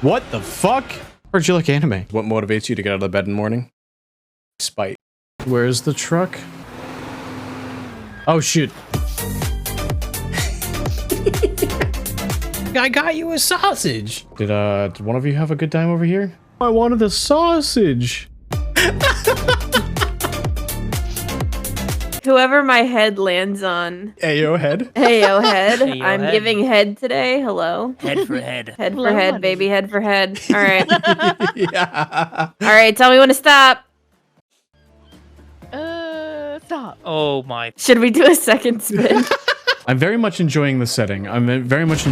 What the fuck? Where'd you like anime? What motivates you to get out of the bed in the morning? Spite. Where's the truck? Oh shoot. I got you a sausage. Did one of you have a good time over here? I wanted the sausage. Whoever my head lands on. Ayo head. Heyo head. Heyo I'm head. giving head today. Hello. Head for head. Head Hello, for head, honey. baby. Head for head. All right. Yeah. All right. Tell me when to stop. Stop. Oh my. Should we do a second spin? I'm very much enjoying the setting. I'm very much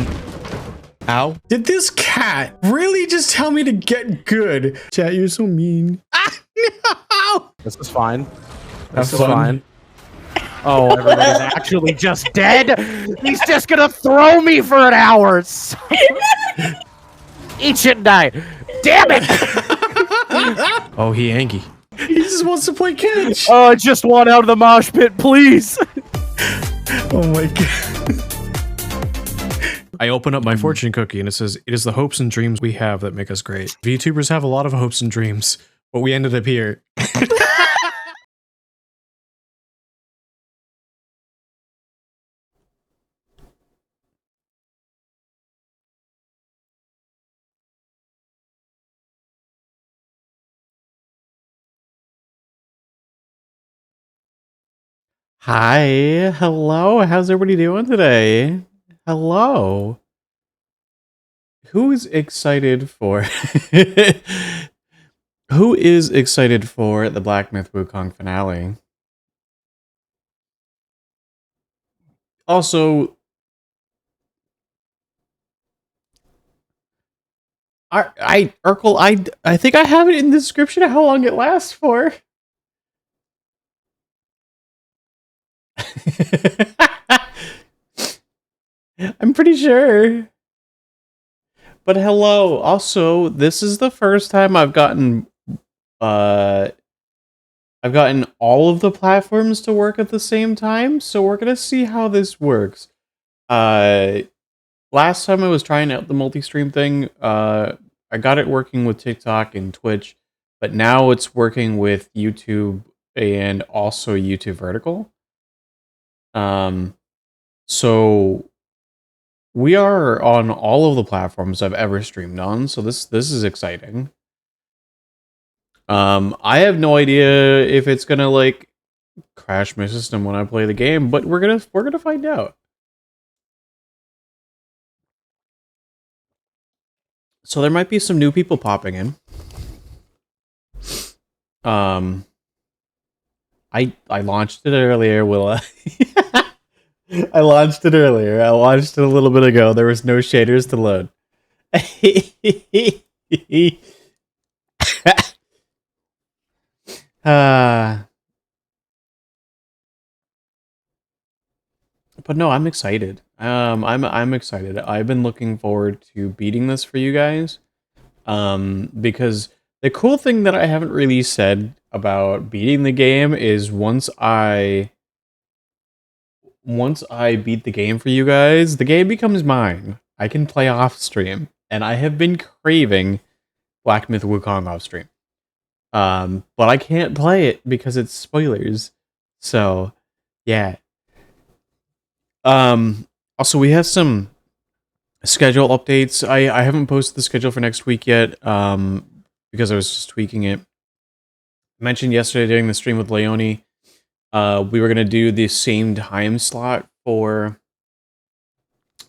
Ow. Did this cat really just tell me to get good? Chat, you're so mean. Ah, no! This is fine. Have This is fun. fine. Oh, everybody's actually just dead. He's just gonna throw me for an hour. Eat shit and die. Damn it! Oh, he angry. He just wants to play catch. Oh, I just want out of the mosh pit, please. Oh my god. I open up my fortune cookie and it says, "It is the hopes and dreams we have that make us great." VTubers have a lot of hopes and dreams, but we ended up here. Hi, hello, how's everybody doing today? Hello. Who is excited for Who is excited for the Black Myth Wukong finale? Also, Urkel, I think I have it in the description of how long it lasts for. I'm pretty sure. But hello. Also, this is the first time I've gotten all of the platforms to work at the same time, so we're gonna see how this works. Last time I was trying out the multi-stream thing, I got it working with TikTok and Twitch, but now it's working with YouTube and also YouTube Vertical. So we are on all of the platforms I've ever streamed on, so this is exciting. I have no idea if it's gonna like crash my system when I play the game, but we're gonna find out. So there might be some new people popping in. I launched it earlier, Willa. I launched it earlier. I launched it a little bit ago. There was no shaders to load. But no, I'm excited. I'm excited. I've been looking forward to beating this for you guys. Because the cool thing that I haven't really said about beating the game is once I beat the game for you guys, the game becomes mine. I can play off stream, and I have been craving Black Myth Wukong off stream. But I can't play it because it's spoilers. So, yeah. Also, we have some schedule updates. I haven't posted the schedule for next week yet, because I was just tweaking it. I mentioned yesterday during the stream with Leone, we were gonna do the same time slot for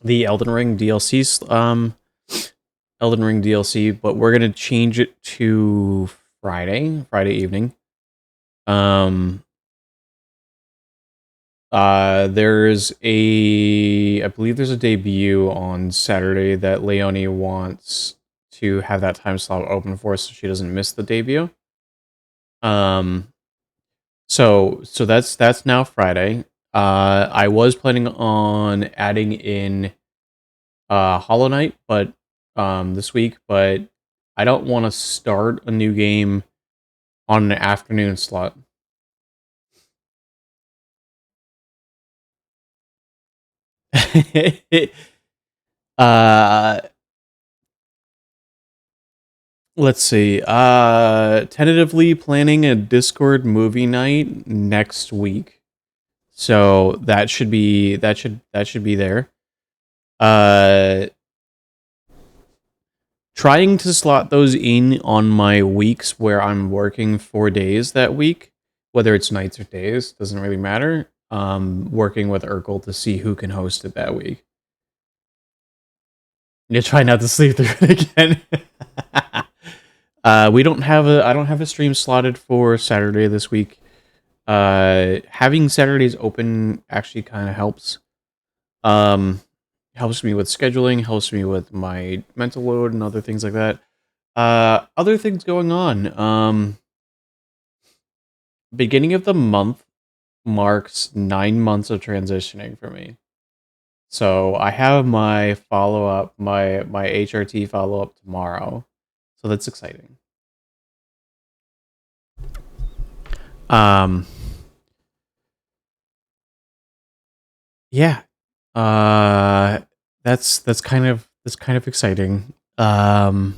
the Elden Ring DLC, but we're gonna change it to Friday evening. I believe there's a debut on Saturday that Leone wants to have that time slot open for so she doesn't miss the debut. So that's now Friday. I was planning on adding in Hollow Knight, but this week, but I don't want to start a new game on an afternoon slot. Let's see. Tentatively planning a Discord movie night next week. So that should be there. Uh Trying to slot those in on my weeks where I'm working 4 days that week, whether it's nights or days, doesn't really matter. Working with Urkel to see who can host it that week. You try not to sleep through it again. I don't have a stream slotted for Saturday this week. Having Saturdays open actually kind of helps. Helps me with scheduling, helps me with my mental load and other things like that. Other things going on. Beginning of the month marks 9 months of transitioning for me. So I have my follow up, my HRT follow up tomorrow. So that's exciting. Um, yeah. That's kind of exciting. Trying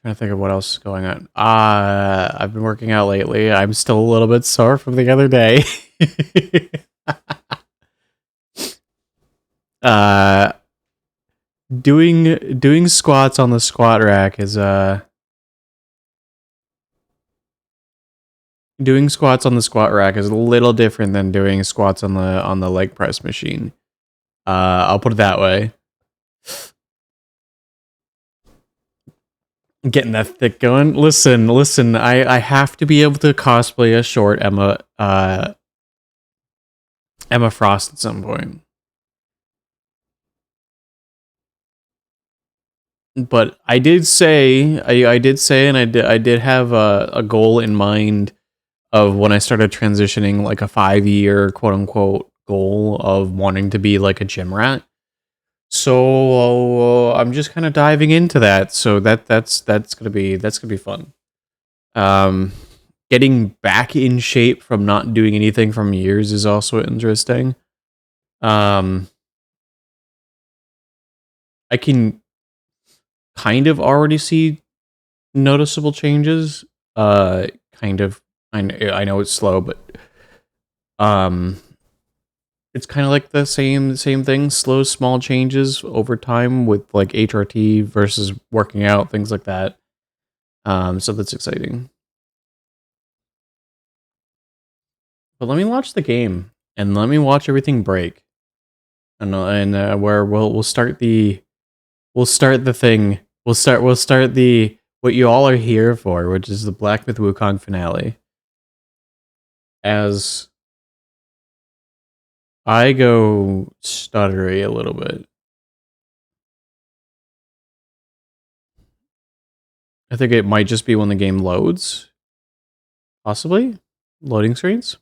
to think of what else is going on. I've been working out lately. I'm still a little bit sore from the other day. uh doing squats on the squat rack is doing squats on the squat rack is a little different than doing squats on the leg press machine. I'll put it that way. Getting that thick going. Listen, I have to be able to cosplay a short Emma Frost at some point. But I did say, and I did have a goal in mind of when I started transitioning, like a 5-year quote unquote goal of wanting to be like a gym rat. So I'm just kind of diving into that. So that's gonna be fun. Um, Getting back in shape from not doing anything from years is also interesting. I can kind of already see noticeable changes. Kind of. I know it's slow, but um, it's kind of like the same thing. Slow, small changes over time with like HRT versus working out, things like that. So that's exciting. But let me watch the game and let me watch everything break, and where we'll start the thing. We'll start the what you all are here for, which is the Black Myth Wukong finale. As I go stuttery a little bit. I think it might just be when the game loads. Possibly. Loading screens.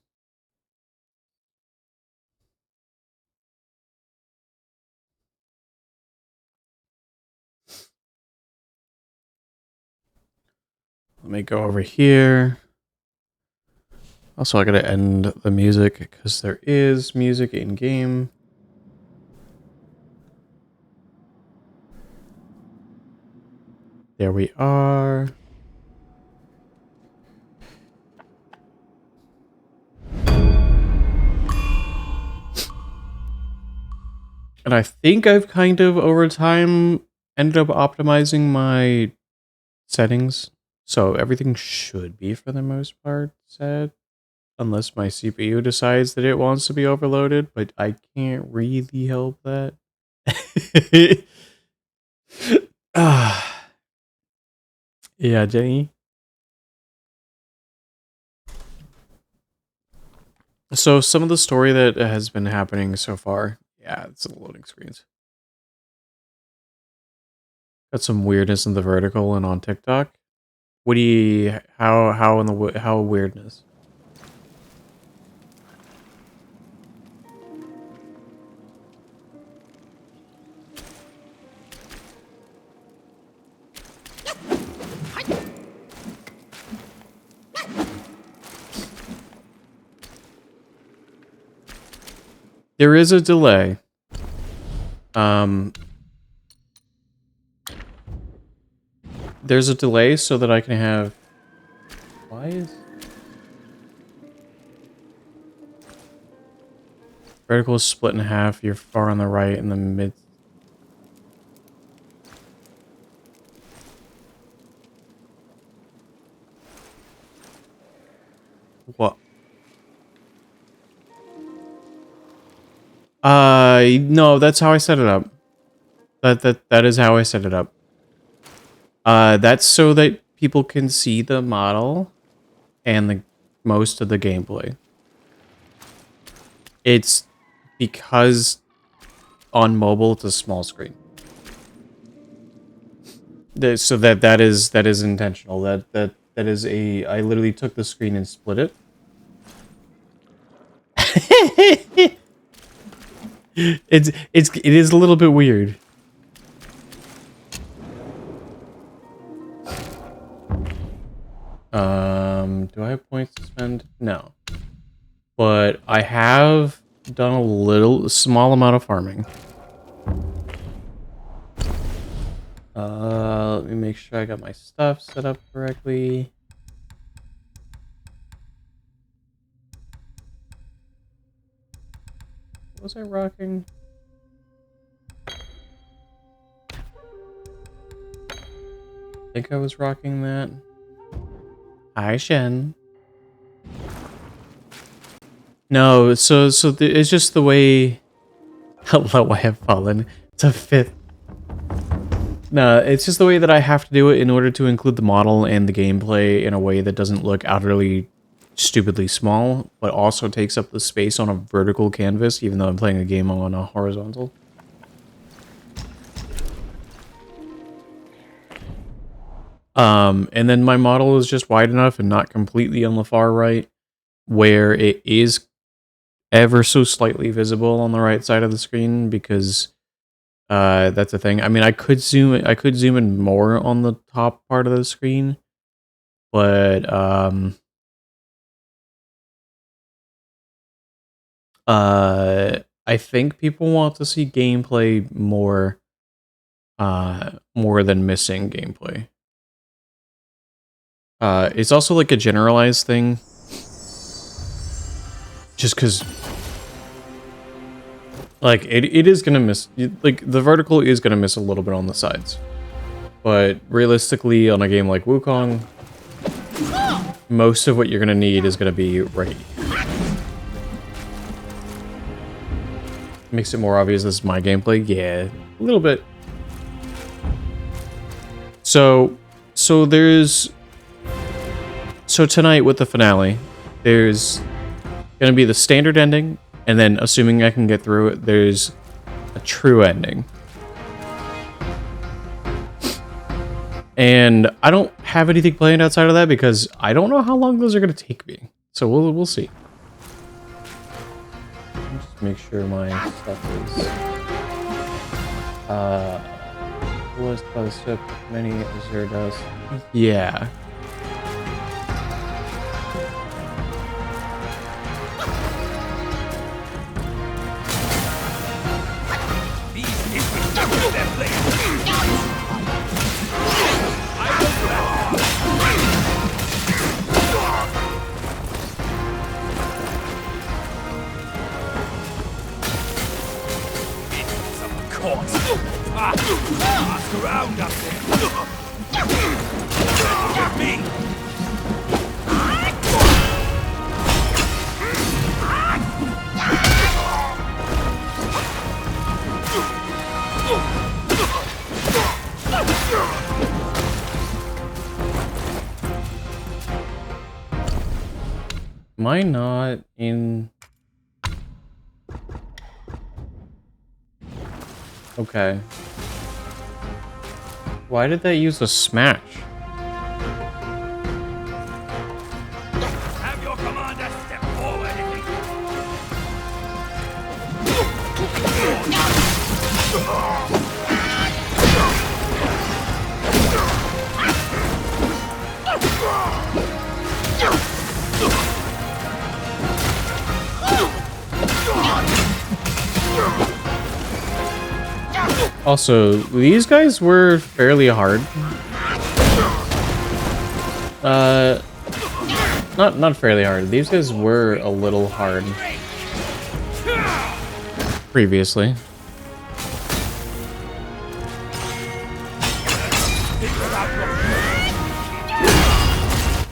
Let me go over here. Also, I gotta end the music because there is music in game. There we are. And I think I've kind of over time ended up optimizing my settings. So everything should be for the most part set. Unless my CPU decides that it wants to be overloaded, but I can't really help that. Yeah, Jenny. So some of the story that has been happening so far, yeah, it's in the loading screens. Got some weirdness in the vertical and on TikTok. What do you how weirdness? There is a delay. there's a delay so that I can have... Why is... Vertical is split in half. You're far on the right in the mid... What? No, that's how I set it up. That is how I set it up. That's so that people can see the model and the most of the gameplay. It's because on mobile it's a small screen. So that is intentional. That is a... I literally took the screen and split it. It is a little bit weird. Do I have points to spend? No. But I have done a small amount of farming. Let me make sure I got my stuff set up correctly. What was I rocking? I think I was rocking that. Hi, Shen. No, so it's just the way... Hello, I have fallen. It's a 5th. No, it's just the way that I have to do it in order to include the model and the gameplay in a way that doesn't look utterly stupidly small, but also takes up the space on a vertical canvas, even though I'm playing a game on a horizontal. And then my model is just wide enough and not completely on the far right, where it is ever so slightly visible on the right side of the screen, because that's a thing. I mean, I could zoom in more on the top part of the screen, but I think people want to see gameplay more than missing gameplay. It's also like a generalized thing, just because like it is gonna miss, like the vertical is gonna miss a little bit on the sides, but realistically on a game like Wukong, most of what you're gonna need is gonna be right. Makes it more obvious this is my gameplay, yeah, a little bit. So tonight with the finale, there's gonna be the standard ending, and then assuming I can get through it, there's a true ending. And I don't have anything planned outside of that because I don't know how long those are gonna take me. So we'll see. Just make sure my stuff is was by the step many Azure does. Yeah. Ask around up there. Get me. Am I not in... Okay. Why did they use a smash? Have your commander step forward. Also, these guys were fairly hard. Not fairly hard. These guys were a little hard previously.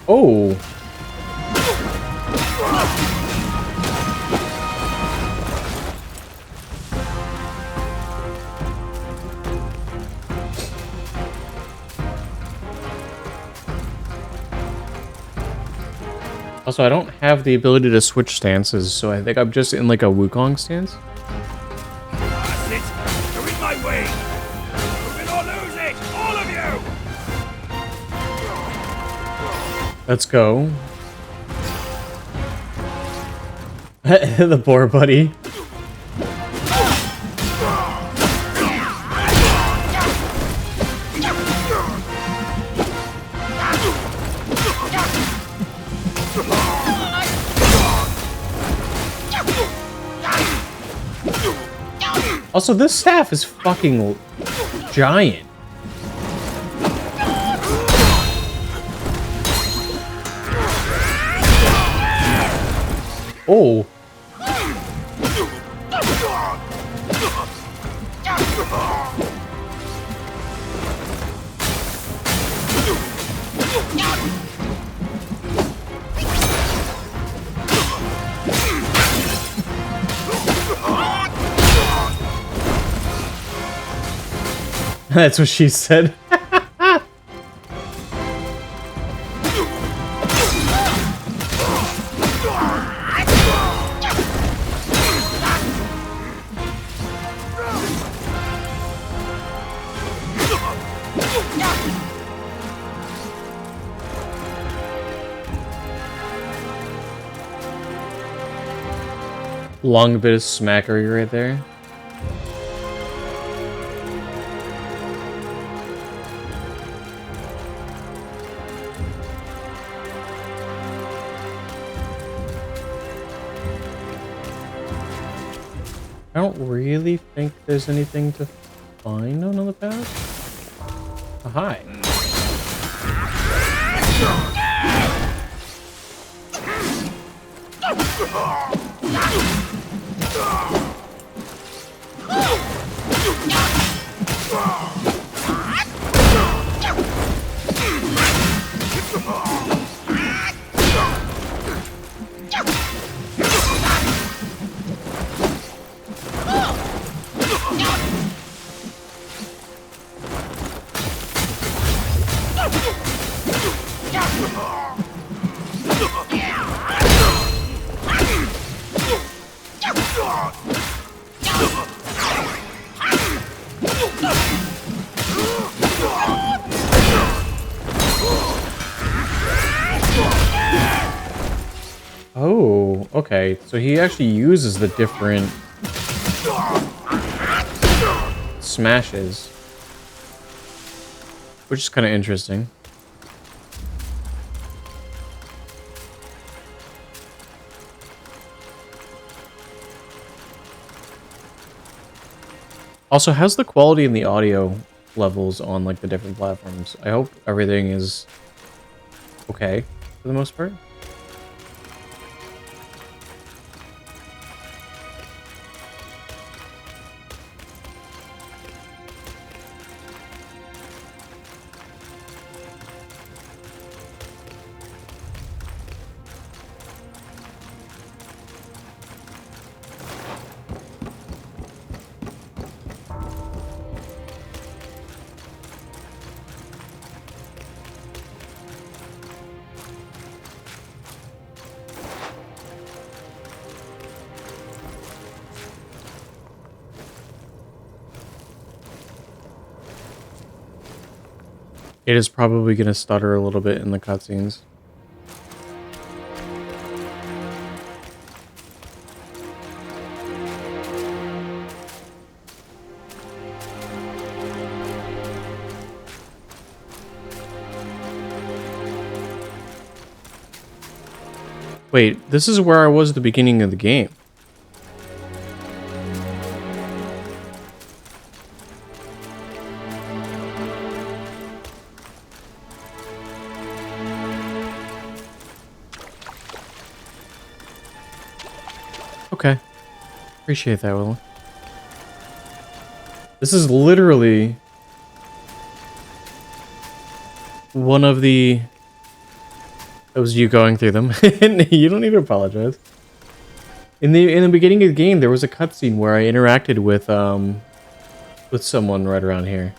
Oh. Also, I don't have the ability to switch stances, so I think I'm just in like a Wukong stance. That's it. You're in my way. Move it or lose it, all of you. Let's go. The poor buddy. Also, this staff is fucking giant. Oh. That's what she said. Long bit of smackery right there. I don't really think there's anything to find on the path. Oh, hi. Oh, okay. So he actually uses the different smashes, which is kind of interesting. Also, how's the quality in the audio levels on like the different platforms? I hope everything is okay for the most part. It is probably going to stutter a little bit in the cutscenes. Wait, this is where I was at the beginning of the game. Appreciate that, Will. This is literally one of the... That was you going through them. You don't need to apologize. In the beginning of the game, there was a cutscene where I interacted with someone right around here.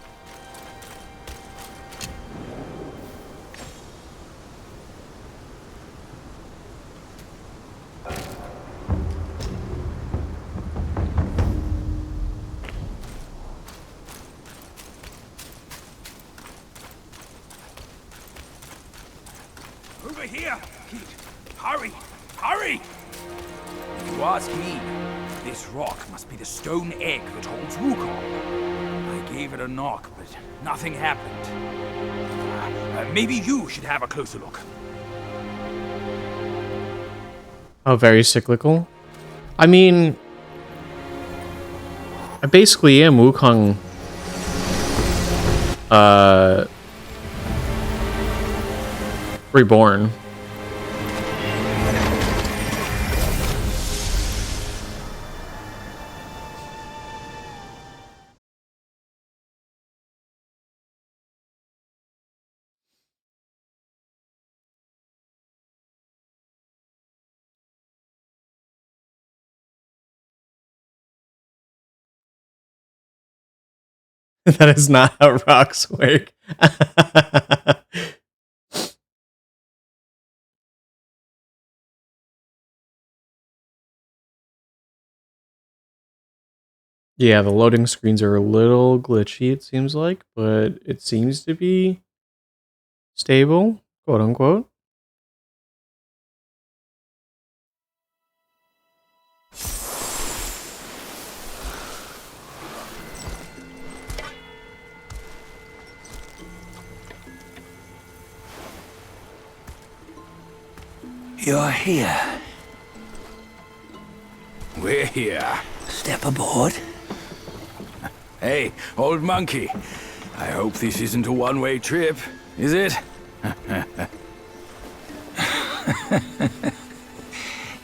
Over here! Kid, hurry! Hurry! If you ask me, this rock must be the stone egg that holds Wukong. I gave it a knock, but nothing happened. Maybe you should have a closer look. Oh, very cyclical. I mean, I basically am Wukong. Reborn. That is not how rocks work. Yeah, the loading screens are a little glitchy, it seems like, but it seems to be stable, quote unquote. You're here. We're here. Step aboard. Hey, old monkey. I hope this isn't a one-way trip, is it?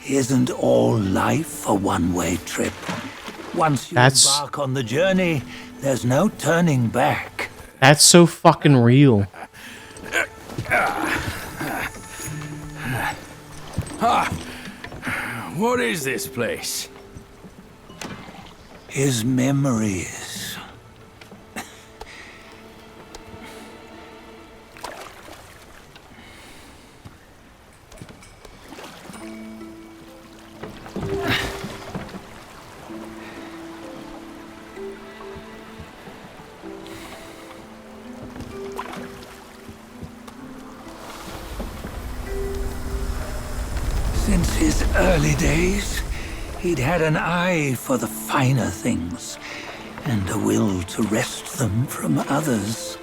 Isn't all life a one-way trip? Once you embark on the journey, there's no turning back. That's so fucking real. What is this place? His memories. Since his early days, he'd had an eye for the finer things, and a will to wrest them from others.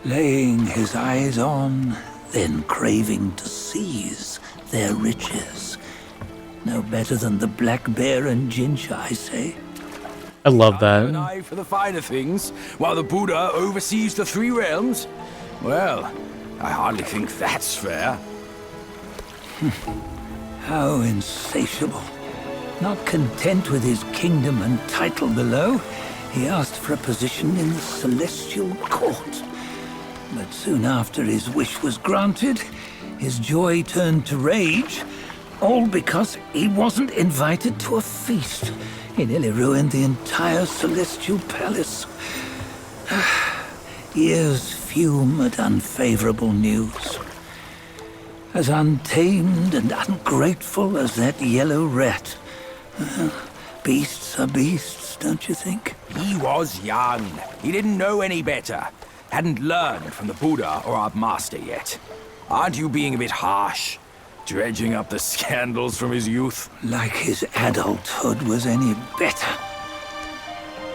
Laying his eyes on, then craving to seize their riches. No better than the black bear and ginger, I say. I love An that. eye for the finer things, while the Buddha oversees the three realms? Well, I hardly think that's fair. How insatiable. Not content with his kingdom and title below, he asked for a position in the celestial court. But soon after his wish was granted, his joy turned to rage, all because he wasn't invited to a feast. He nearly ruined the entire celestial palace. Ears fume at unfavorable news. As untamed and ungrateful as that yellow rat. Beasts are beasts, don't you think? He was young. He didn't know any better. Hadn't learned from the Buddha or our master yet. Aren't you being a bit harsh? Dredging up the scandals from his youth? Like his adulthood was any better.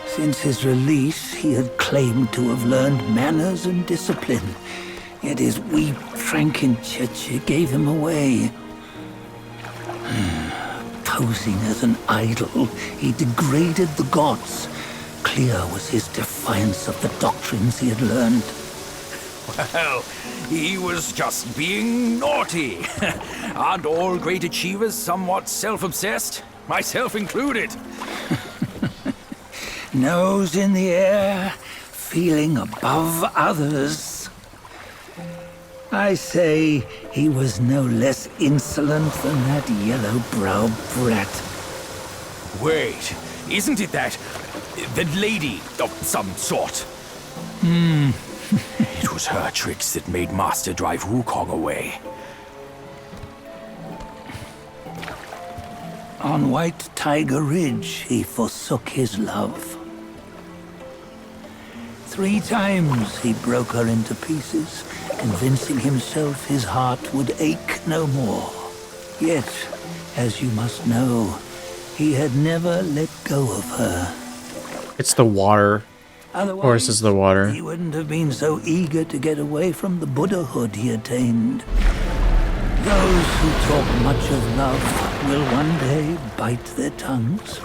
Since his release, he had claimed to have learned manners and discipline. Yet his weak Frankenchurch gave him away. Posing as an idol, he degraded the gods. Clear was his defiance of the doctrines he had learned. Well, he was just being naughty. Aren't all great achievers somewhat self-obsessed? myself included. Nose in the air, feeling above others. I say he was no less insolent than that yellow-browed brat. Wait, isn't it that lady of some sort? It was her tricks that made Master drive Wukong away. On White Tiger Ridge, he forsook his love. 3 times he broke her into pieces, convincing himself his heart would ache no more. Yet, as you must know, he had never let go of her. It's the water. Of course, it's the water. He wouldn't have been so eager to get away from the Buddhahood he attained. Those who talk much of love will one day bite their tongues.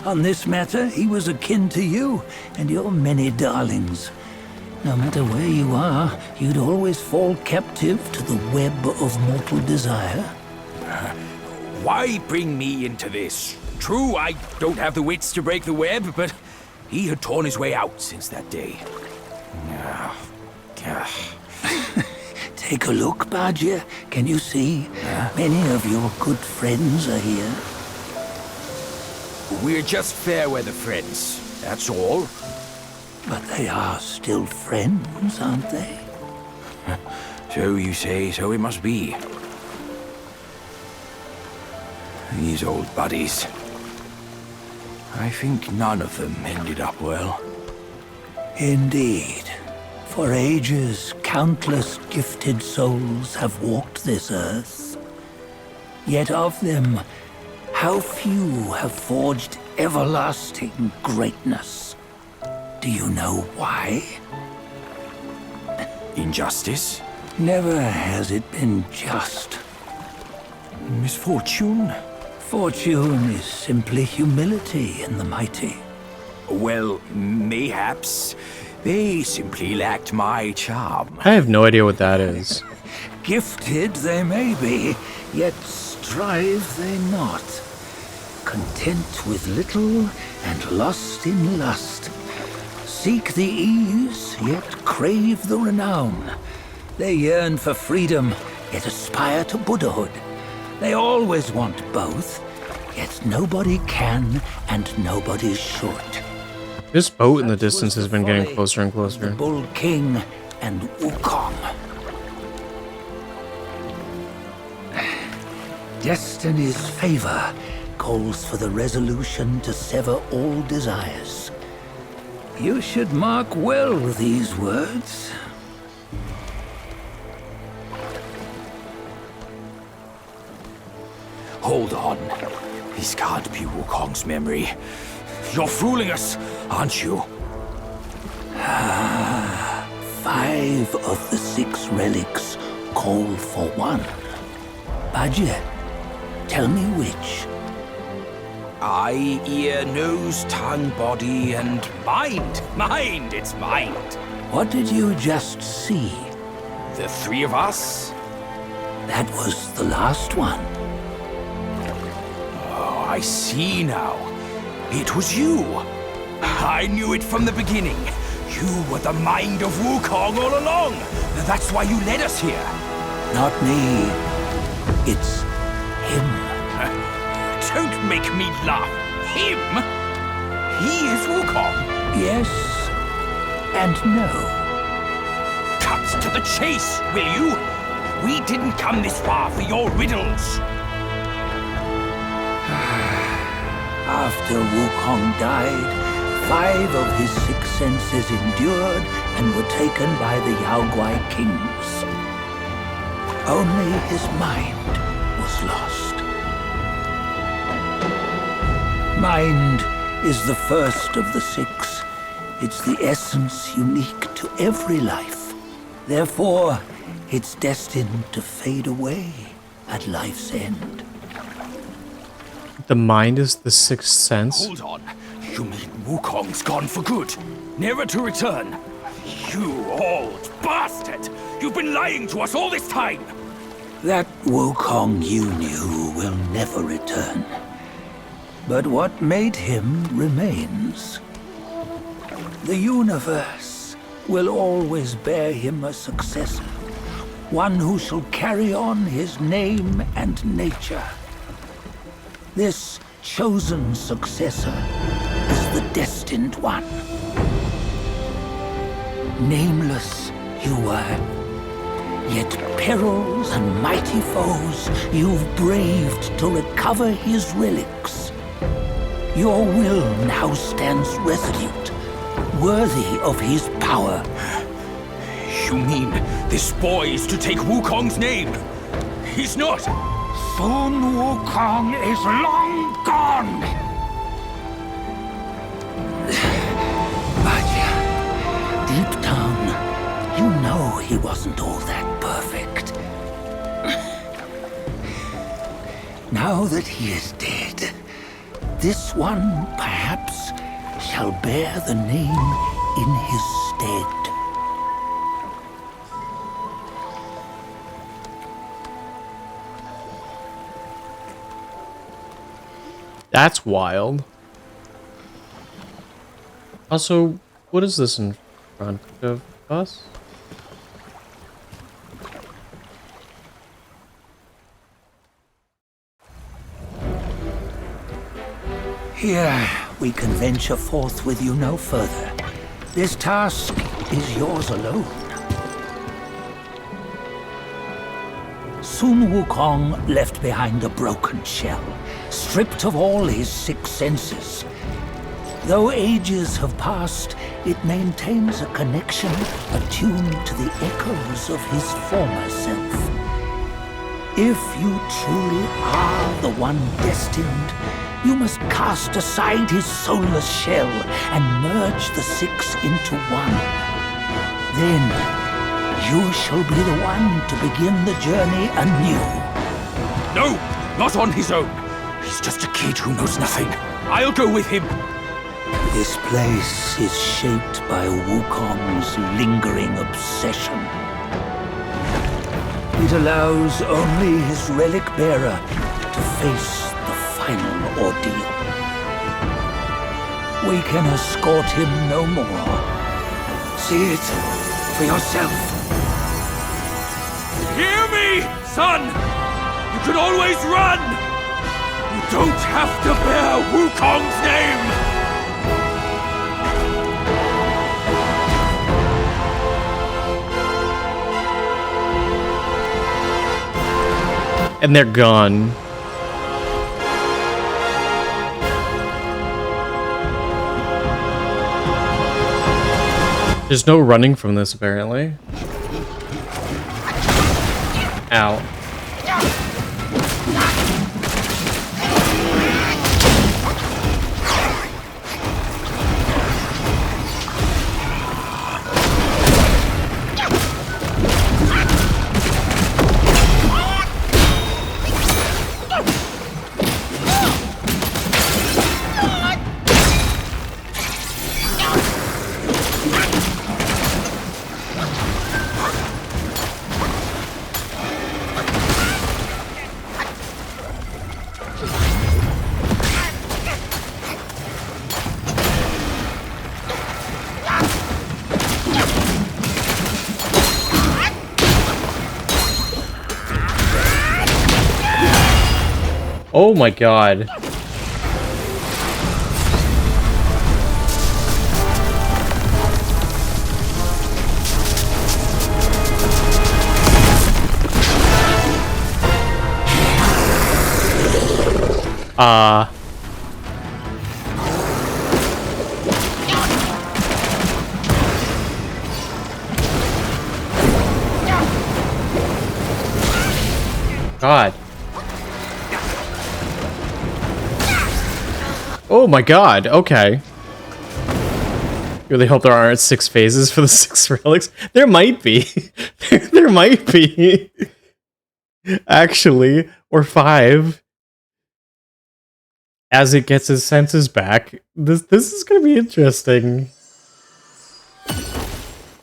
On this matter, he was akin to you and your many darlings. No matter where you are, you'd always fall captive to the web of mortal desire. Why bring me into this? True, I don't have the wits to break the web, but he had torn his way out since that day. Take a look, Badger. Can you see? Many of your good friends are here. We're just fair weather friends, that's all. But they are still friends, aren't they? So you say, so it must be. These old buddies. I think none of them ended up well. Indeed. For ages, countless gifted souls have walked this earth. Yet of them, how few have forged everlasting greatness? Do you know why? Injustice? Never has it been just. Misfortune? Fortune is simply humility in the mighty. Well, mayhaps. They simply lacked my charm. I have no idea what that is. Gifted they may be, yet strive they not. Content with little and lost in lust. Seek the ease, yet crave the renown. They yearn for freedom, yet aspire to Buddhahood. They always want both, yet nobody can and nobody should. This boat in the distance has been getting closer and The closer. Bull King and Wukong. Destiny's favor calls for the resolution to sever all desires. You should mark well these words. Hold on. This can't be Wukong's memory. You're fooling us, aren't you? 5 of the 6 relics call for one. Badger, tell me which. Eye, ear, nose, tongue, body, and mind. Mind, it's mind. What did you just see? The 3 of us? That was the last one. Oh, I see now. It was you. I knew it from the beginning. You were the mind of Wukong all along. That's why you led us here. Not me. It's him. Don't make me laugh. Him? He is Wukong. Yes and no. Cut to the chase, will you? We didn't come this far for your riddles. After Wukong died, 5 of his 6 senses endured and were taken by the Yaoguai kings. Only his mind was lost. Mind is the first of the 6. It's the essence unique to every life. Therefore, it's destined to fade away at life's end. The mind is the 6th sense. Hold on. You mean Wukong's gone for good? Never to return? You old bastard! You've been lying to us all this time! That Wukong you knew will never return. But what made him remains. The universe will always bear him a successor. One who shall carry on his name and nature. This chosen successor is the destined one. Nameless you were, yet perils and mighty foes you've braved to recover his relics. Your will now stands resolute, worthy of his power. You mean this boy is to take Wukong's name? He's not! Sun Wukong is long gone! But deep down, you know he wasn't all that perfect. Now that he is dead, this one, perhaps, shall bear the name in his stead. That's wild. Also, what is this in front of us? Here, we can venture forth with you no further. This task is yours alone. Sun Wukong left behind a broken shell, stripped of all his 6 senses. Though ages have passed, it maintains a connection attuned to the echoes of his former self. If you truly are the one destined, you must cast aside his soulless shell and merge the 6 into one. Then, you shall be the one to begin the journey anew. No! Not on his own! He's just a kid who knows nothing. I'll go with him! This place is shaped by Wukong's lingering obsession. It allows only his relic bearer to face the final ordeal. We can escort him no more. See it for yourself. Hear me, son! You can always run! You don't have to bear Wukong's name! And they're gone. There's no running from this, apparently. Ow. Oh my god. God. Oh my god, okay. Really hope there aren't 6 phases for the 6 relics. There might be. There might be. Actually, or 5. As it gets his senses back. This is gonna be interesting.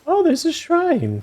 Oh, there's a shrine.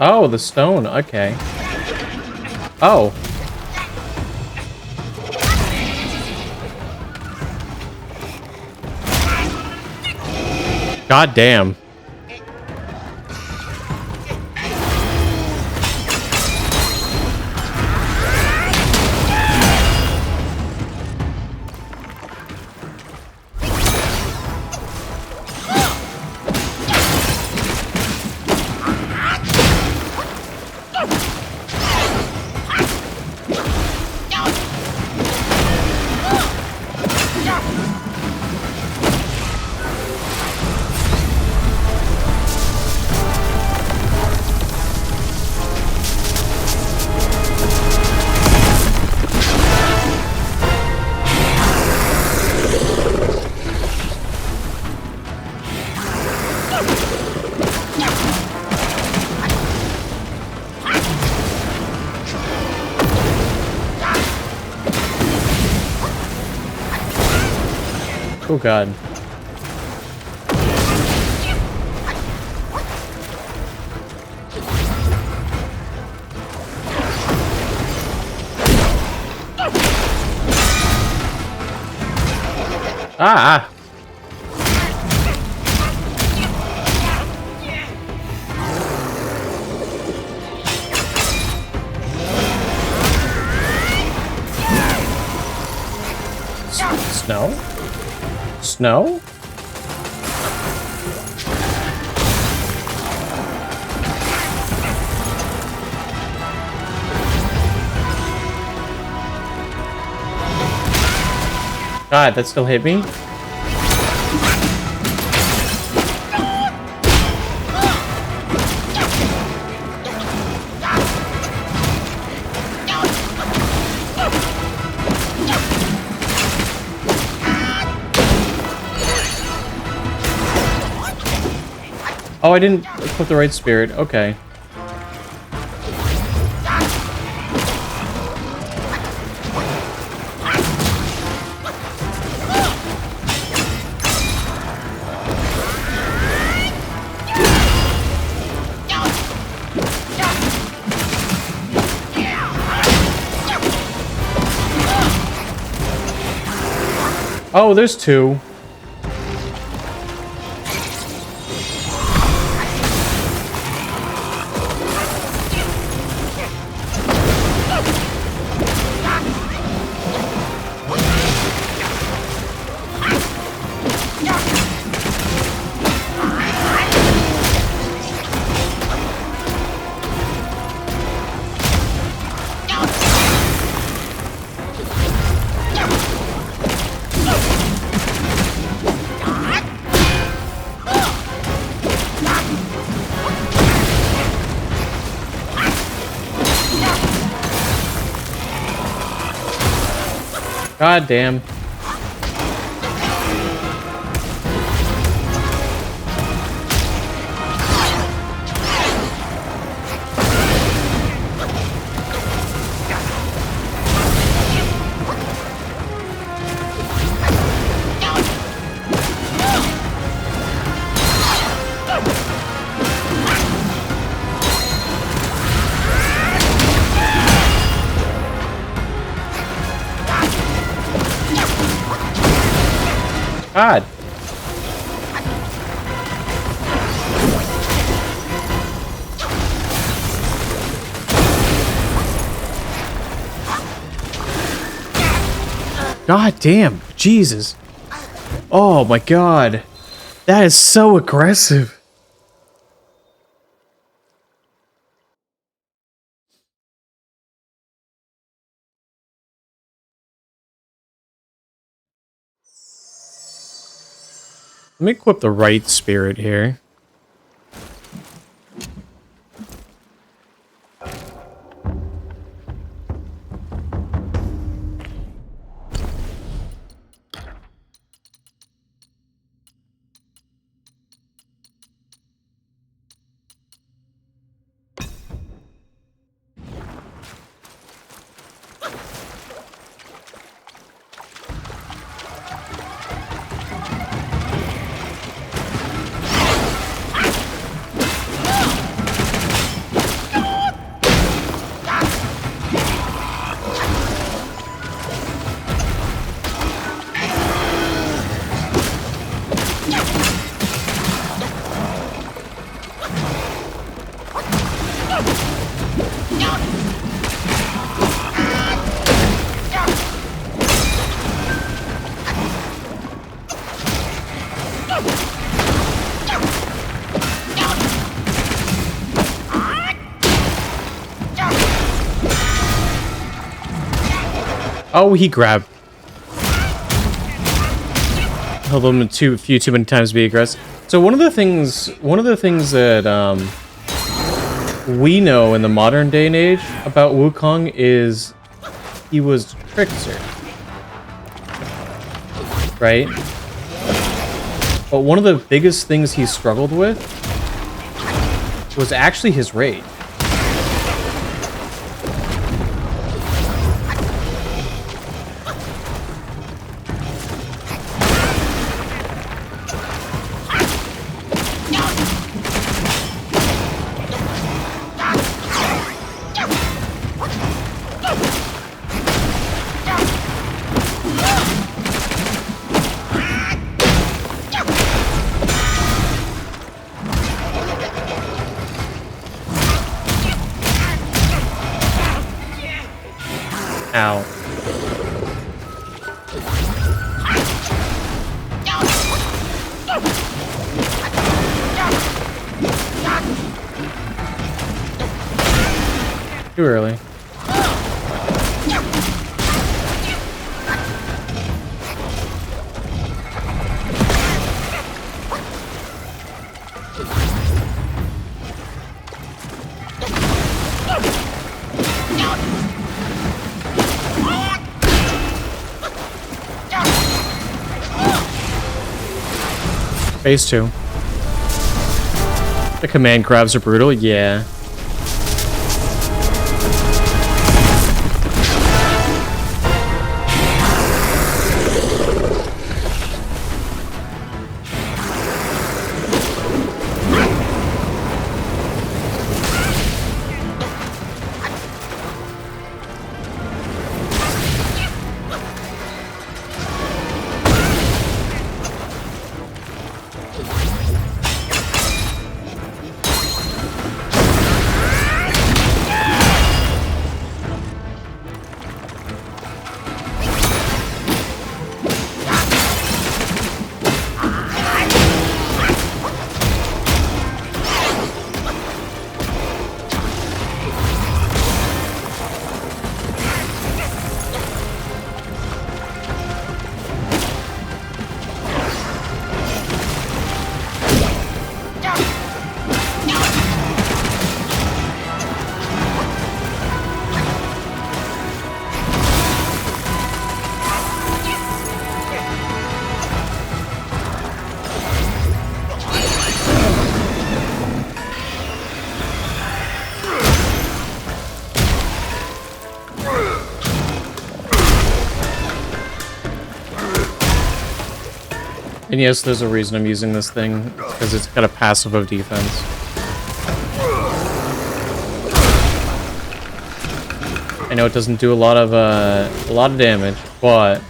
Oh, the stone. Okay. Oh. God damn. Oh god. Ah! Snow? Snow? God, that still hit me? Oh, I didn't equip the right spirit. Okay. Oh, there's two. God damn. God. God damn. Jesus. Oh my god. That is so aggressive. Let me equip the right spirit here. Oh, he grabbed. Held him a few too many times to be aggressive. So one of the things that we know in the modern day and age about Wukong is he was trickster, right? But one of the biggest things he struggled with was actually his rage. Ow. Too early. Phase 2. The command grabs are brutal, yeah. And yes, there's a reason I'm using this thing, because it's got a passive of defense. I know it doesn't do a lot of damage, but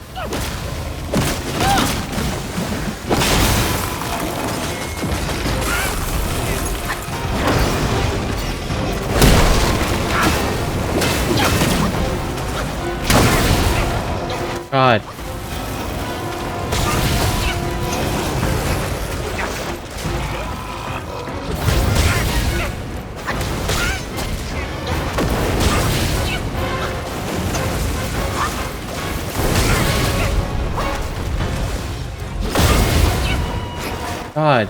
God. God.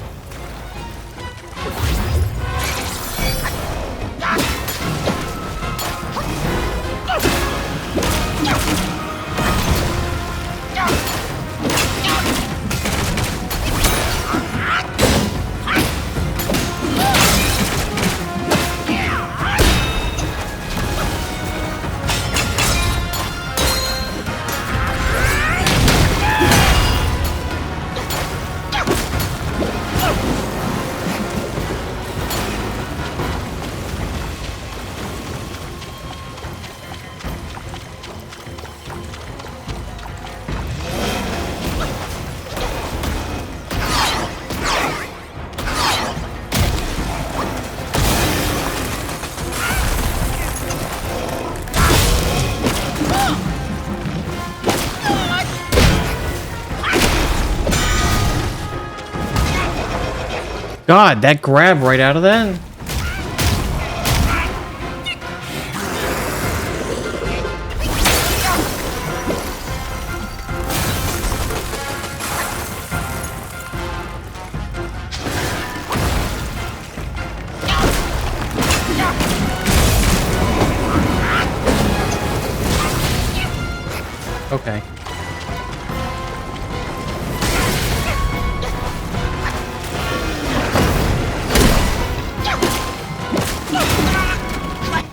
God, that grab right out of that? Okay.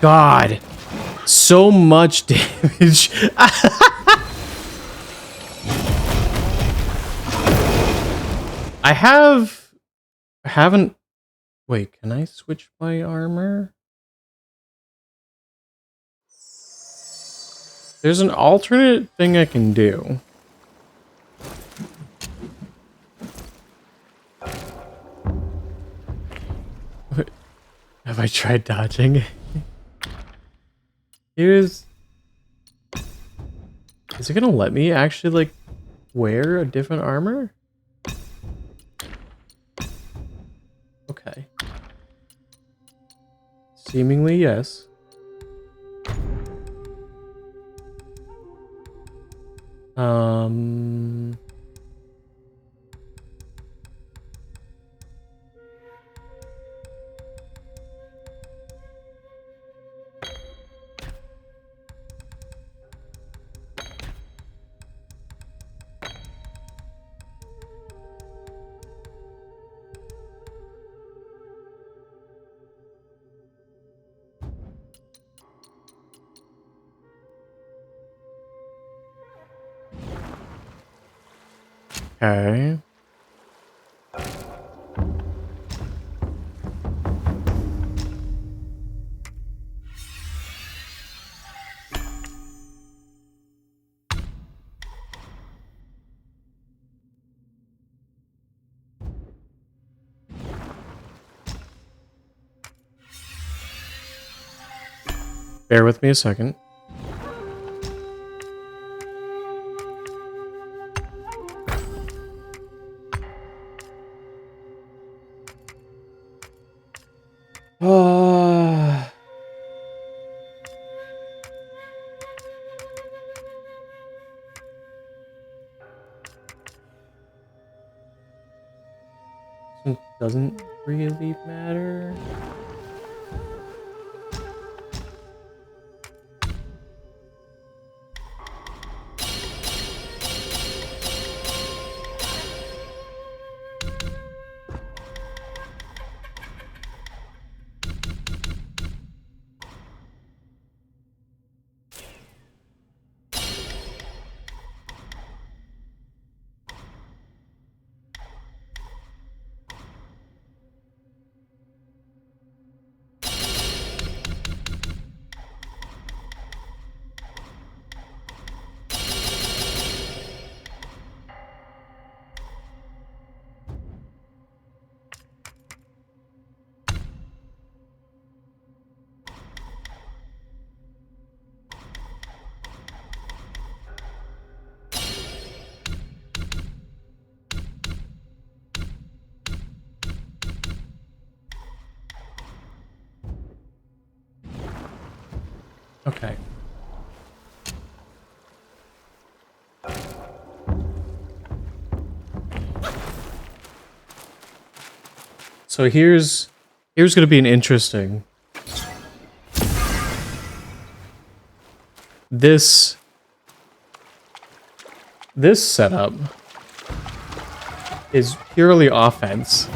God. So much damage. I haven't... Wait, can I switch my armor? There's an alternate thing I can do. What? Have I tried dodging? Is it gonna let me actually, like, wear a different armor? Okay. Seemingly, yes. Okay. Bear with me a second. It doesn't really matter. Okay. So here's gonna be an interesting. This setup is purely offense.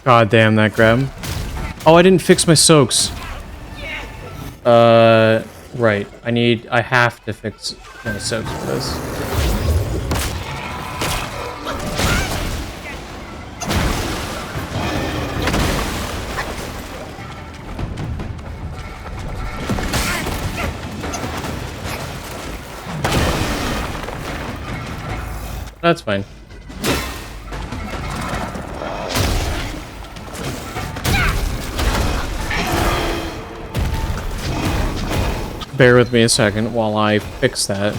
God damn that grab. Oh, I didn't fix my soaks. Right. I have to fix my soaks for this. That's fine. bear with me a second while I fix that.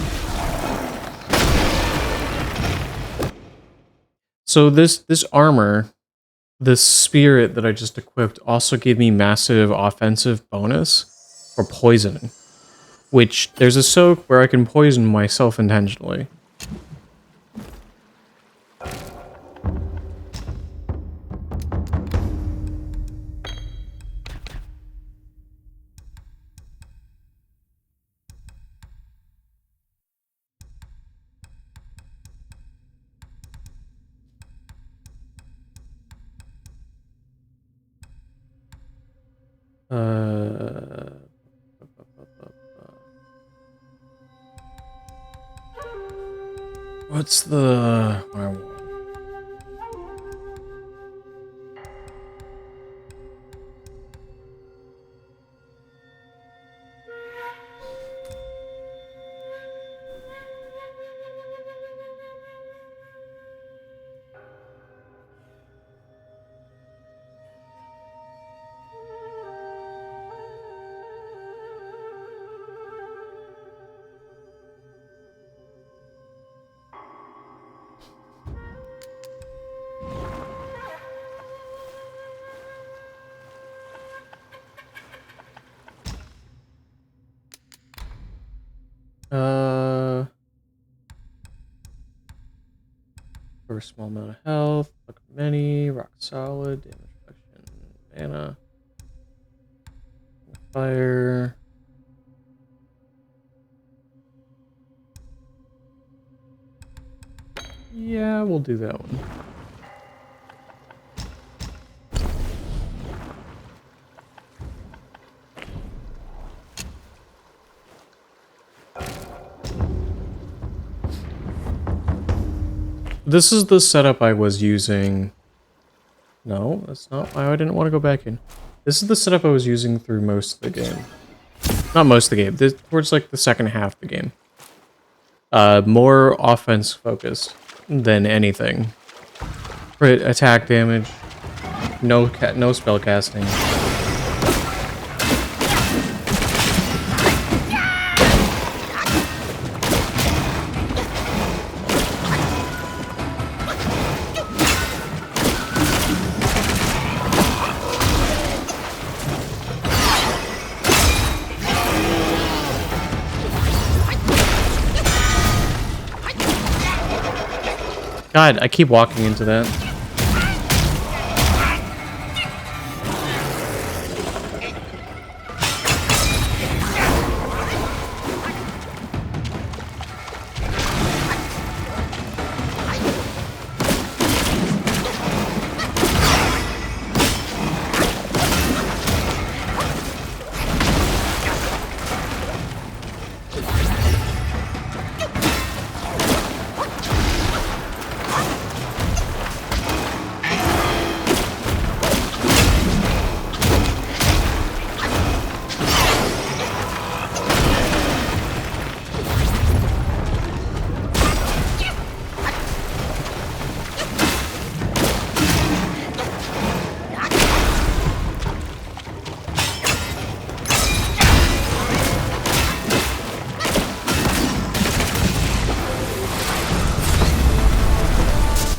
So this armor, this spirit that I just equipped, also gave me massive offensive bonus for poisoning. Which, there's a soak where I can poison myself intentionally. What's the... what I want? For a small amount of health, luck of many, rock solid, damage reduction, mana, fire. Yeah, we'll do that one. This is the setup I was using. No, that's not why I didn't want to go back in. This is the setup I was using through most of the game. Not most of the game, towards like the second half of the game. More offense focused than anything. Crit attack damage, no spell casting. God, I keep walking into that.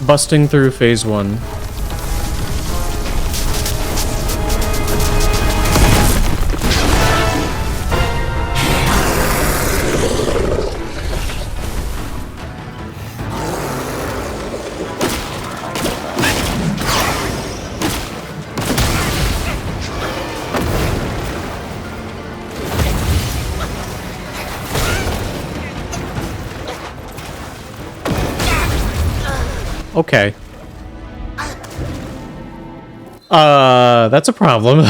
Busting through phase 1. Okay. That's a problem.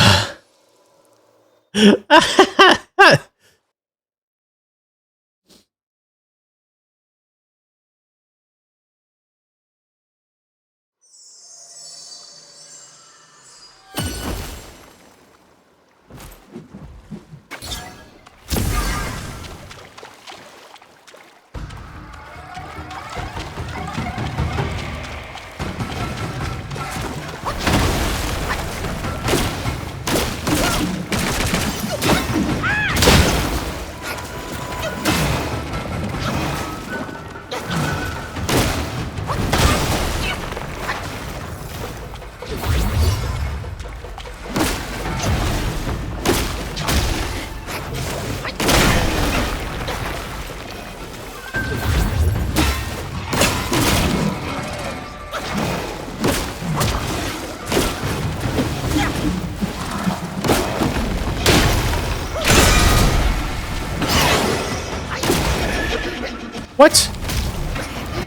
What?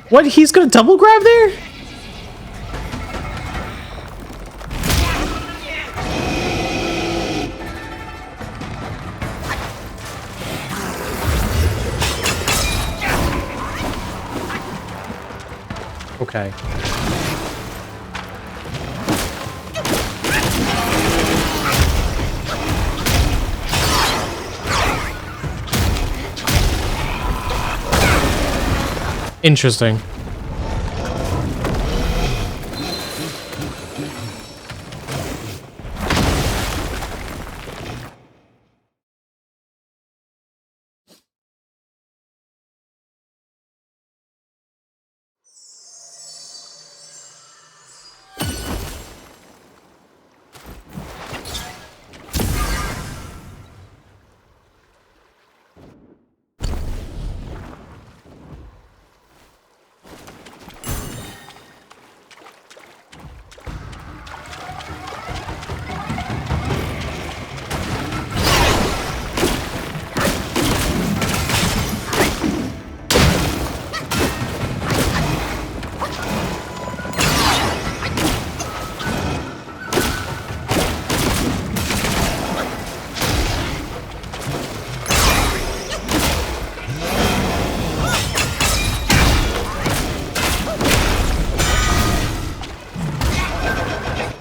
What? He's gonna double grab there? Okay. Interesting.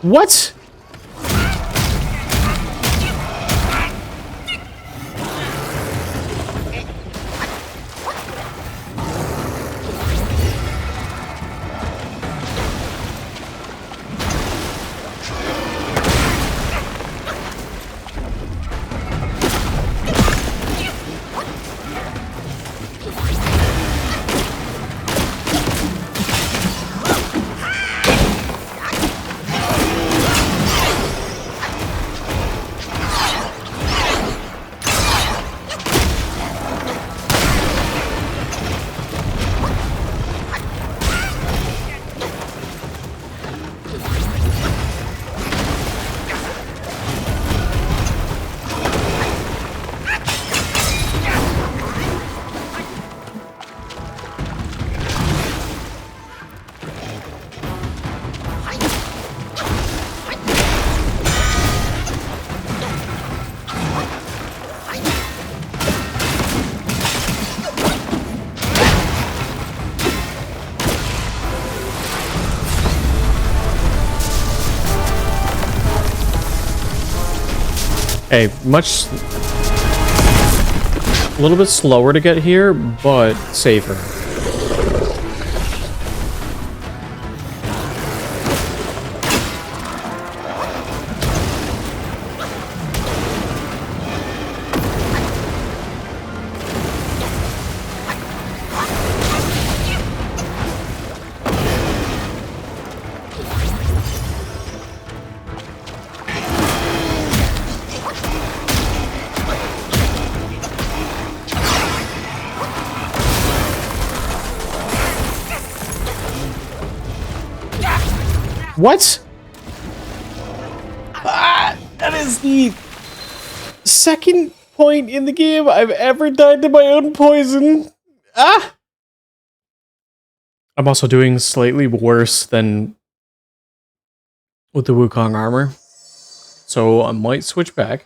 What? Hey, a little bit slower to get here, but safer. What? Ah, that is the second point in the game I've ever died to my own poison. Ah! I'm also doing slightly worse than with the Wukong armor. So I might switch back.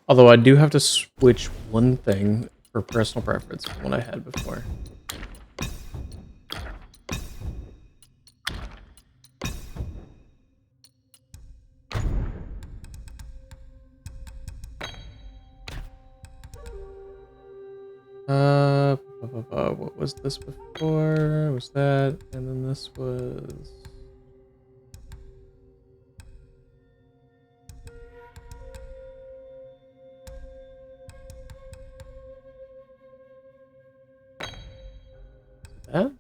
Although I do have to switch one thing for personal preference from what I had before. What was this before? Was that, and then this was... that?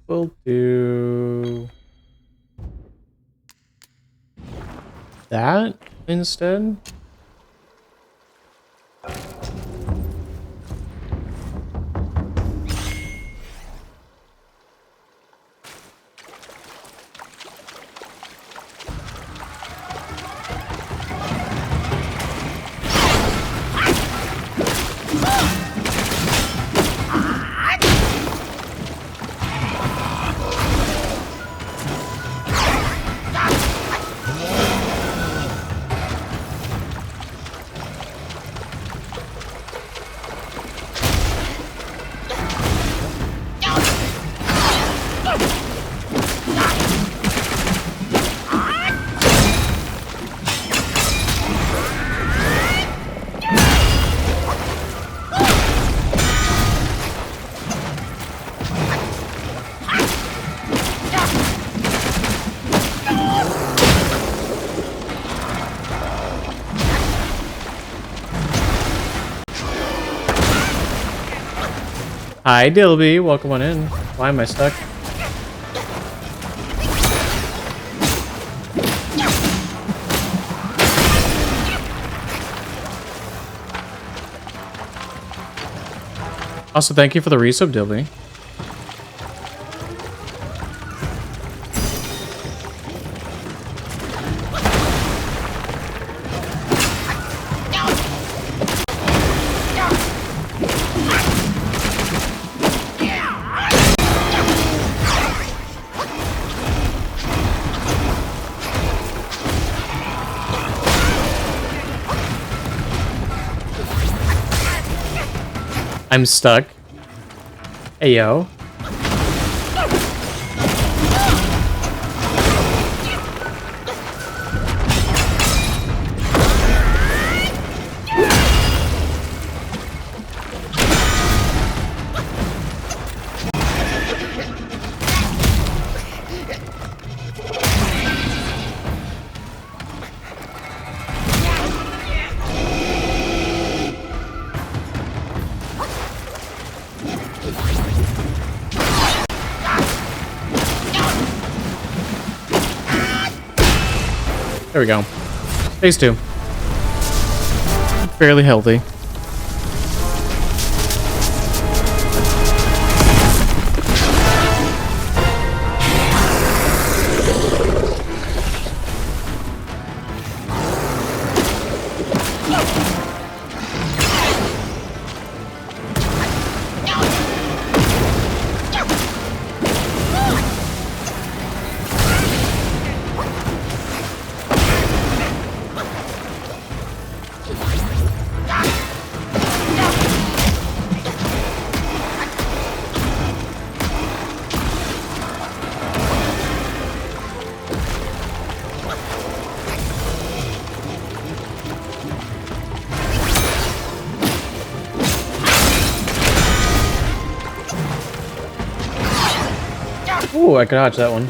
we'll do that instead. Hi, Dilby. Welcome on in. Why am I stuck? Also, thank you for the resub, Dilby. I'm stuck. Hey, yo. There we go. Phase 2. Fairly healthy. Ooh, I could dodge that one.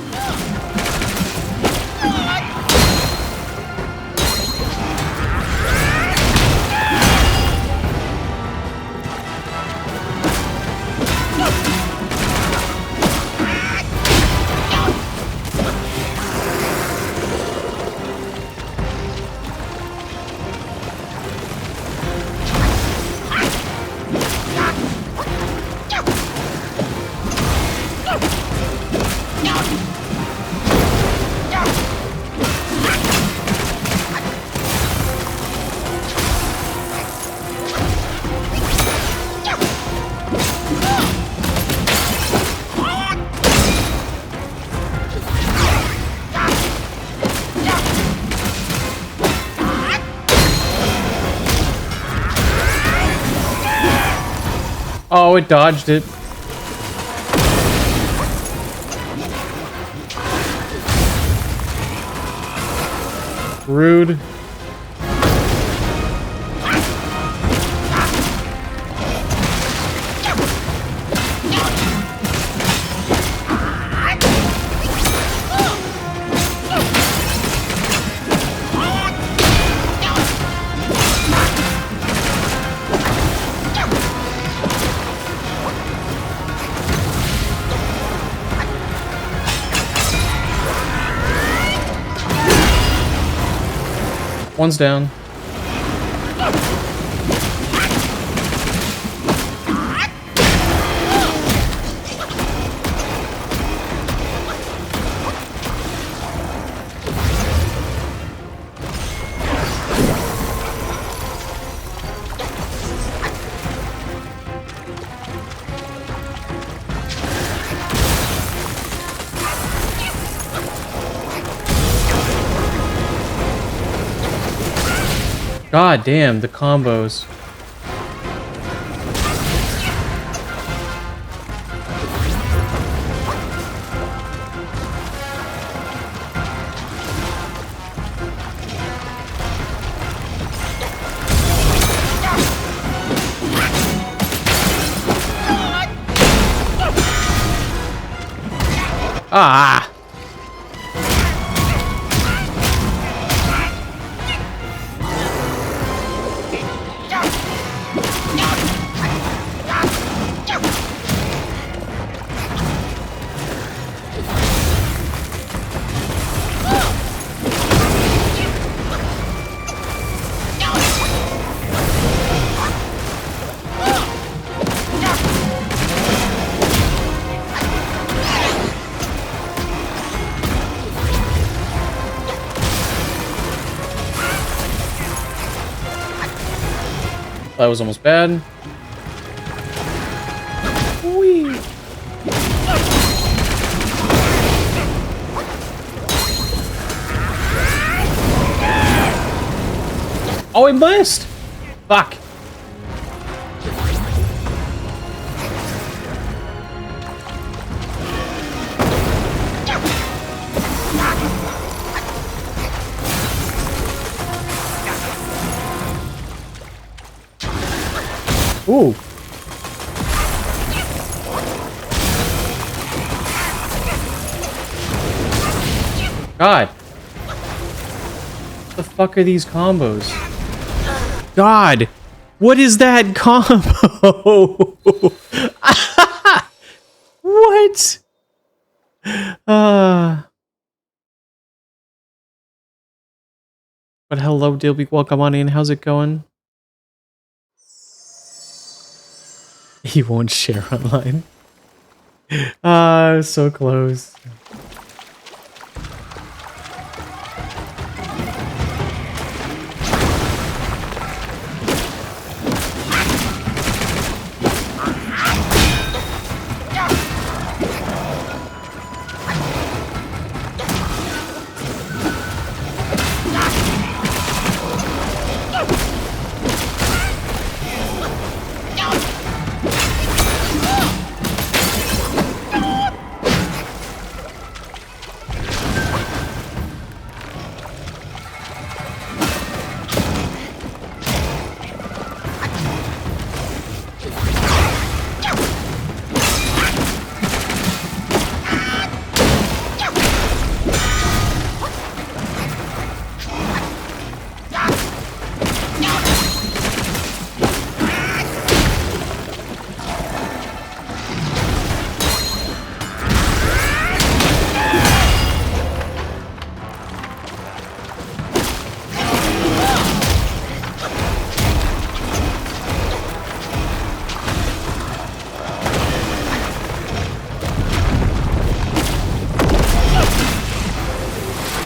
Oh, it dodged it. Rude. One's down. God damn, the combos. Ah! That was almost bad. Whee. Oh, I missed! Fuck. Ooh. God. What the fuck are these combos? God. What is that combo? What? But hello, Dilby. Welcome on in. How's it going? He won't share online. So close.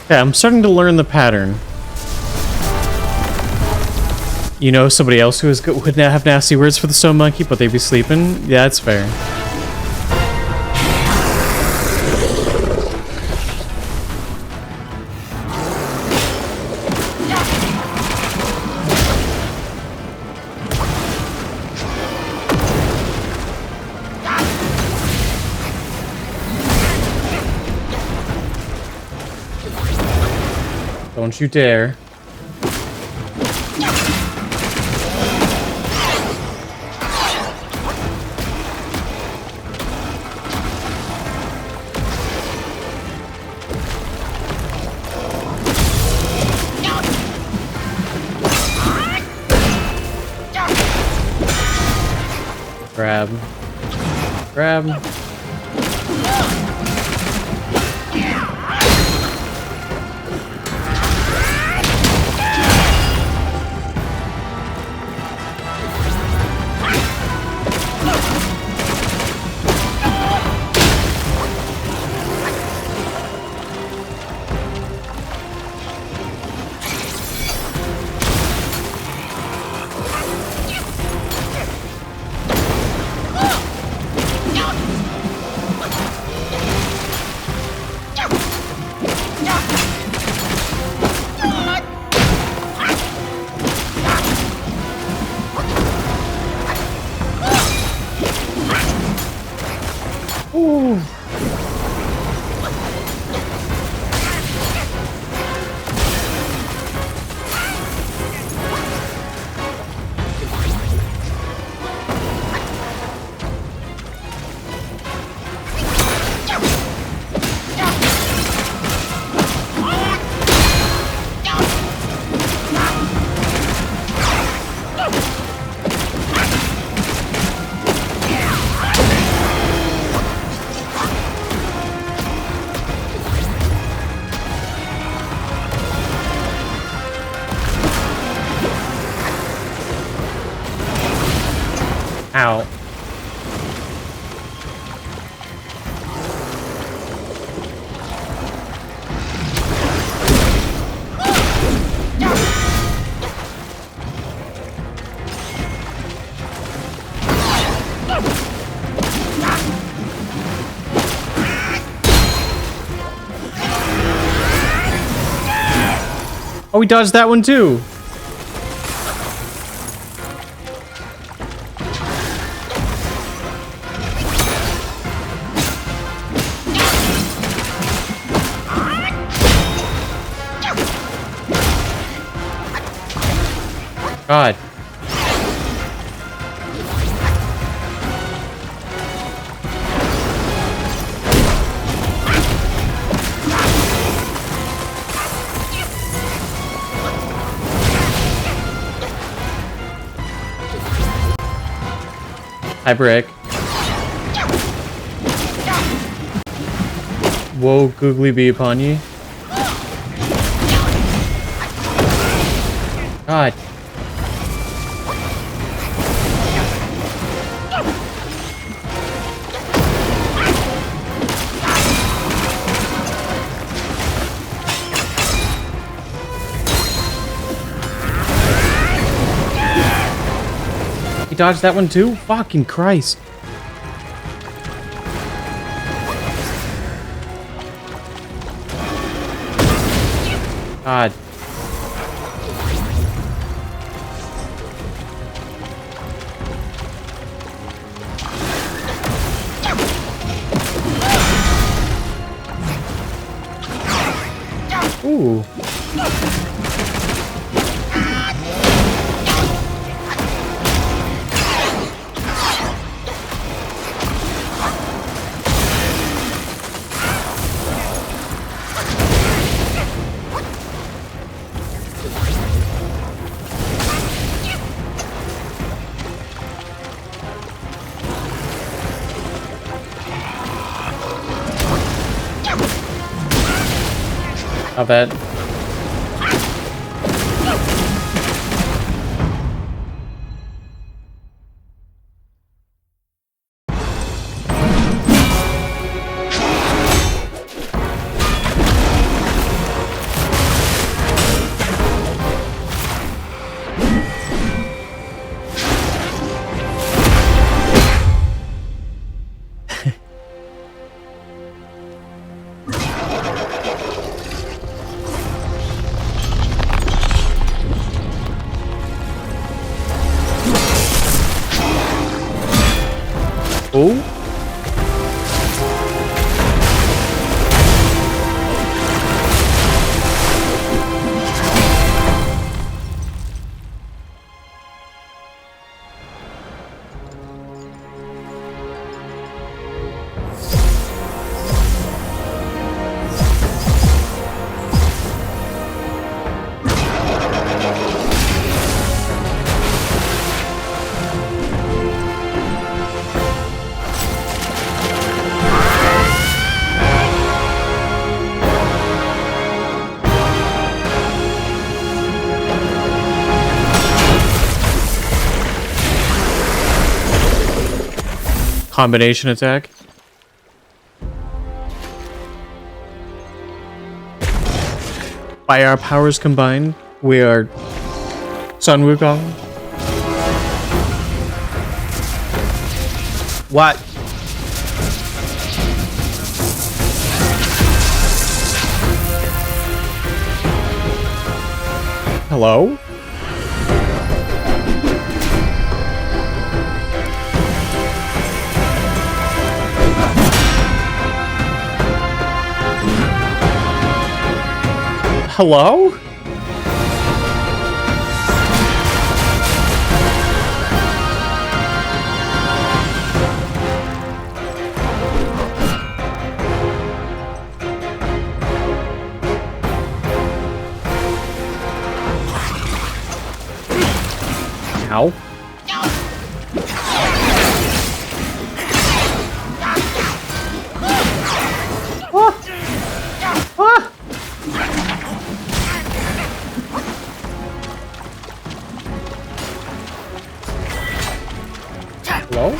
Yeah, I'm starting to learn the pattern. You know, somebody else who would have nasty words for the stone monkey, but they'd be sleeping? Yeah, that's fair. Don't you dare. Grab. Grab. Oh, we dodged that one too. God. Hi, Brick. Woe googly be upon ye. God. He dodged that one too? Fucking Christ. God. Ooh. Not bad. Oh? Combination attack. By our powers combined, we are Sun Wukong. What? Hello? Hello? Ow. Hello?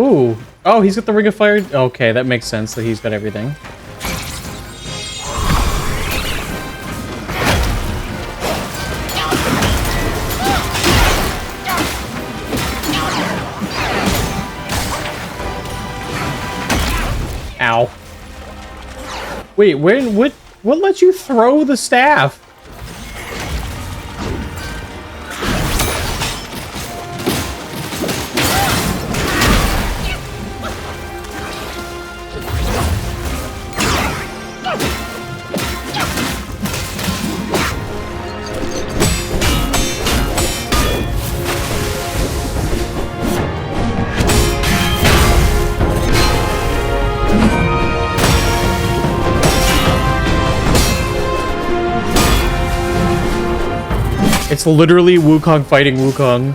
Ooh. Oh, he's got the Ring of Fire. Okay, that makes sense that he's got everything. Ow. Wait, what let you throw the staff? It's literally Wukong fighting Wukong.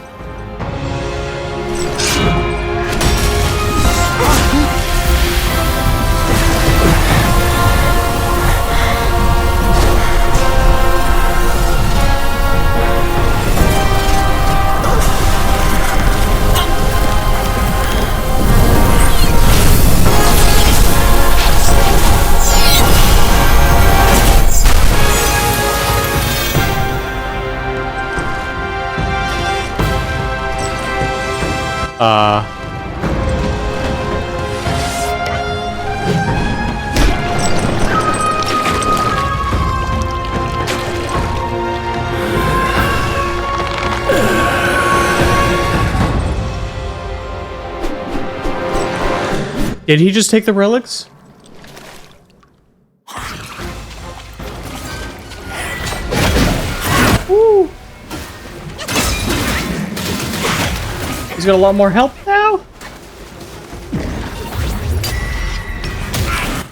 Did he just take the relics? Woo. He's got a lot more health now?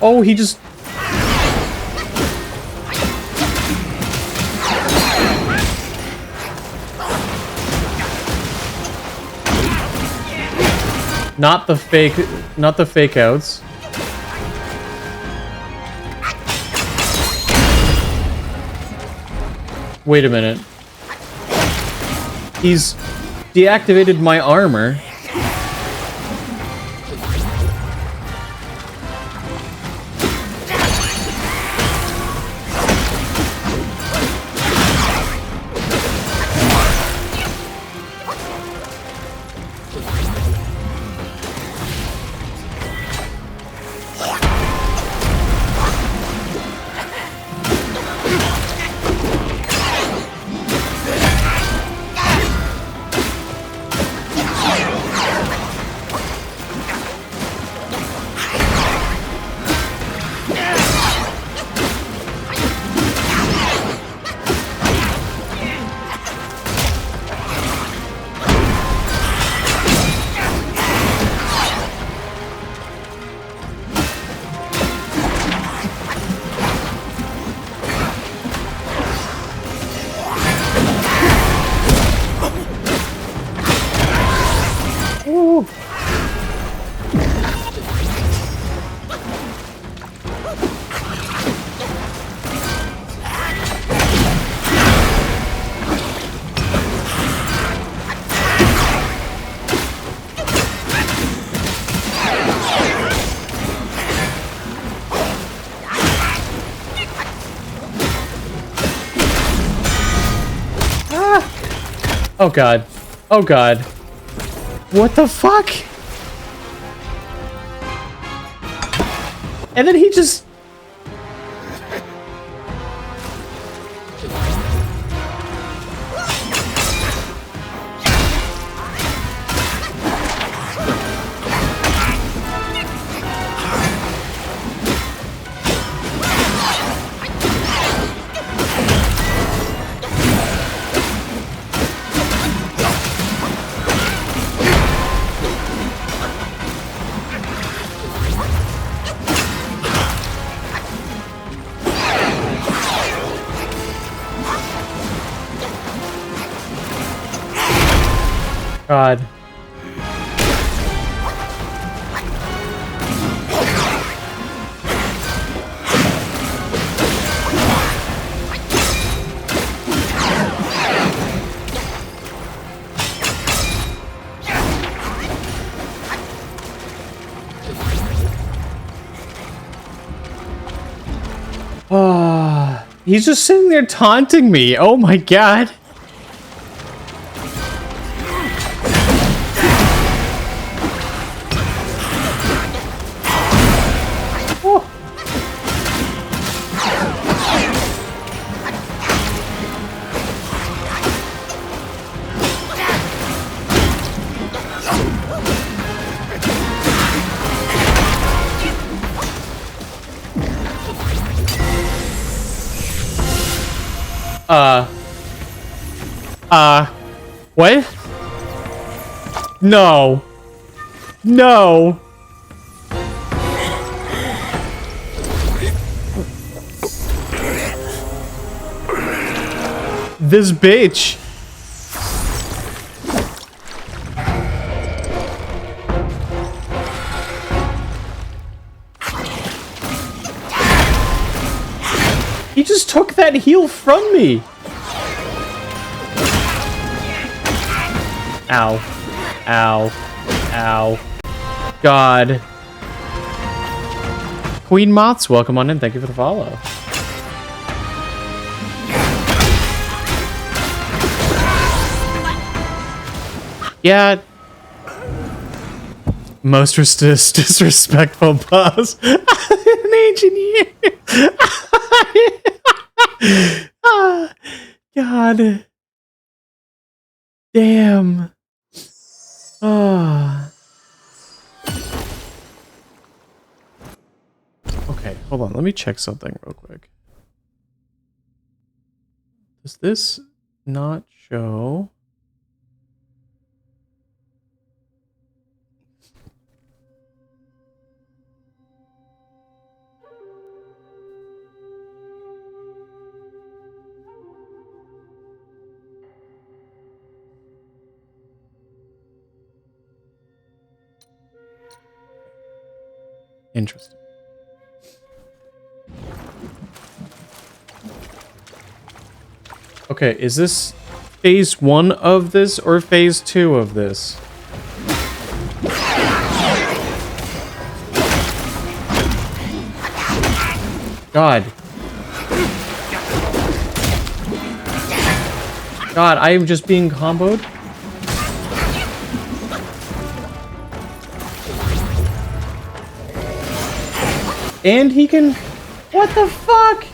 Oh, he just... Not the fake outs. Wait a minute. He's deactivated my armor. Oh god. Oh god. What the fuck? And then he just... God. He's just sitting there taunting me. Oh my god. What? No. No. This bitch. He just took that heal from me. Ow. Ow. Ow. God. Queen Moths, welcome on in. Thank you for the follow. Yeah. Most disrespectful boss in ancient years. Ah, God. Damn. Ah. Okay, hold on. Let me check something real quick. Does this not show? Interesting. Okay, is this phase 1 of this or phase 2 of this? God. God, I am just being comboed. And he can... What the fuck?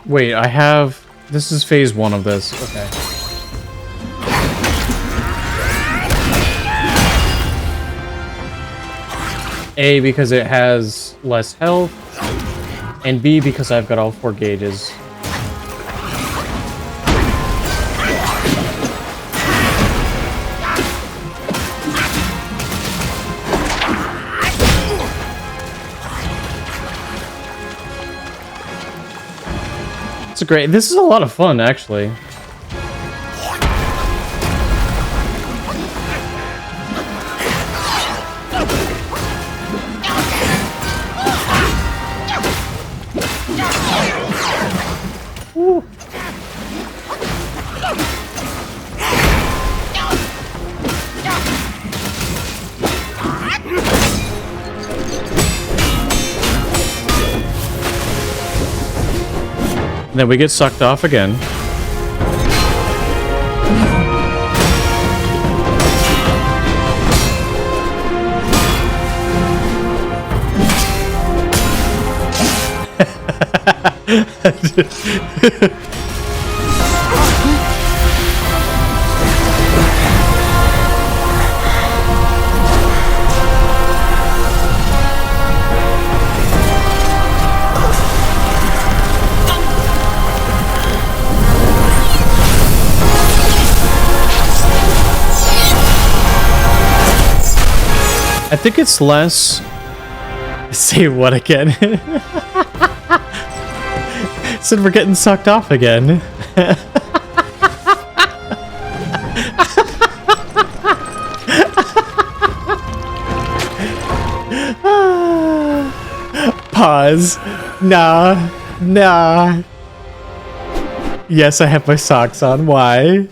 Wait, I have... This is phase 1 of this. Okay. A, because it has less health. And B, because I've got all 4 gauges. It's great. This is a lot of fun, actually. Woo. Then we get sucked off again. I think it's less... Say what again? Said we're getting sucked off again. Pause. Nah. Nah. Yes, I have my socks on. Why?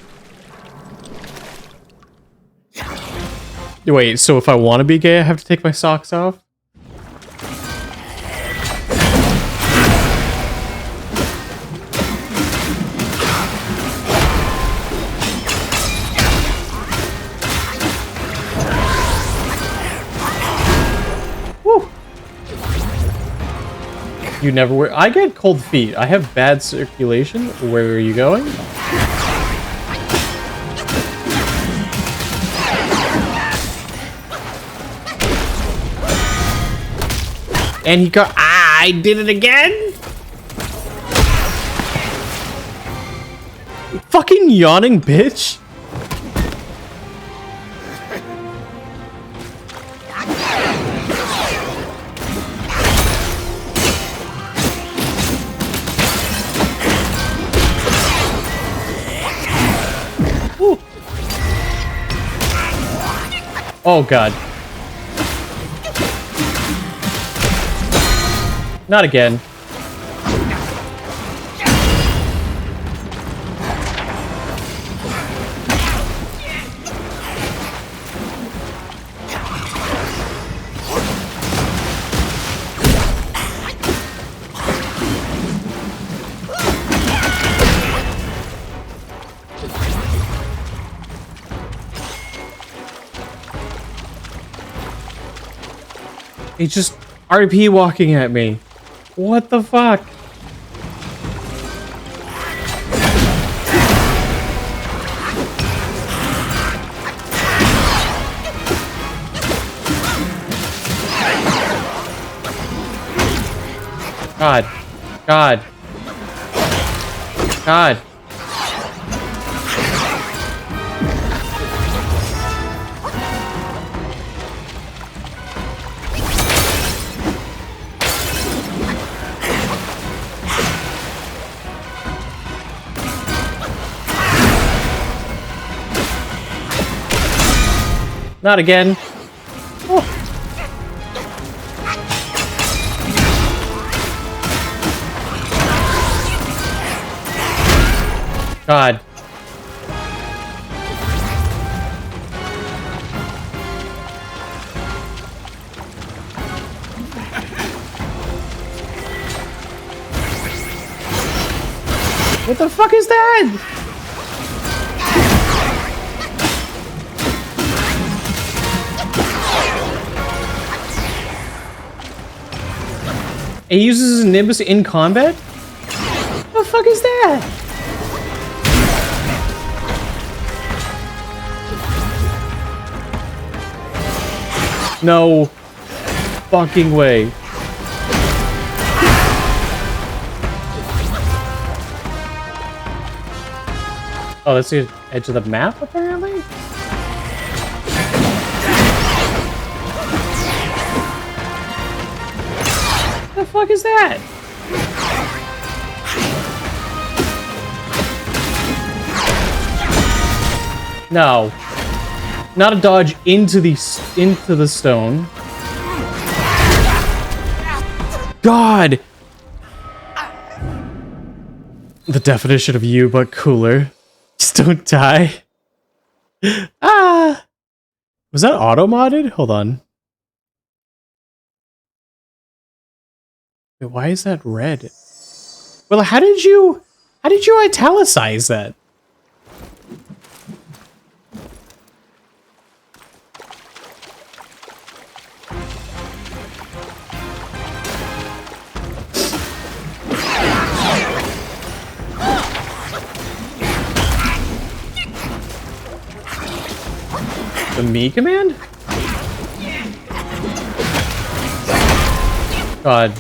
Wait, so if I want to be gay, I have to take my socks off? Woo. You never wear... I get cold feet. I have bad circulation. Where are you going? And he got... Ah, I did it again? Fucking yawning bitch. Woo. Oh, God. Not again. He's just RP walking at me. What the fuck? God. God. God. Not again. Oh. God. What the fuck is that? He uses his Nimbus in combat? What the fuck is that? No fucking way. Oh, that's the edge of the map, apparently? What the fuck is that? No. Not a dodge into the stone. God! The definition of you, but cooler. Just don't die. Ah! Was that auto-modded? Hold on. Wait, why is that red? Well, how did you italicize that? The me command? God.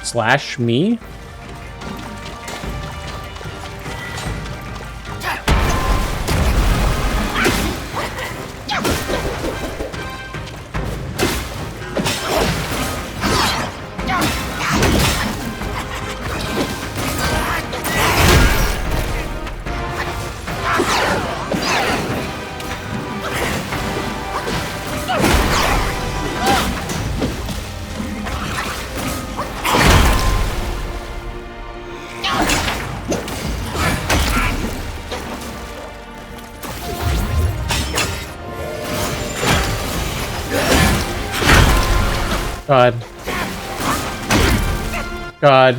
Slash me? God. God.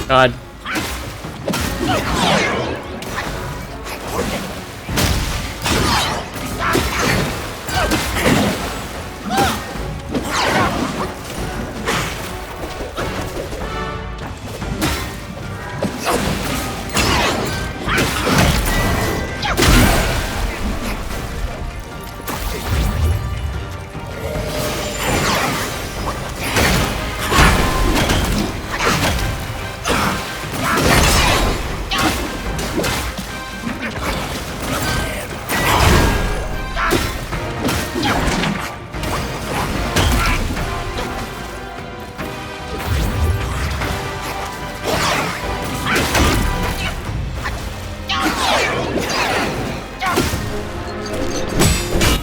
God.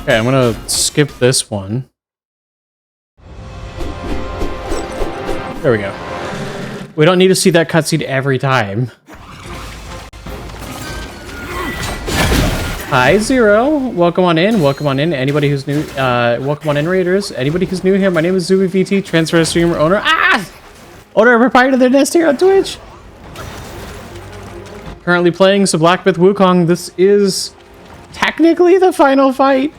Okay, I'm gonna skip this one. There we go. We don't need to see that cutscene every time. Hi, Zero. Welcome on in. Welcome on in. Anybody who's new, welcome on in, Raiders. Anybody who's new here, my name is ZubiVT, transfer streamer owner. Owner of a part of their nest here on Twitch. Currently playing some Black Myth Wukong. This is technically the final fight.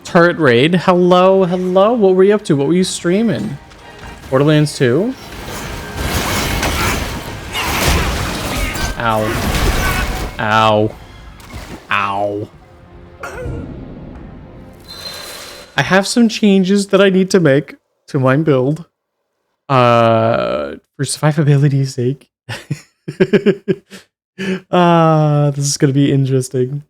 Turret raid. Hello, hello. What were you up to? What were you streaming? Borderlands 2? Ow. Ow. Ow. I have some changes that I need to make to my build. For survivability's sake. This is gonna be interesting.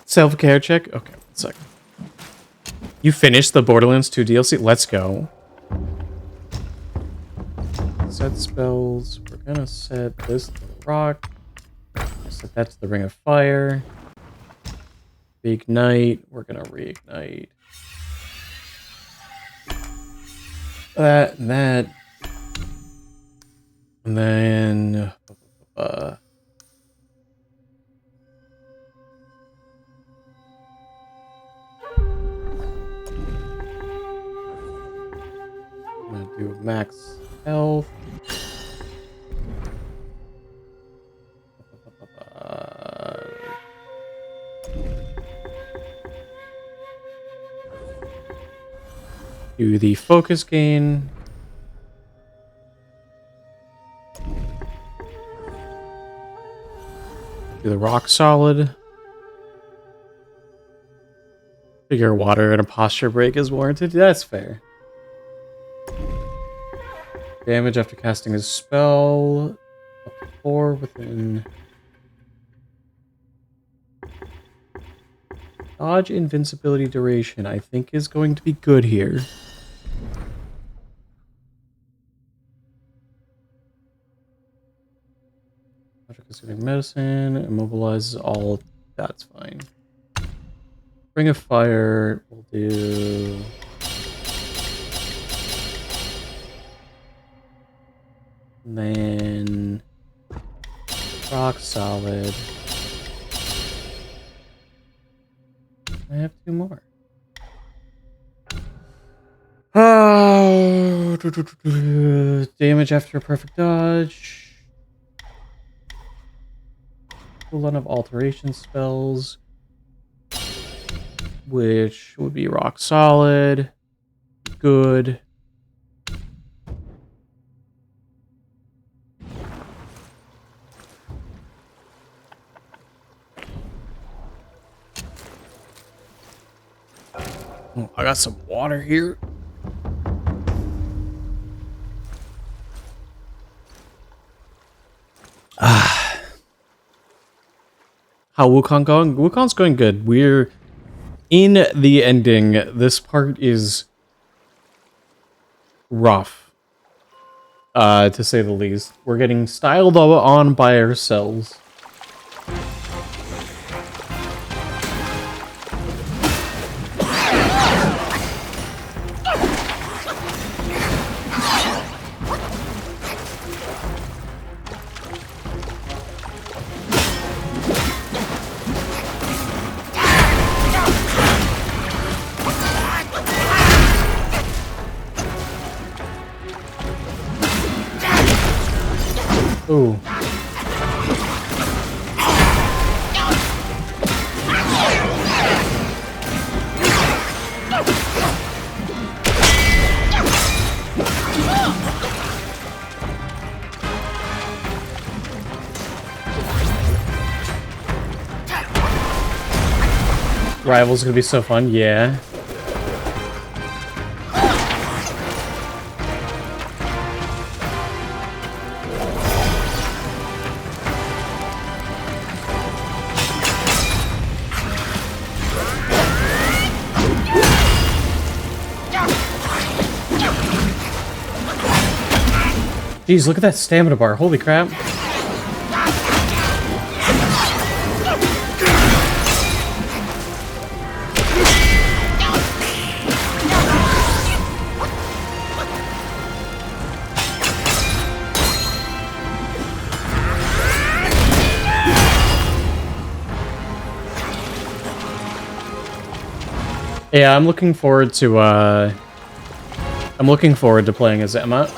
Self-care check? Okay, 1 second. You finished the Borderlands 2 DLC? Let's go. Set spells. We're gonna set this to the rock. Set that to the Ring of Fire. Reignite. We're gonna reignite. That and that. And then... I'm gonna do max health. Do the focus gain. Do the rock solid. Figure water and a posture break is warranted. That's fair. Damage after casting a spell. Up to 4 within. Dodge invincibility duration, I think, is going to be good here. Consuming medicine, immobilizes all. That's fine. Ring of Fire will do. And then rock solid. I have 2 more. Oh, damage after a perfect dodge. Cooldown of alteration spells, which would be rock solid. Good. Oh, I got some water here. How Wukong going? Wukong's going good. We're in the ending. This part is rough, to say the least. We're getting styled on by ourselves. Ooh. Rival's gonna be so fun, yeah. Jeez, look at that stamina bar. Holy crap. Yeah, I'm looking forward to playing as Emma.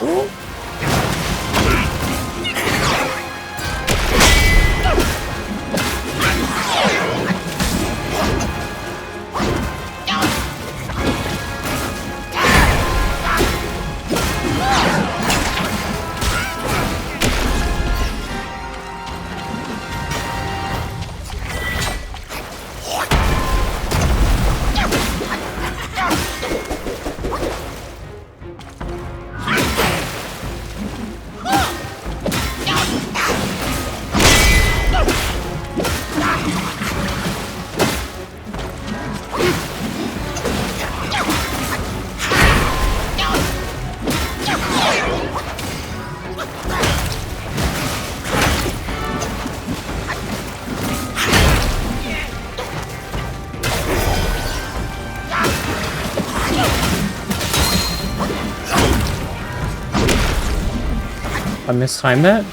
I mistimed that?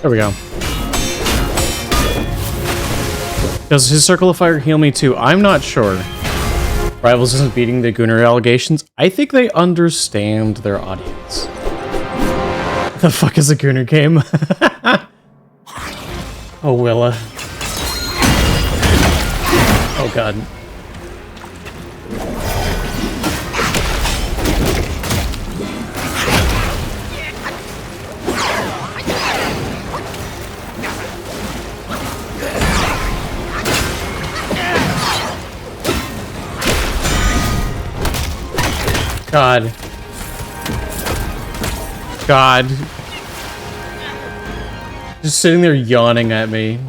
There we go. Does his Circle of Fire heal me too? I'm not sure. Rivals isn't beating the Gunnar allegations. I think they understand their audience. The fuck is a Gunnar game? Oh, Willa. Oh, God. God. God. Just sitting there yawning at me.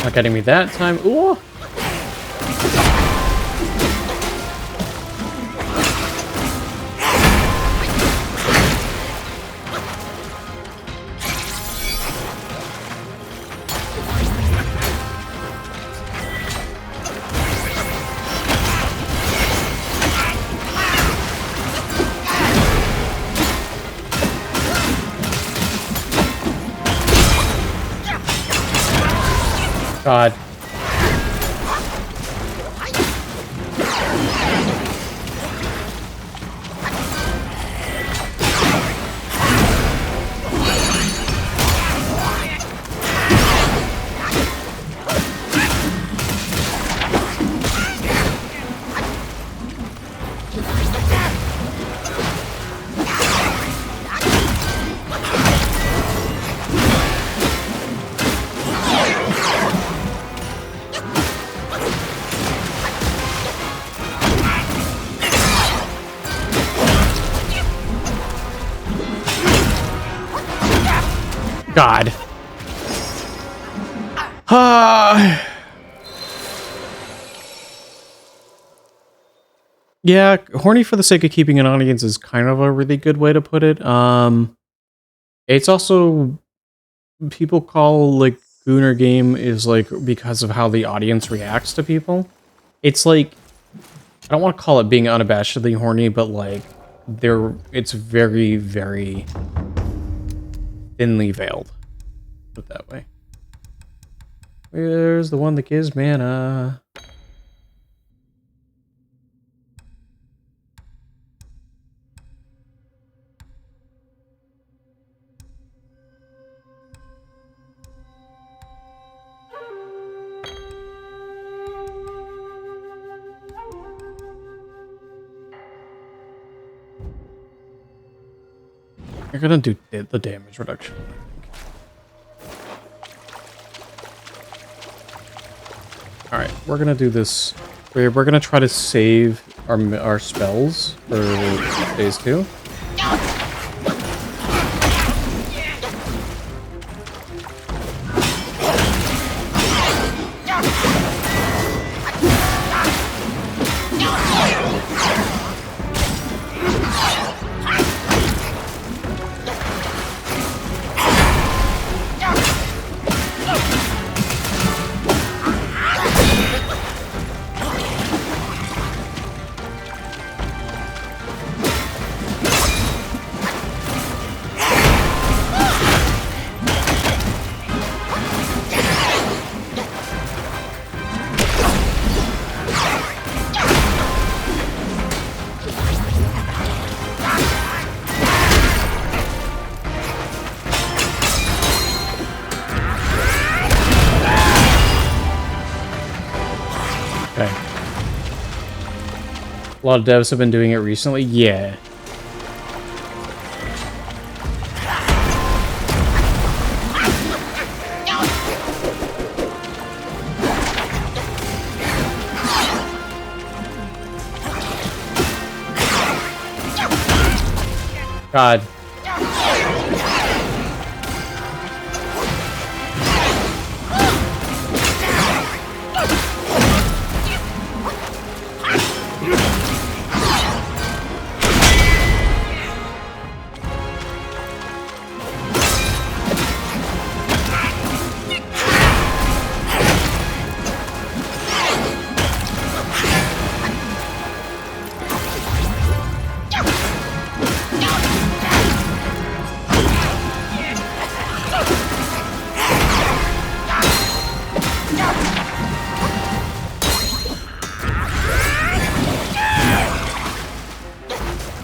Not getting me that time. Ooh. God. God. Yeah, horny for the sake of keeping an audience is kind of a really good way to put it. It's also people call like Gooner game is like because of how the audience reacts to people. It's like I don't want to call it being unabashedly horny, but like it's very, very thinly veiled. Put it that way. Where's the one that gives mana? You're gonna do the damage reduction, I think. Alright, we're gonna do this. We're gonna try to save our spells for phase 2. Okay. A lot of devs have been doing it recently. Yeah. God.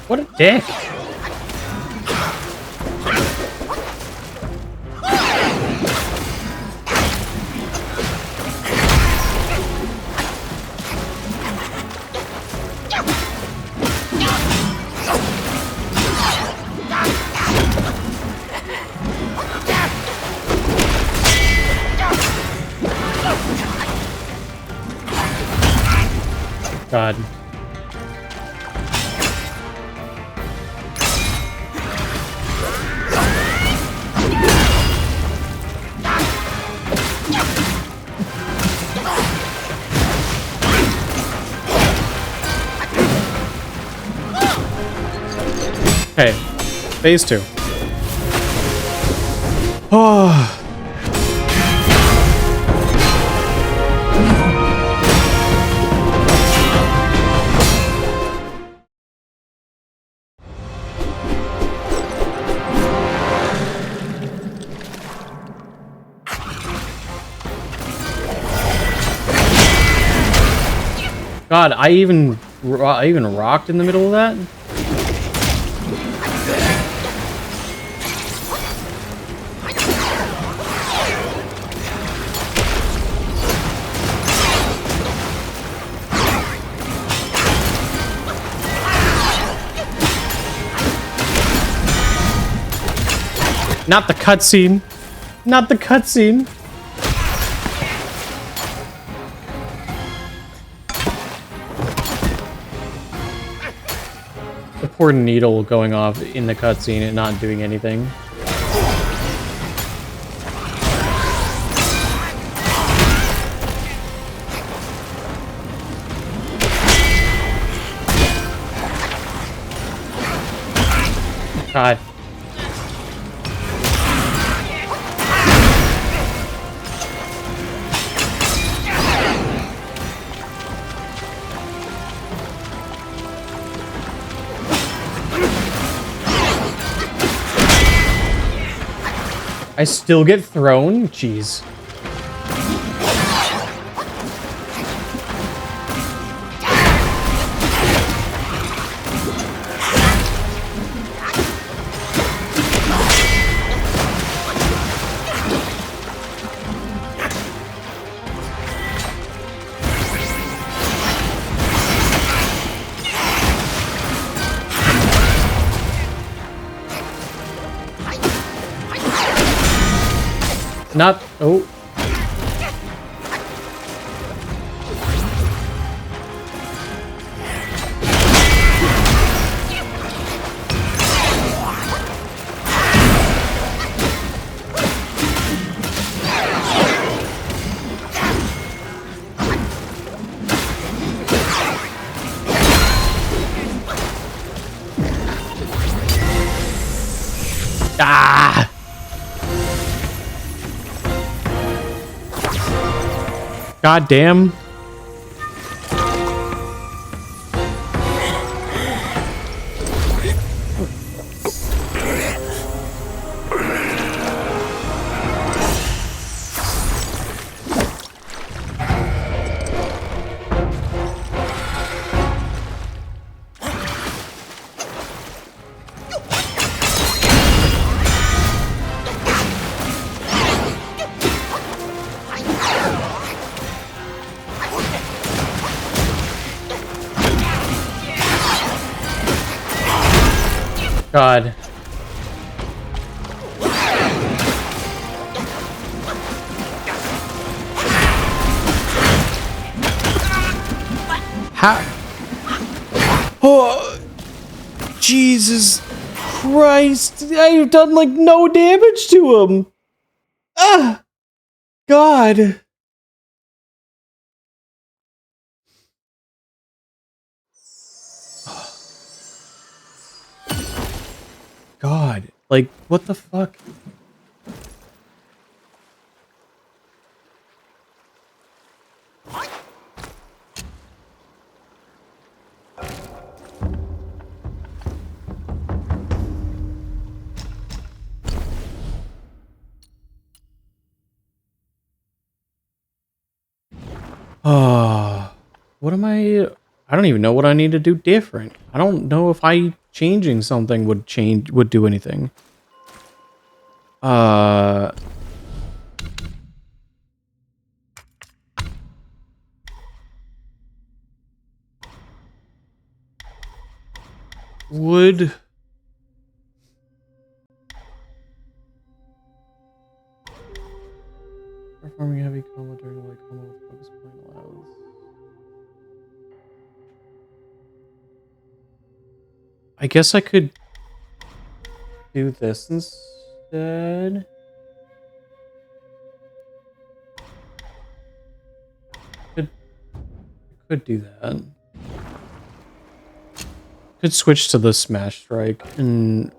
What a dick. God. Okay, phase 2. Oh. God, I even rocked in the middle of that? Not the cutscene. Not the cutscene. The poor needle going off in the cutscene and not doing anything. God. I still get thrown? Jeez. Not... Oh. Ah! God damn. God. How? Oh, Jesus Christ! I've done like no damage to him. Ah, God. God, like what the fuck? Oh, what am I don't even know what I need to do different. I don't know if changing something would do anything. Would performing heavy combat during a light combat with focus point allows. I guess I could do this instead. Could do that. Could switch to the Smash Strike and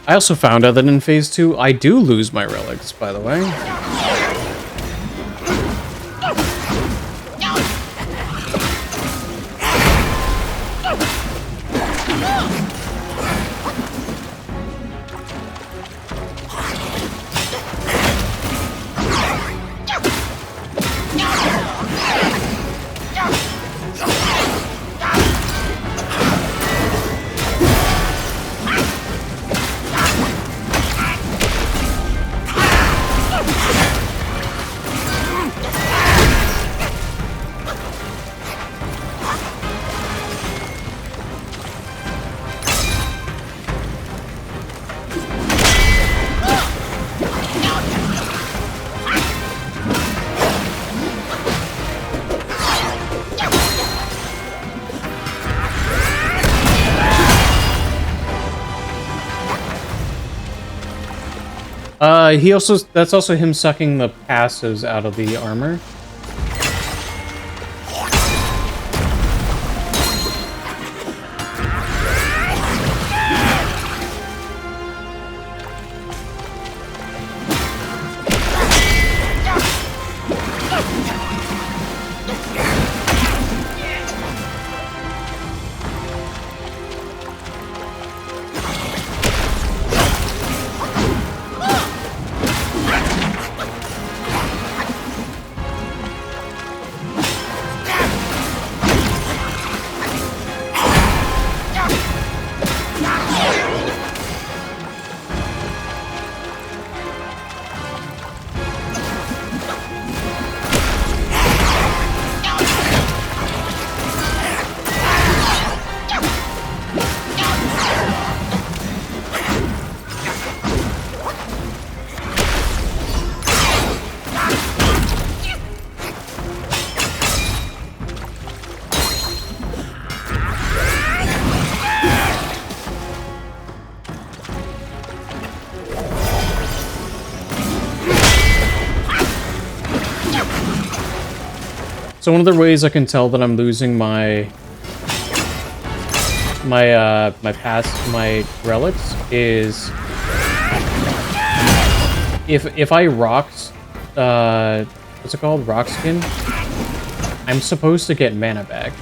I also found out that in Phase 2, I do lose my relics, by the way. That's also him sucking the passives out of the armor. So one of the ways I can tell that I'm losing my relics is if I rocked what's it called? Rock skin? I'm supposed to get mana back.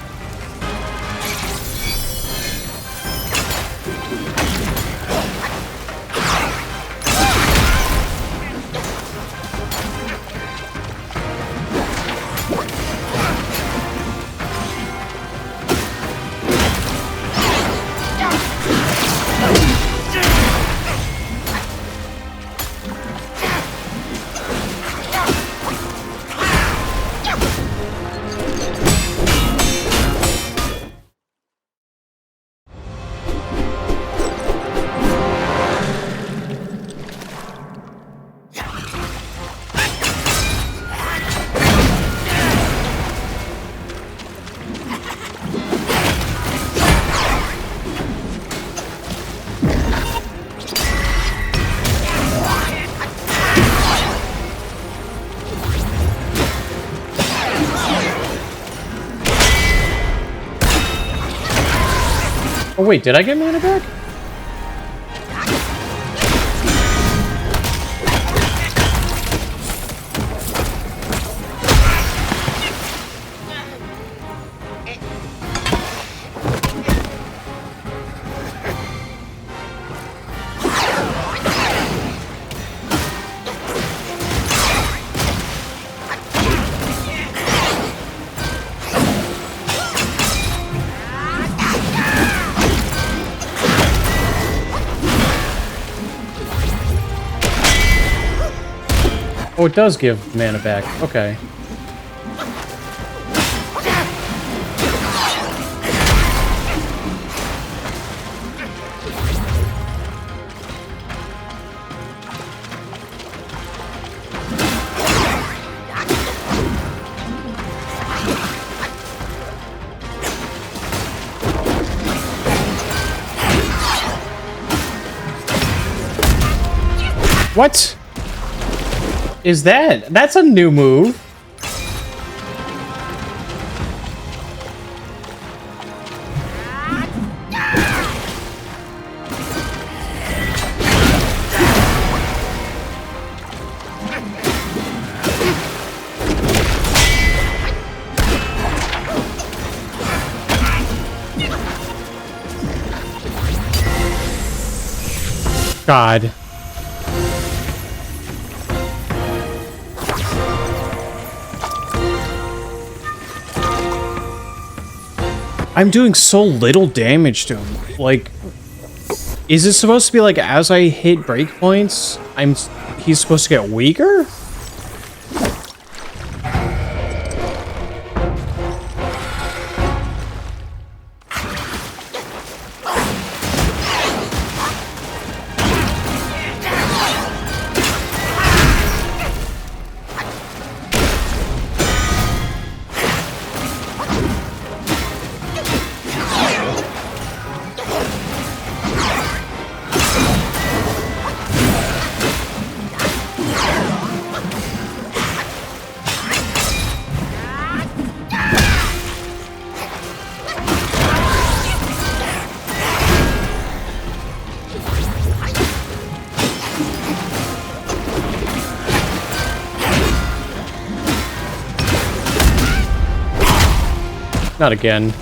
Oh wait, did I get mana back? Oh, it does give mana back. Okay. What is that? That's a new move. God. I'm doing so little damage to him. Like, is it supposed to be like as I hit breakpoints, he's supposed to get weaker? Not again.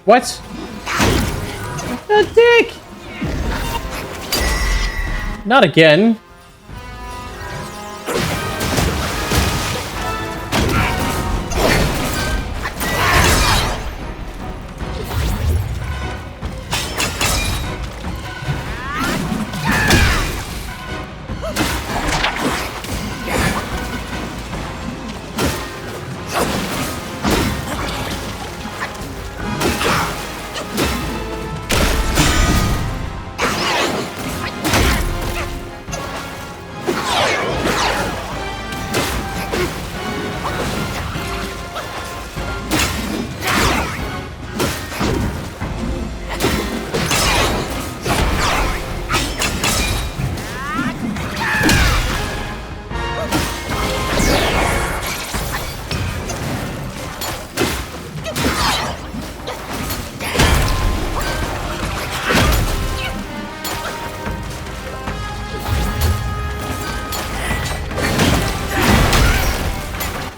What? A dick! Not again.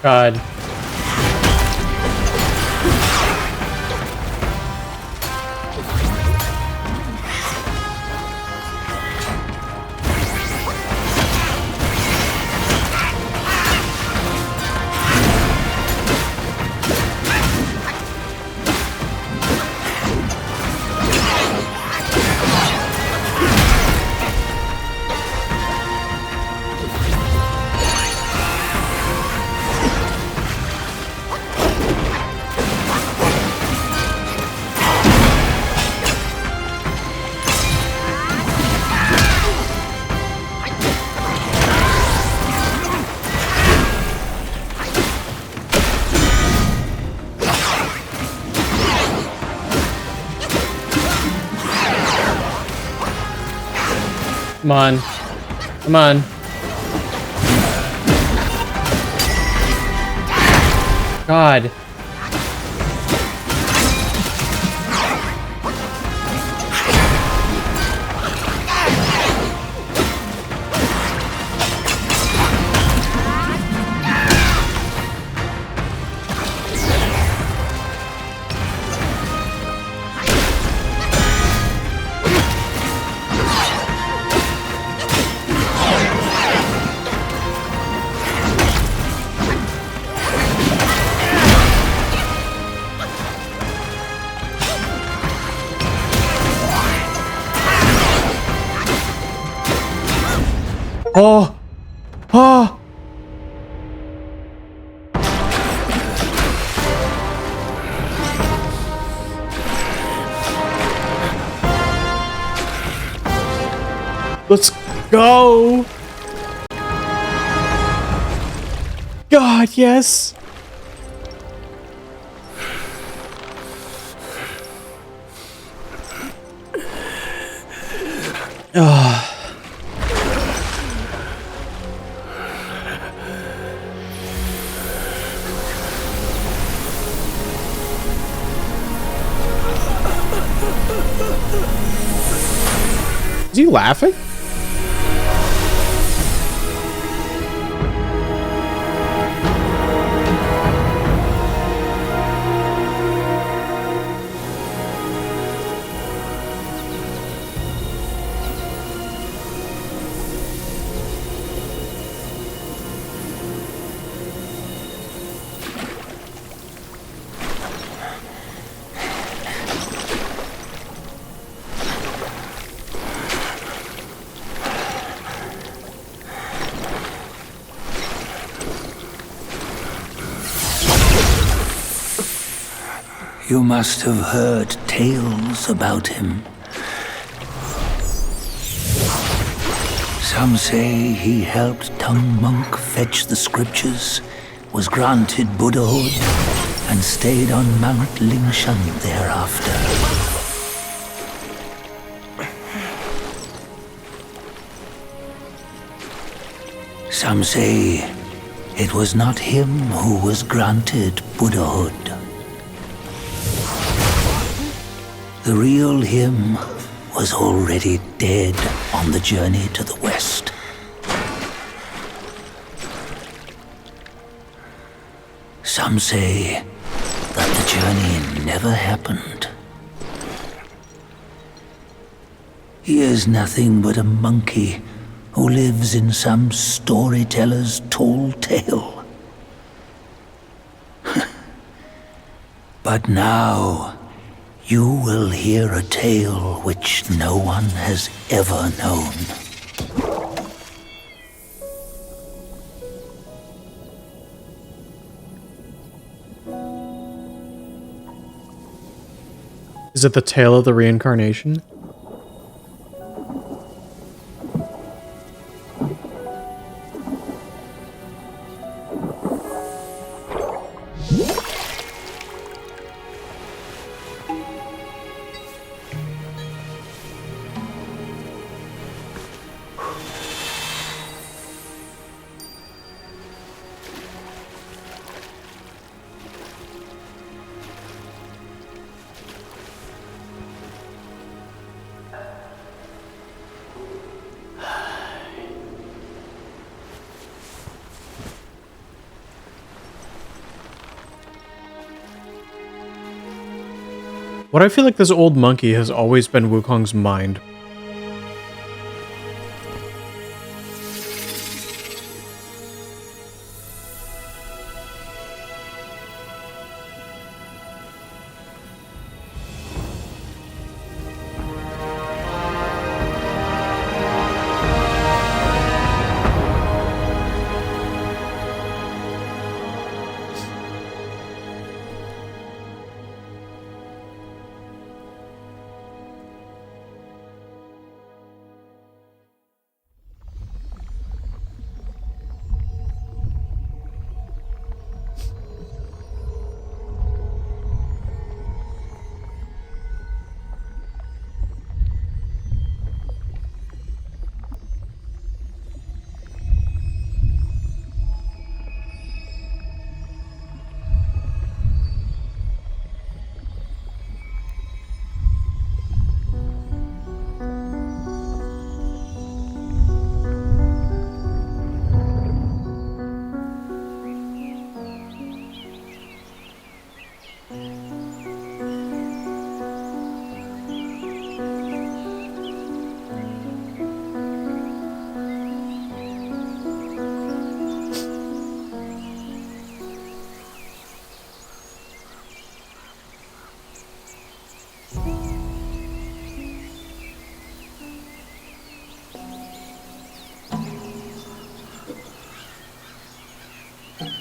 God. Come on. Come on. God. Oh! Oh! Let's go! God, yes! Ah. Is he laughing? You must have heard tales about him. Some say he helped Tung Monk fetch the scriptures, was granted Buddhahood, and stayed on Mount Lingshan thereafter. Some say it was not him who was granted Buddhahood. The real him was already dead on the journey to the west. Some say that the journey never happened. He is nothing but a monkey who lives in some storyteller's tall tale. But now, you will hear a tale which no one has ever known. Is it the tale of the reincarnation? What I feel like this old monkey has always been Wukong's mind.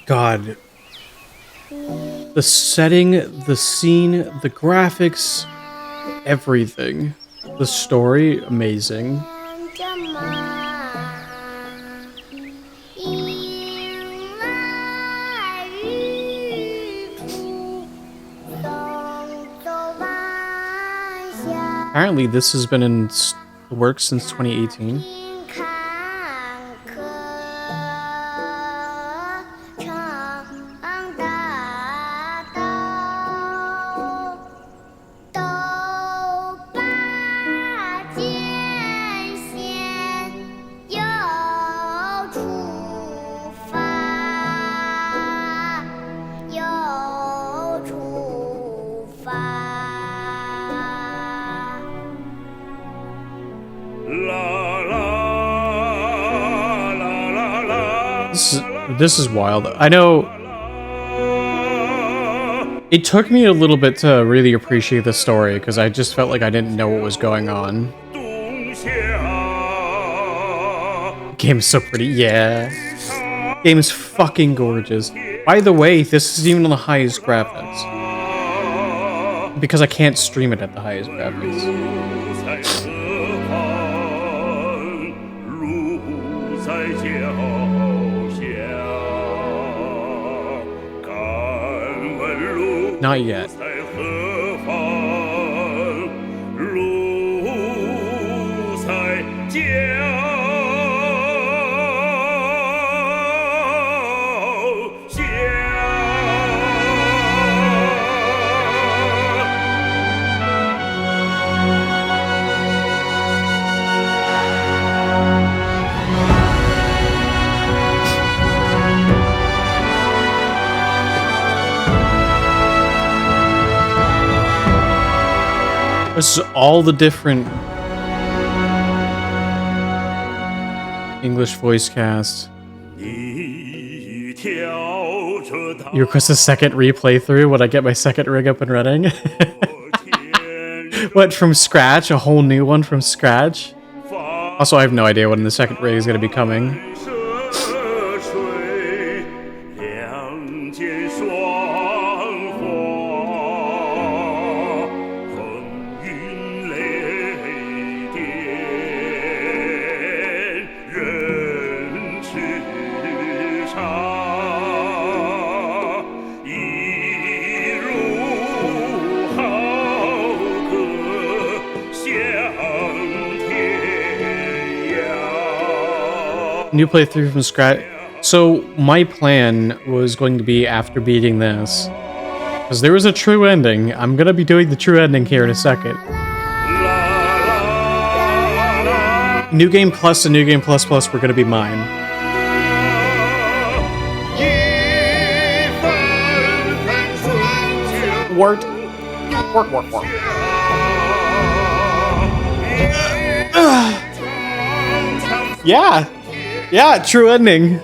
God. The setting, the scene, the graphics, everything. The story, amazing. Apparently, this has been in the works since 2018. This is wild. I know it took me a little bit to really appreciate the story because I just felt like I didn't know what was going on. Game's so pretty, yeah. Game is fucking gorgeous. By the way, this is even on the highest graphics. Because I can't stream it at the highest graphics. Not yet. This is all the different English voice cast. You request a second replay through when I get my second rig up and running? What, from scratch? A whole new one from scratch? Also, I have no idea when the second rig is going to be coming. New playthrough from scratch. So my plan was going to be after beating this, because there was a true ending. I'm gonna be doing the true ending here in a second. New Game Plus and New Game Plus Plus were gonna be mine. Wart. Yeah. Yeah, true ending.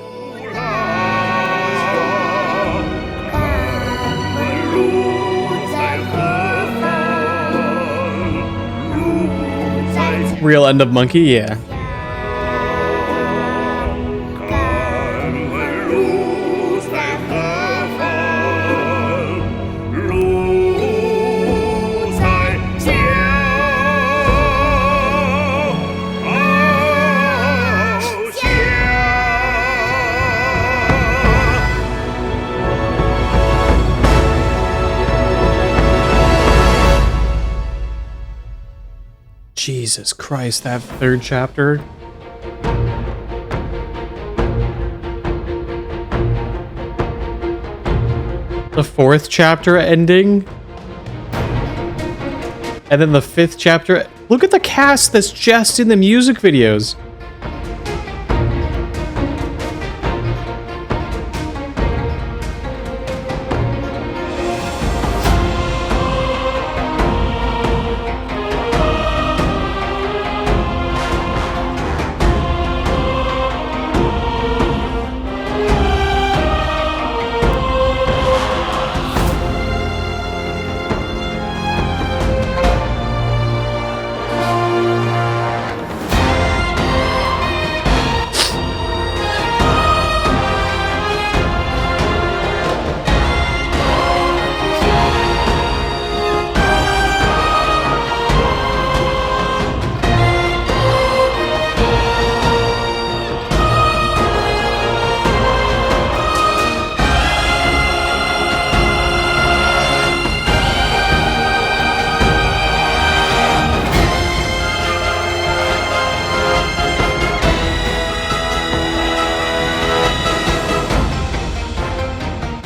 Real end of monkey, yeah. Jesus Christ, that third chapter. The fourth chapter ending. And then the fifth chapter. Look at the cast that's just in the music videos.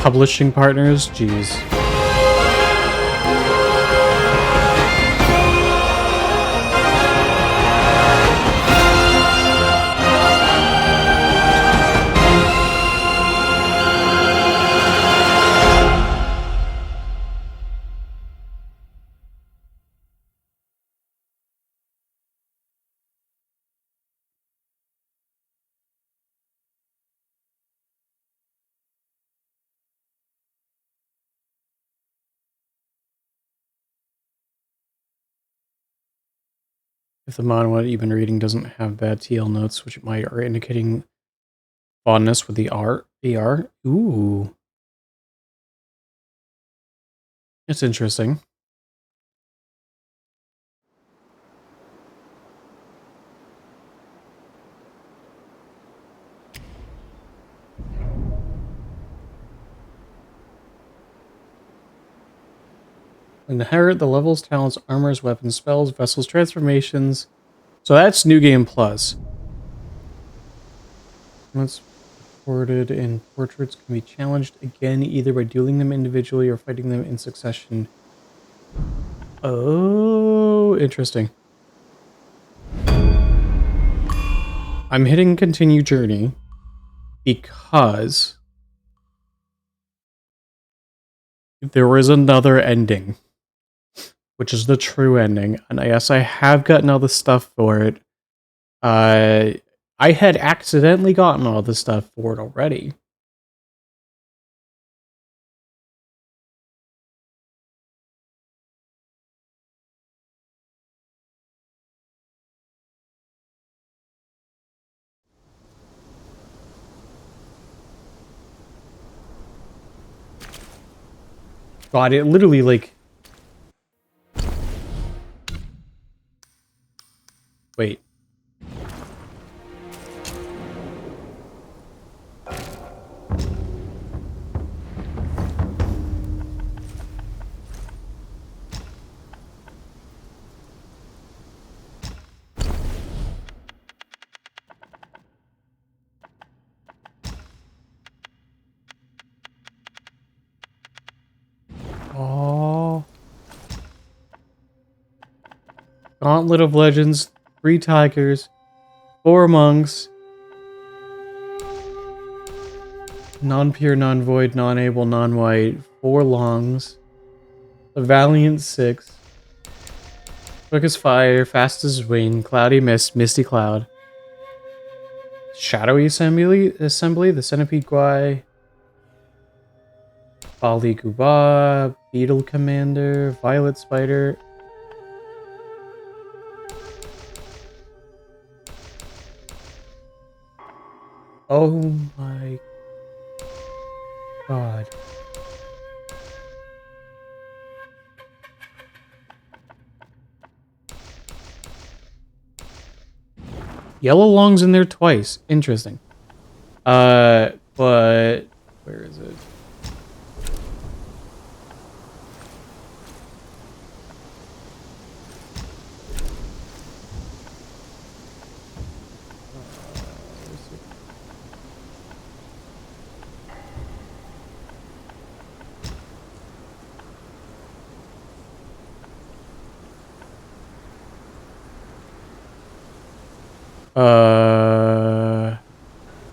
publishing partners. Jeez. If the manhwa you've been reading doesn't have bad TL notes, which might are indicating fondness with the AR. Ooh. It's interesting. Inherit the levels, talents, armors, weapons, spells, vessels, transformations. So that's New Game Plus. Once recorded in portraits can be challenged again either by dueling them individually or fighting them in succession. Oh, interesting. I'm hitting continue journey because there is another ending, which is the true ending. And yes, I have gotten all the stuff for it. I had accidentally gotten all the stuff for it already. God, it literally, like... Wait. Oh. Gauntlet of Legends, 3 tigers, 4 monks, non-pure, non-void, non-able, non-white, 4 lungs, the Valiant 6, quick as fire, fast as wind, cloudy mist, misty cloud, shadowy assembly, the centipede guy, Bali Guba, beetle commander, violet spider. Oh my god. Yellow Long's in there twice. Interesting. But where is it?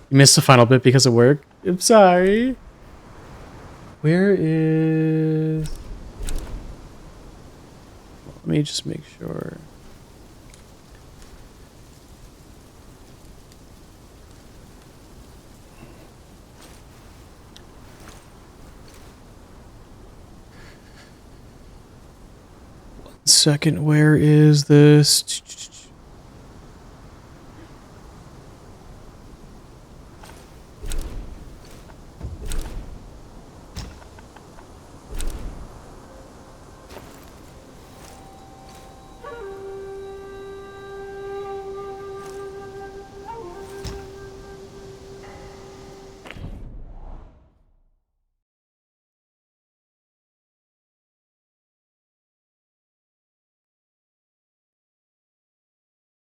You missed the final bit because of work. I'm sorry. Where is... Let me just make sure. One second, where is this?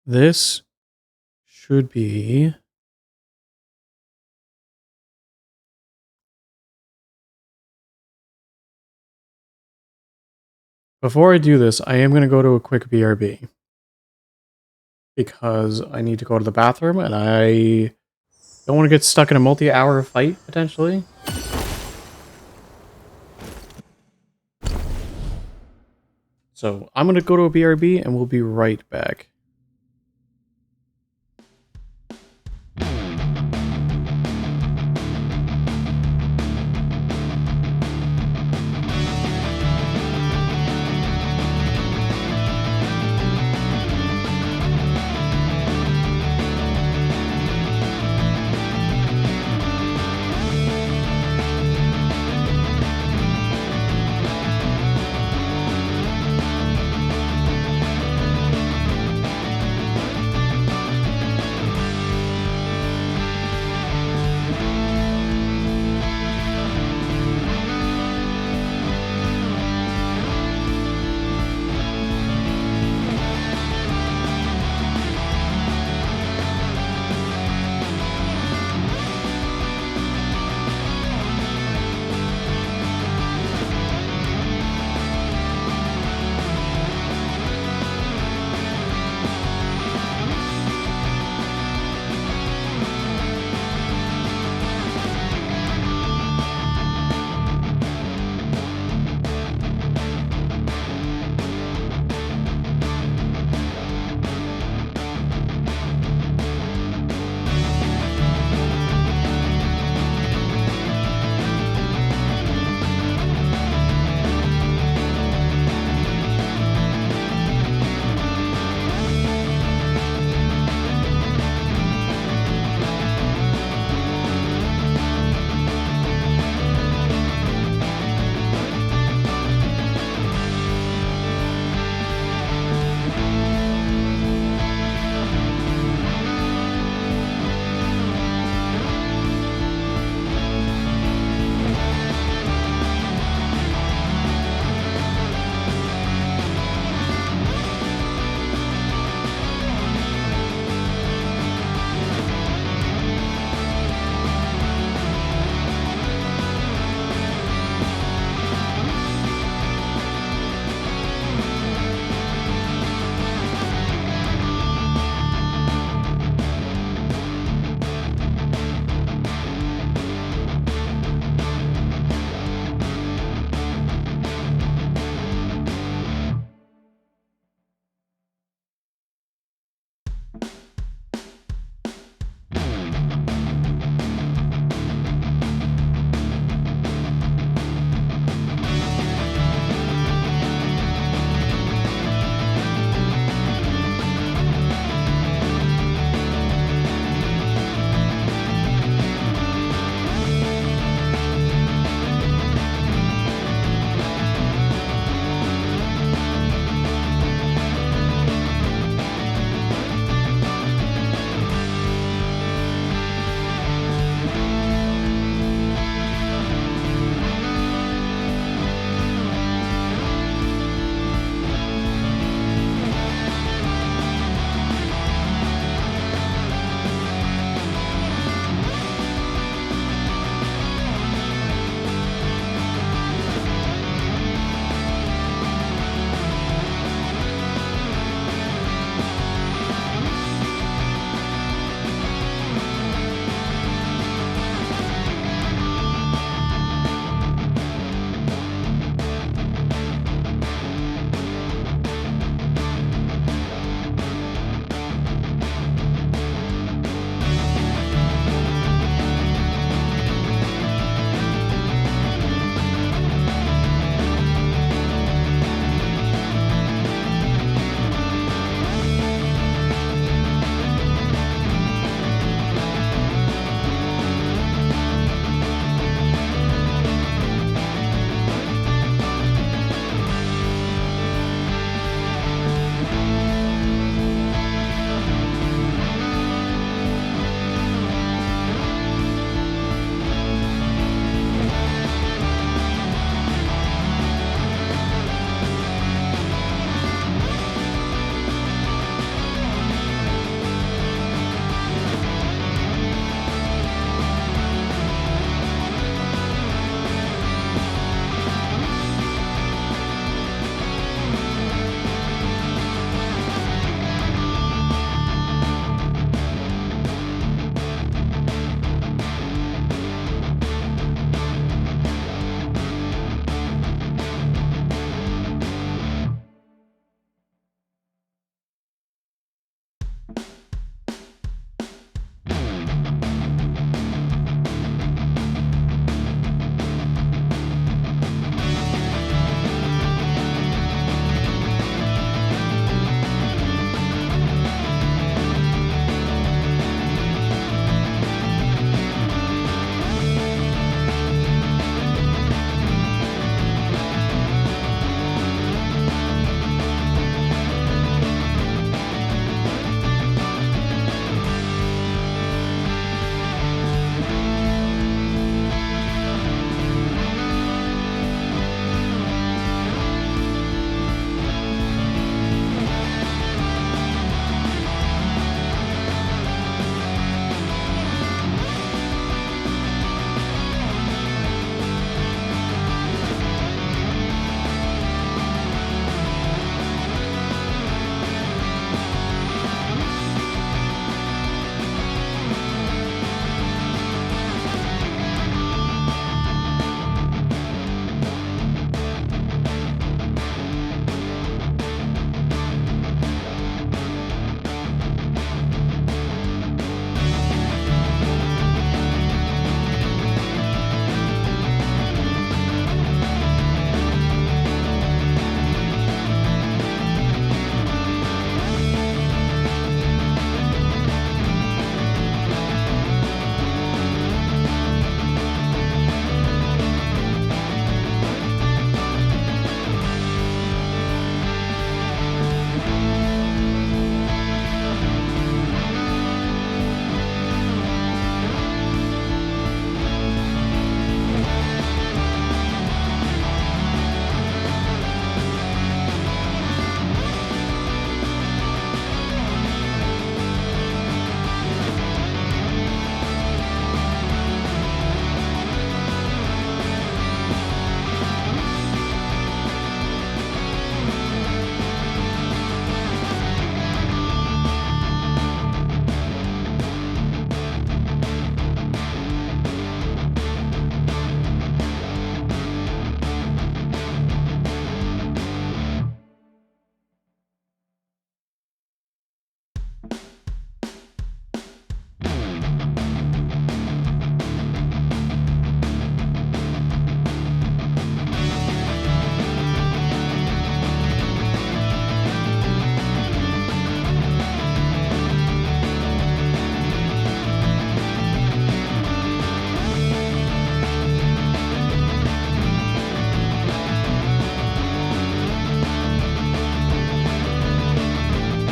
This should be... Before I do this, I am going to go to a quick BRB. Because I need to go to the bathroom, and I don't want to get stuck in a multi-hour fight, potentially. So, I'm going to go to a BRB, and we'll be right back.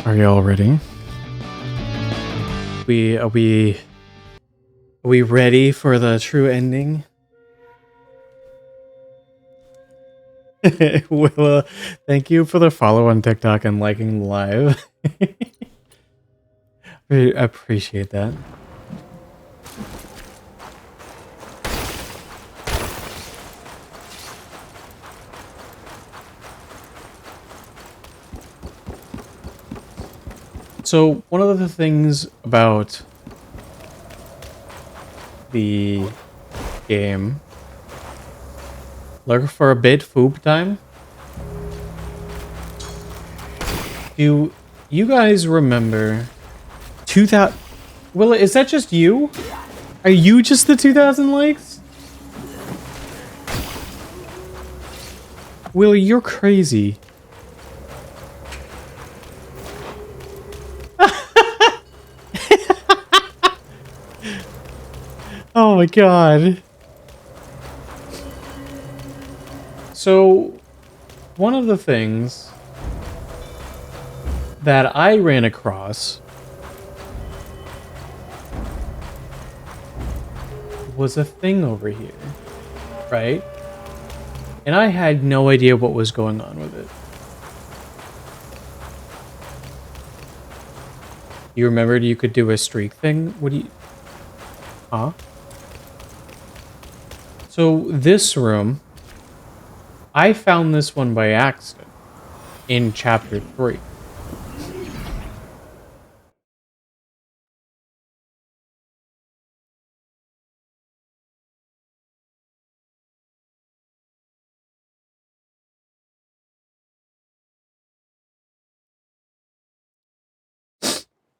Are y'all ready? Are we ready for the true ending? Well, thank you for the follow on TikTok and liking live. I appreciate that. So, one of the things about the game, looking for a bit foob time. Do you guys remember 2000? Willa, is that just you? Are you just the 2000 likes? Will, you're crazy. Oh my god. So, one of the things that I ran across was a thing over here, right? And I had no idea what was going on with it. You remembered you could do a streak thing? What do you... Huh? So, this room, I found this one by accident in chapter 3.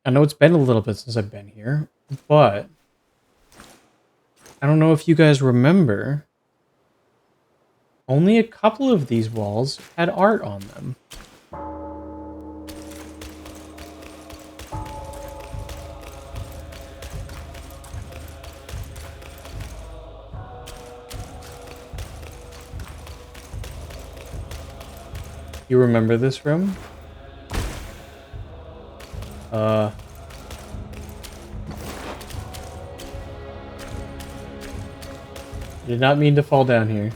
I know it's been a little bit since I've been here, but I don't know if you guys remember, only a couple of these walls had art on them. You remember this room? Did not mean to fall down here.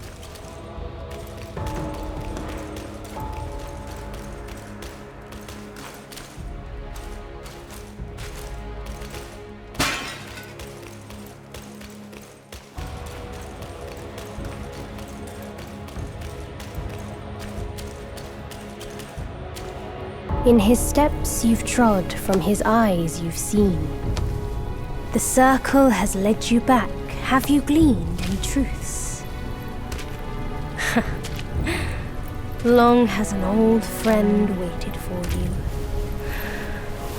In his steps you've trod, from his eyes you've seen. The circle has led you back. Have you gleaned any truths? Long has an old friend waited for you.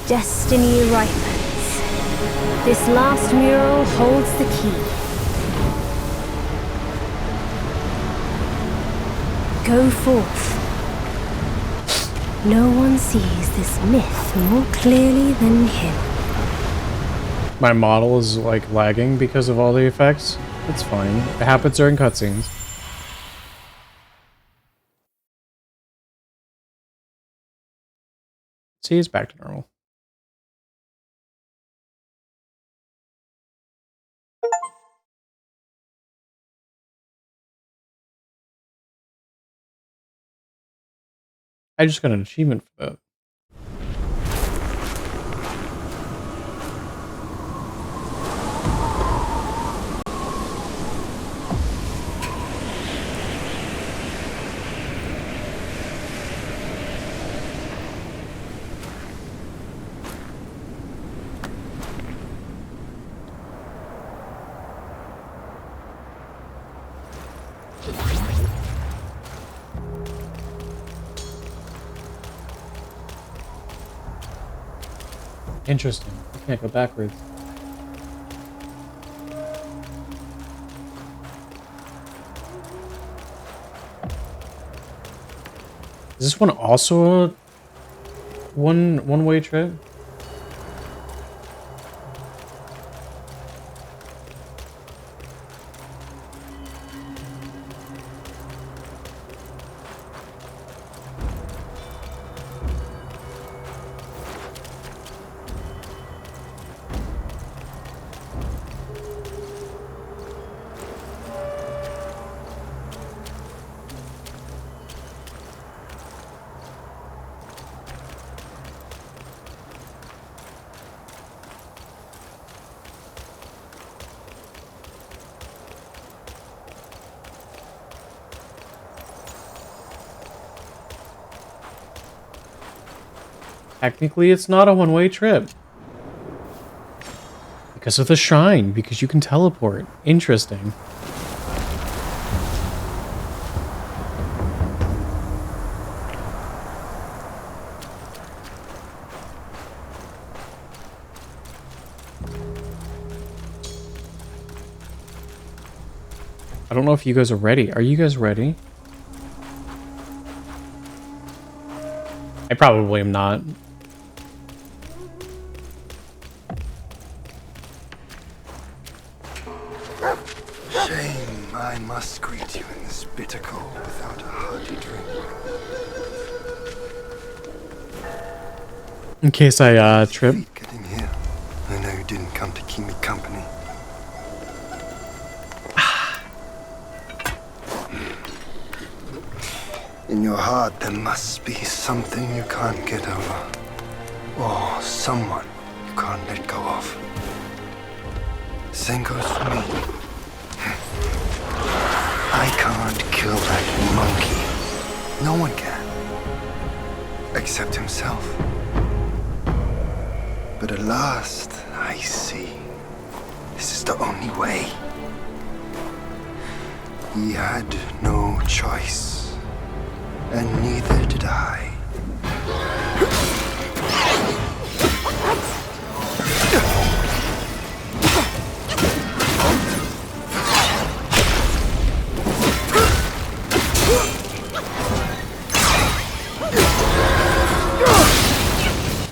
Destiny ripens. This last mural holds the key. Go forth. No one sees this myth more clearly than him. My model is like lagging because of all the effects. It's fine. It happens during cutscenes. See, it's back to normal. I just got an achievement for that. Interesting. I can't go backwards. Is this one also a one-way trip? technically it's not a one-way trip. Because of the shrine, because you can teleport. Interesting. I don't know if you guys are ready. Are you guys ready? I probably am not. Shame I must greet you in this bitter cold without a hearty drink. In case I trip. Feet getting here. I know you didn't come to keep me company. In your heart, there must be something you can't get over. Or someone you can't let go of. Same goes for me. I can't kill that monkey. No one can. Except himself. But at last, I see. This is the only way. He had no choice. And neither did I.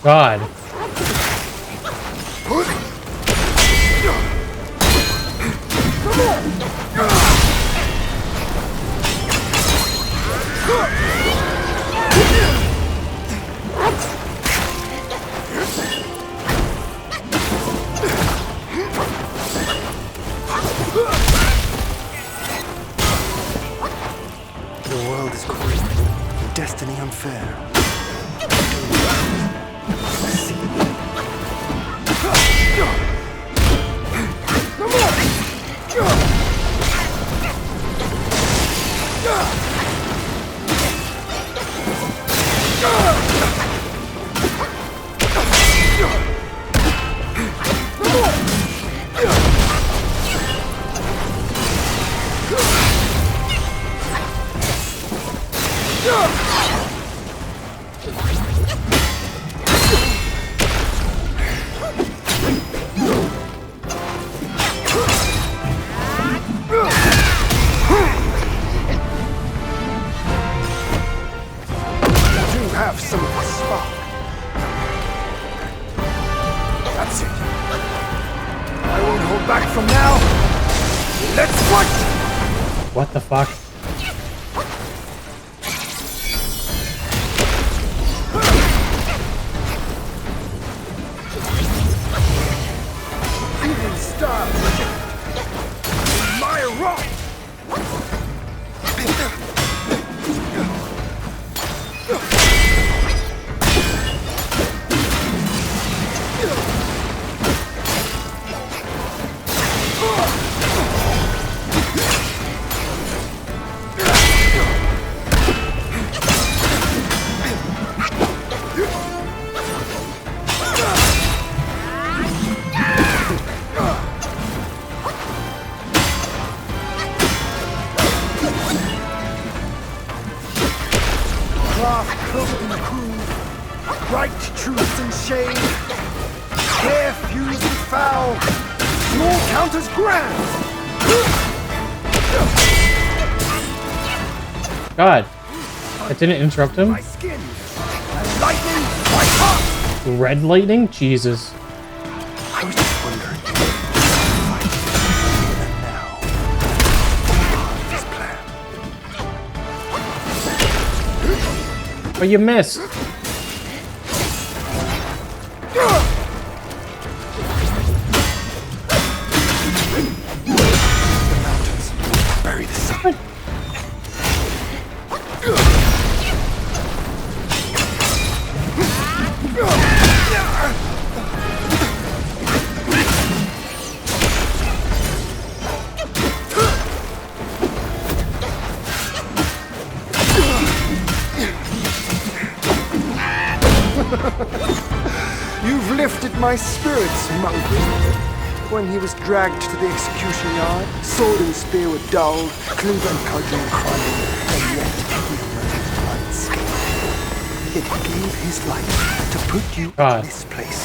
God. The world is cruel, and destiny unfair. Have some of the spark. That's it. I won't hold back from now. Let's fight! What the fuck? Even stars my rock. Cloaked in crude, bright truth and shame, fair fused and foul, small counters grand. God. That didn't interrupt him? My skin, and lightning, my heart. Red lightning? Jesus. I was just wondering. And now, this plan. Oh, you missed. Bury the sun. You've lifted my spirits, monkey. When he was dragged to the execution yard, sword and spear were dulled, cleaver and cudgel crumbled, and yet he emerged unscathed. Yet he gave his life to put you in this place.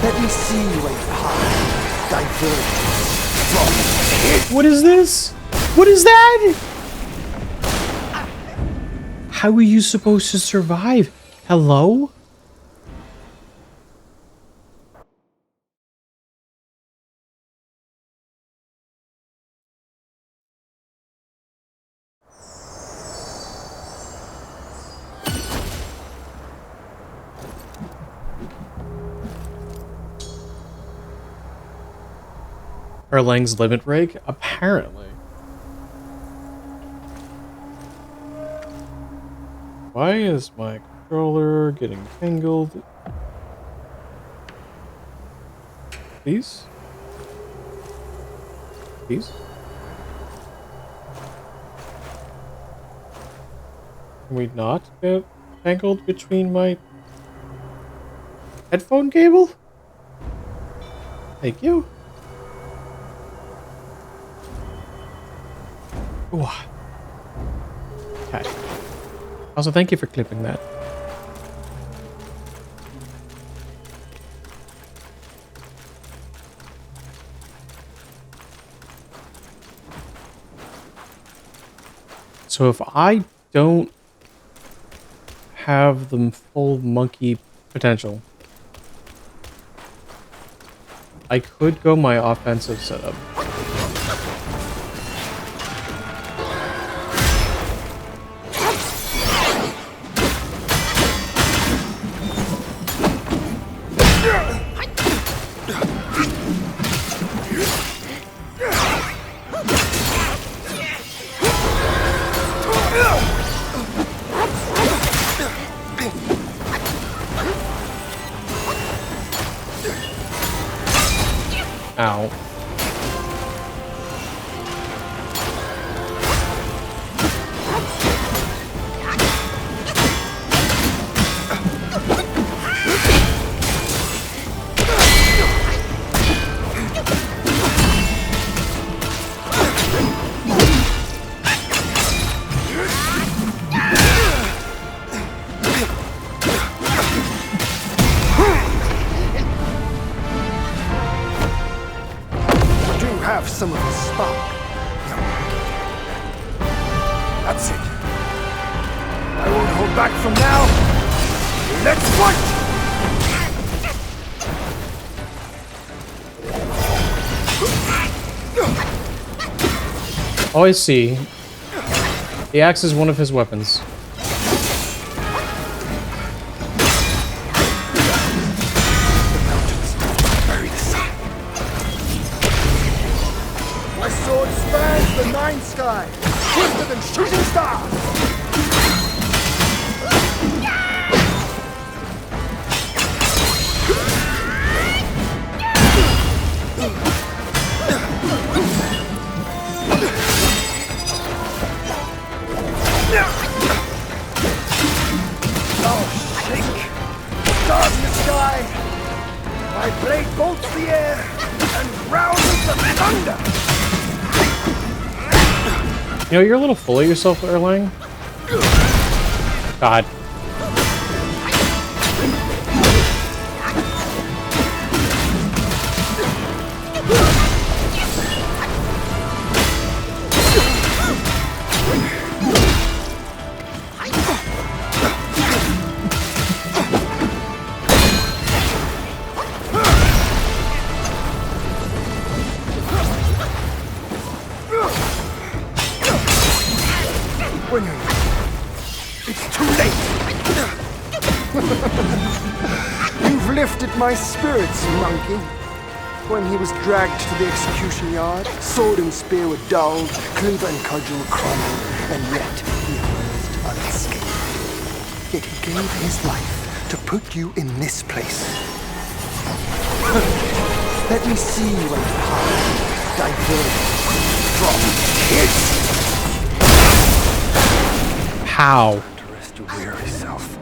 Let me see where your heart diverges from his. What is this? What is that? How are you supposed to survive? Hello? Erlang's limit break? Apparently. Why is my controller getting tangled? Please? Please? Can we not get tangled between my headphone cable? Thank you. Ooh. Okay. Also, thank you for clipping that. So if I don't have the full monkey potential, I could go my offensive setup. Ow. Have some of his spark. That's it. I won't hold back from now. Let's fight! Oh, I see. The axe is one of his weapons. My sword spans the nine sky, swifter than shooting stars. Oh, shake! Stars in the sky. My blade bolts the air and rouses the thunder. You know, you're a little full of yourself, Erlang. God. When it's too late. You've lifted my spirits, monkey. When he was dragged to the execution yard, sword and spear were dulled, cleaver and cudgel crumbled, and yet he emerged unscathed. Yet he gave his life to put you in this place. Let me see where your heart diverges from his. How? To rest your weary self.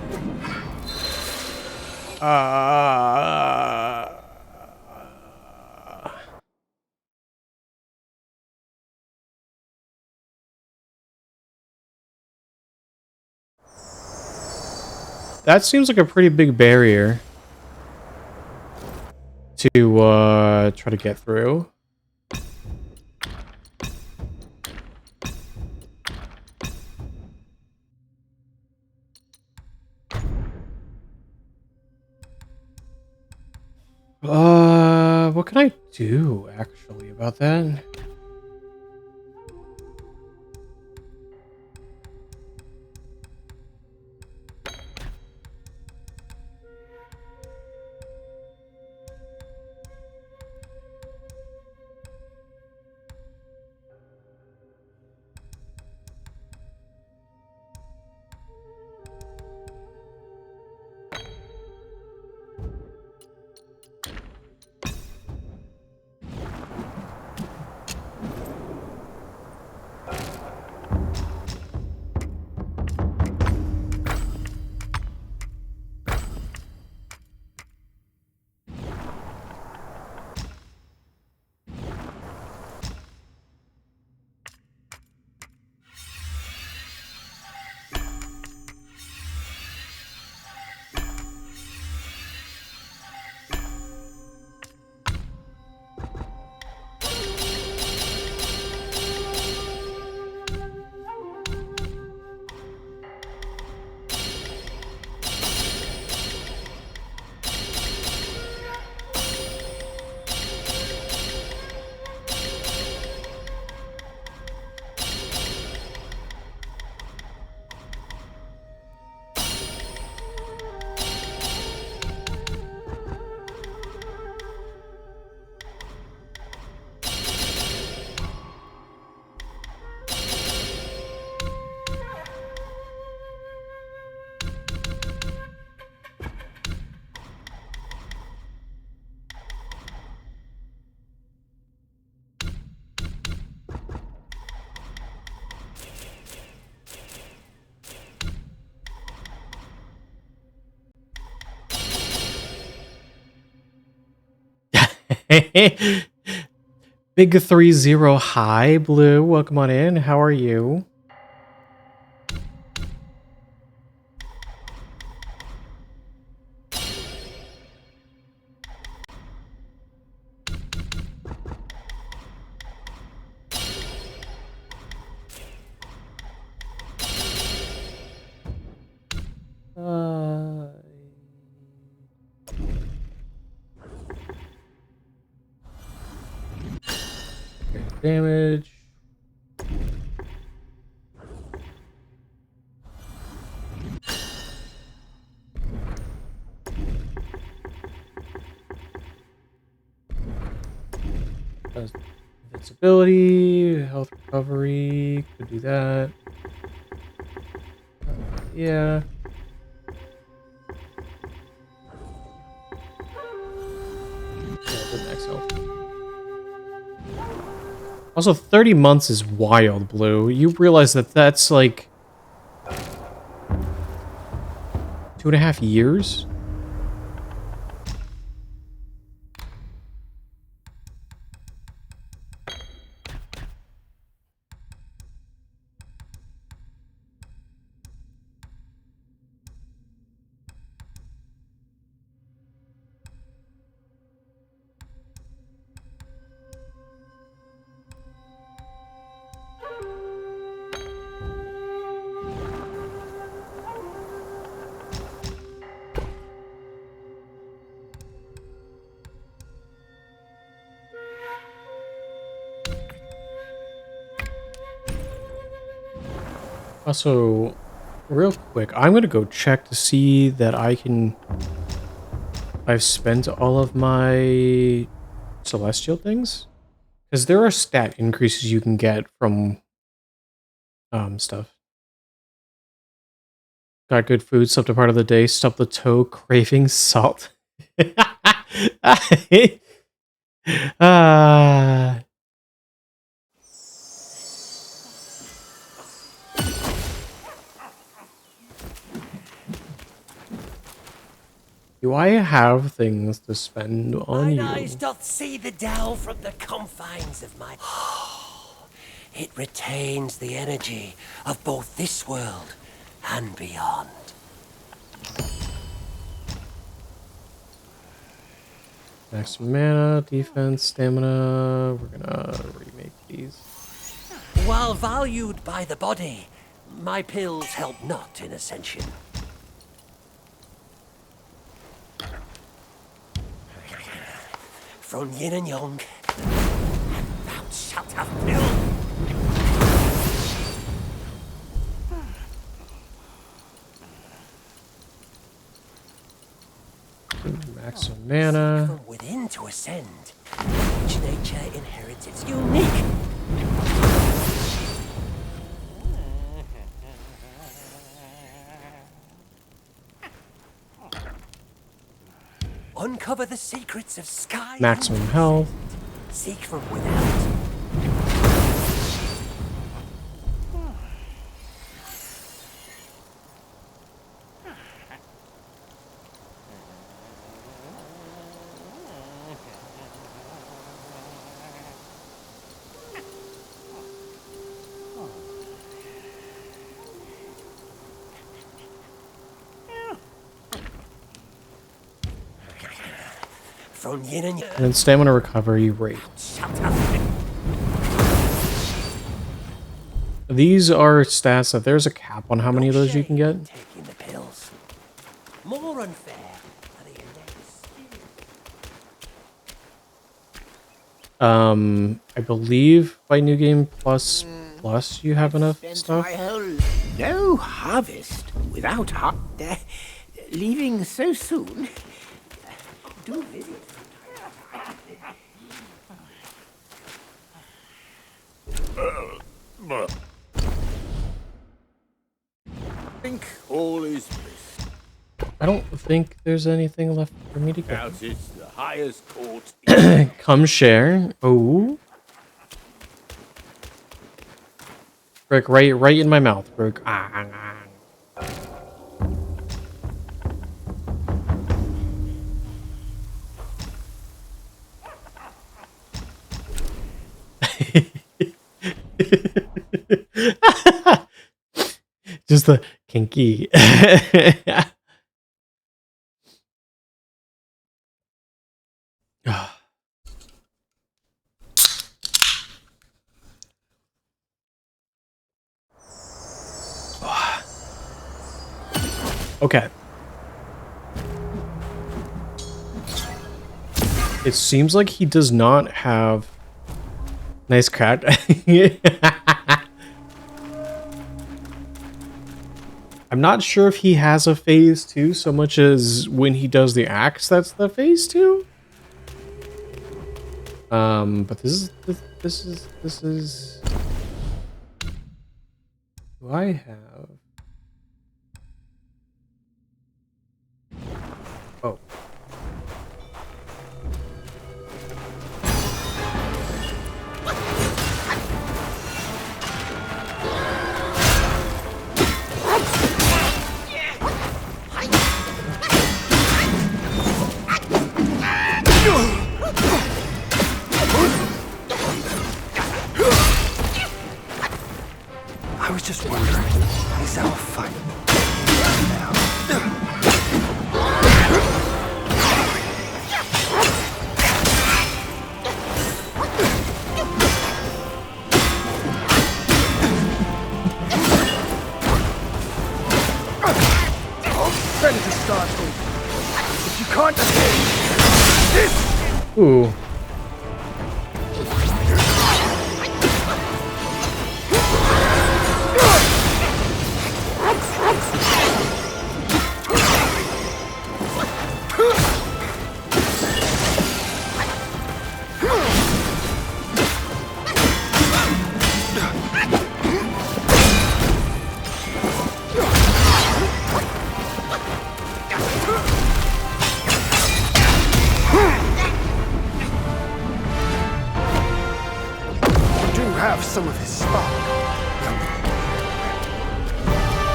That seems like a pretty big barrier to try to get through. What can I do actually about that? Big 3-0 hi, Blue. Welcome on in. How are you? Damage. Invincibility, health recovery, could do that. Yeah. Max health. Also, 30 months is wild, Blue. You realize that that's like 2.5 years? Also, real quick, I'm gonna go check to see that I've spent all of my celestial things. Because there are stat increases you can get from stuff. Got good food, slept a part of the day, stubbed the toe, craving salt. Ah. Do I have things to spend on Mine you? eyes doth see the dell from the confines of my... It retains the energy of both this world and beyond. Max mana, defense, stamina. We're gonna remake these. While valued by the body, my pills help not in ascension. From yin and yang, and thou shalt have pill. Max mana. From within to ascend, each nature inherits its unique. Uncover the secrets of sky. Maximum health. Seek from without. From yin and yang. And then stamina recovery rate. Shalt have These are stats that there's a cap on how many of those you can get. taking the pills. More unfair are the index. I believe by New Game Plus you have enough Spent stuff. my whole no harvest without leaving so soon. Do visit. Think all is bliss. I don't think there's anything left for me to get. Out it's the highest court. Come share. Oh. Rick, right in my mouth, Rick. Just the kinky. Okay. It seems like he does not have nice cat. I'm not sure if he has a phase 2 so much as when he does the axe, that's the phase 2. But this is do I have? Oh. I was just wondering, is our fight now? Ready to start over. If you can't escape this, Ooh. have some of his spark.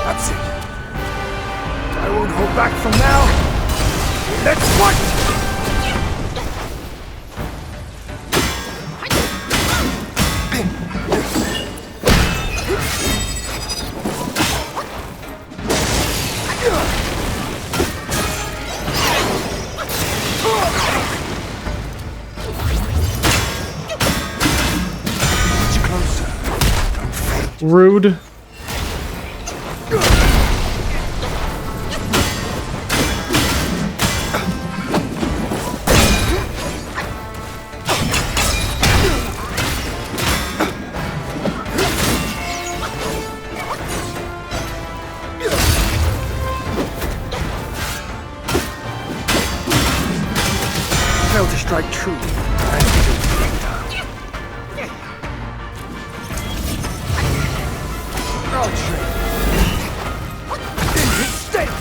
That's it. I won't hold back from now Let's fight! Much closer. Don't fade. Rude. Failed to strike true. And didn't projectile. I'll trade. In his state!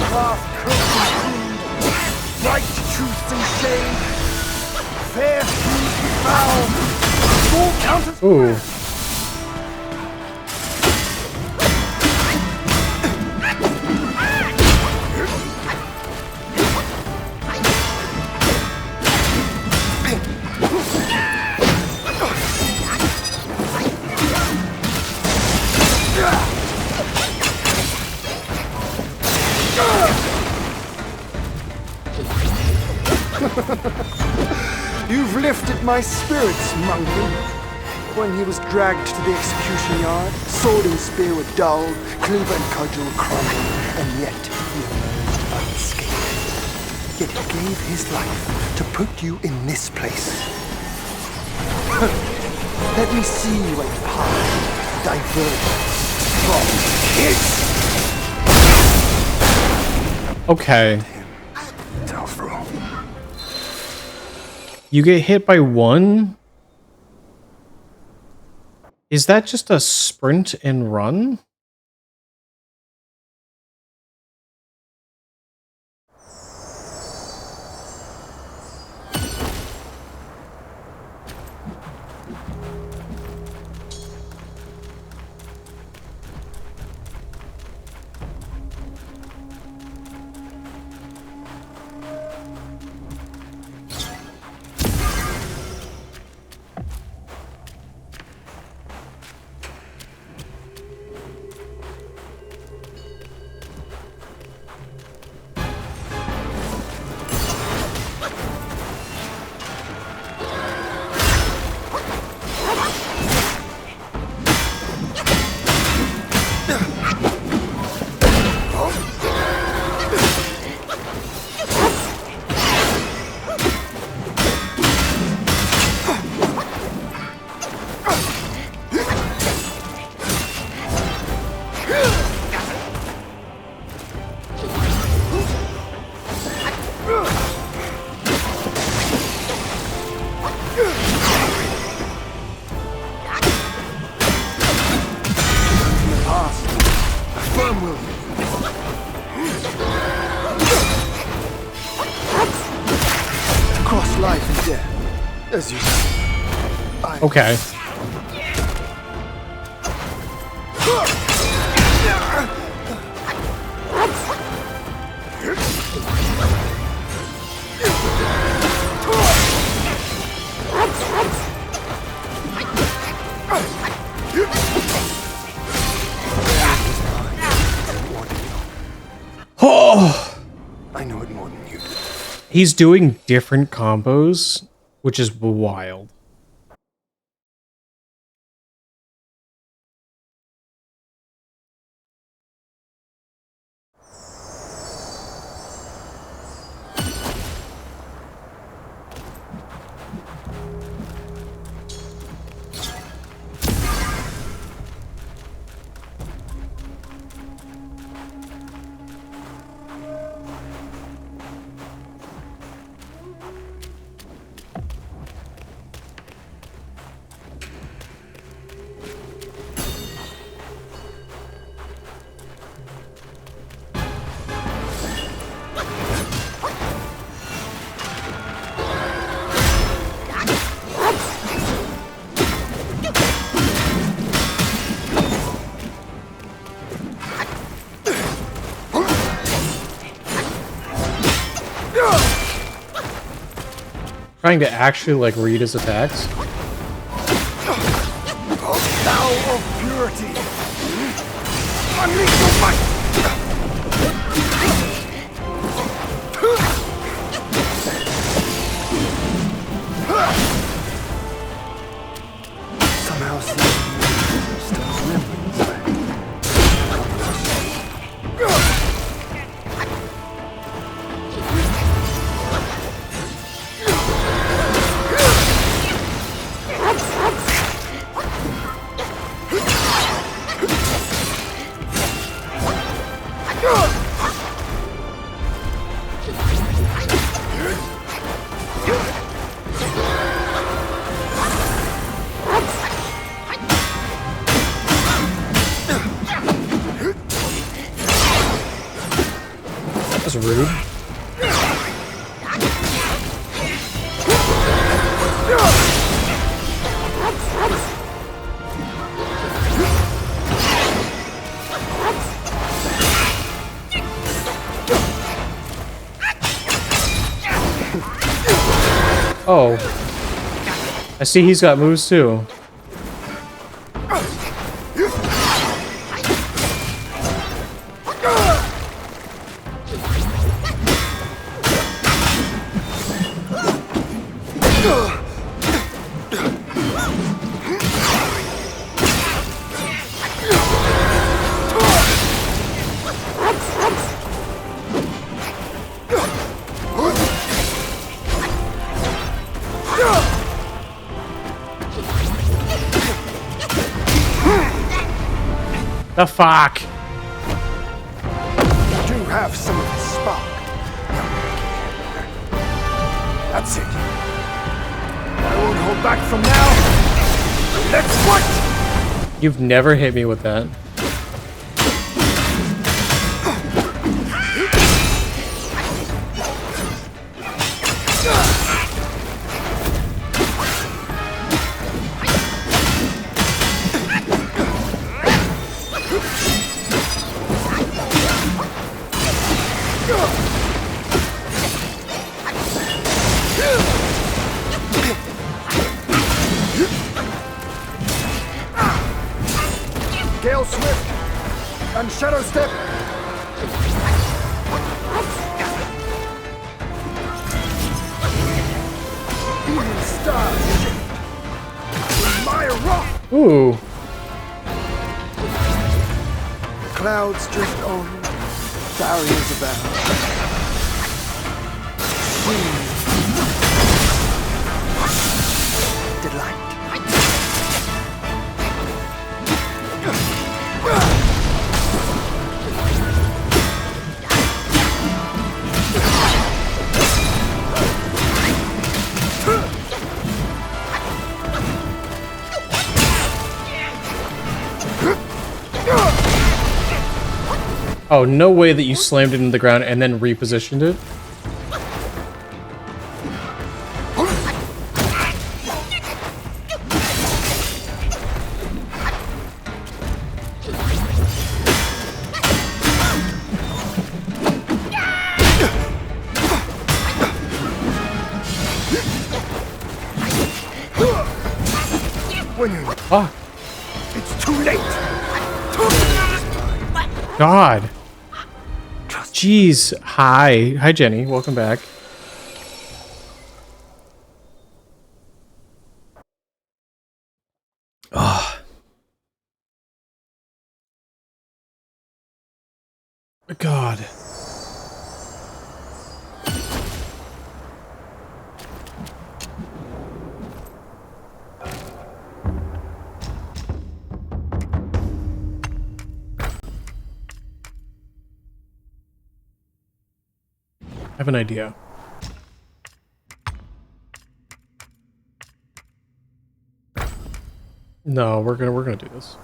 Craft, curse, and creed. Right, truth, and shame. Fair, huge, foul. Full counters. Ooh. You've lifted my spirits, monkey. When he was dragged to the execution yard, sword and spear were dulled, cleaver and cudgel crumbled, and yet he emerged unscathed. Yet he gave his life to put you in this place. Let me see what path diverged from his. Okay. Telfro. You get hit by one? Is that just a sprint and run? Life and death, as you say. Okay. Oh! I know it more than you do. He's doing different combos, which is wild. Trying to actually like read his attacks. Thou of purity! Unleash your might! Somehow seeing still remembering this way. That's rude. Oh. I see he's got moves too. The fuck? You do have some of the spark. That's it. I won't hold back from now. Let's fight! You've never hit me with that. Gale Swift and Shadow Step. Even stars in my rock. Ooh. Clouds drift on, barriers abound. Delight. Oh, no way that you slammed it into the ground and then repositioned it. When you Ah, it's too late. God. Jeez. Hi. Hi, Jenny. Welcome back. Ah. God. I have an idea. No, we're gonna do this.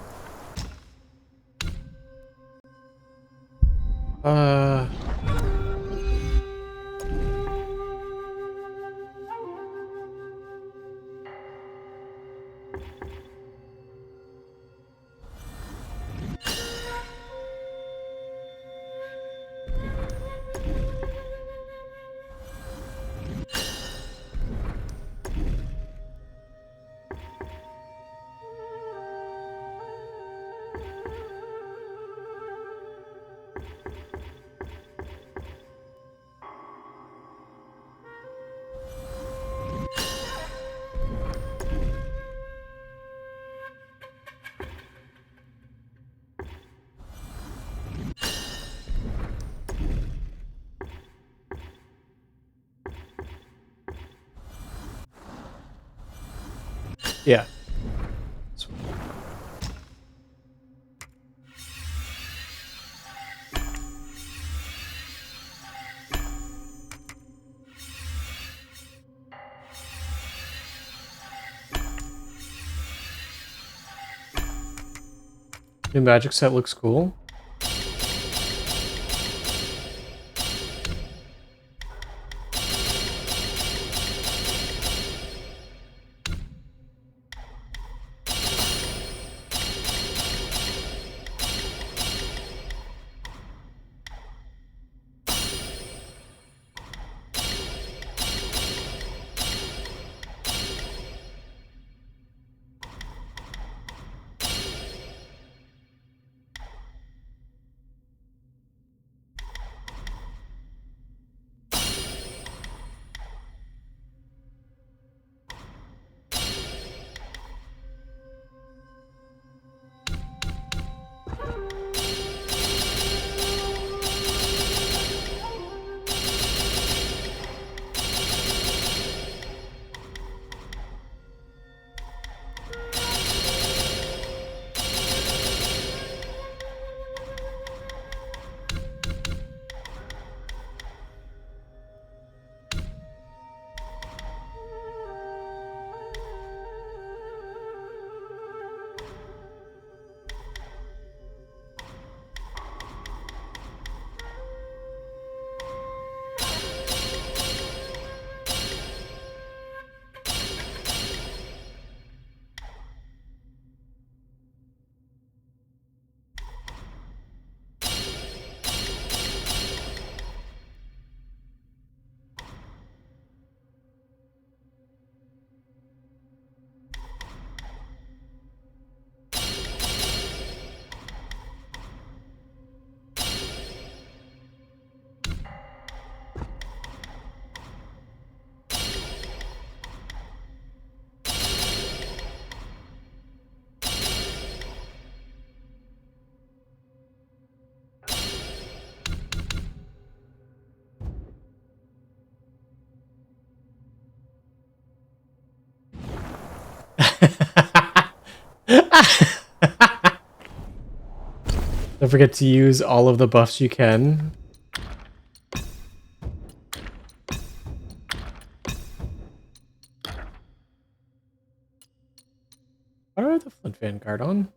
Yeah. New magic set looks cool. Don't forget to use all of the buffs you can. Why do I have the Flint Vanguard on?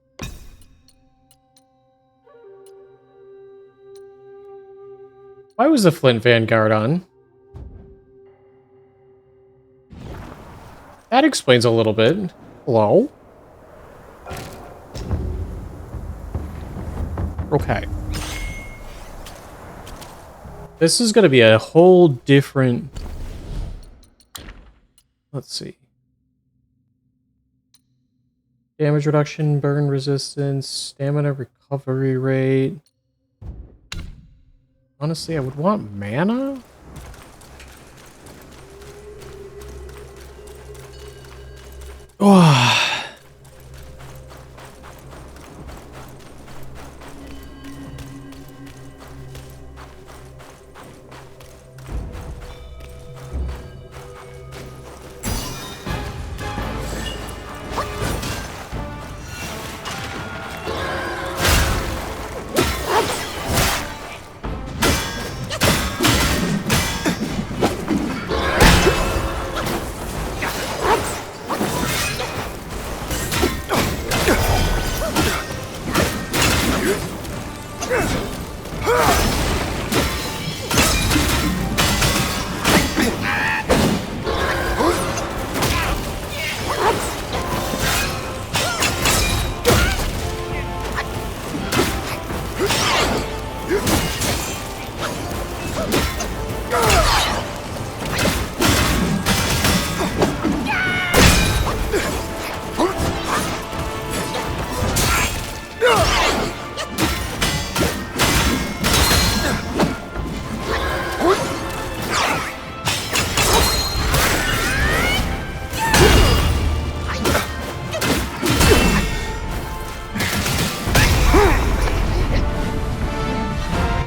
Why was the Flint Vanguard on? That explains a little bit. Hello? Okay. This is going to be a whole different... Let's see. Damage reduction, burn resistance, stamina recovery rate. Honestly, I would want mana? Oh.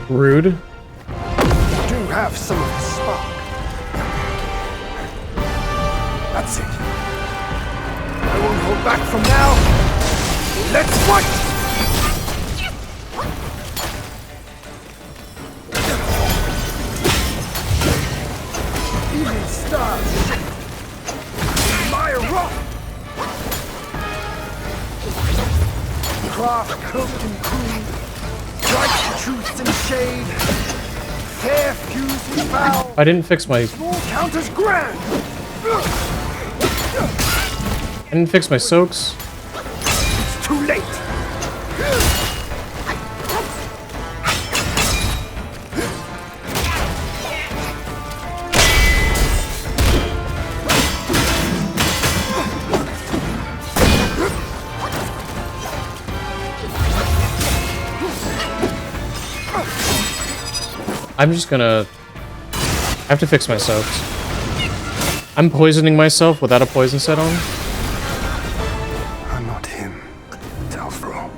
Rude. You do have some of the spark. That's it. won't hold back from now. Let's fight! Evening stars. My rock. Craft cooked and cool. Bright truths and shade. Fair fused with foul. I didn't fix my... Small counters grand. I didn't fix my soaks. It's too late. I'm just gonna... I have to fix my soaks. I'm poisoning myself without a poison set on. I'm not him, Telfro.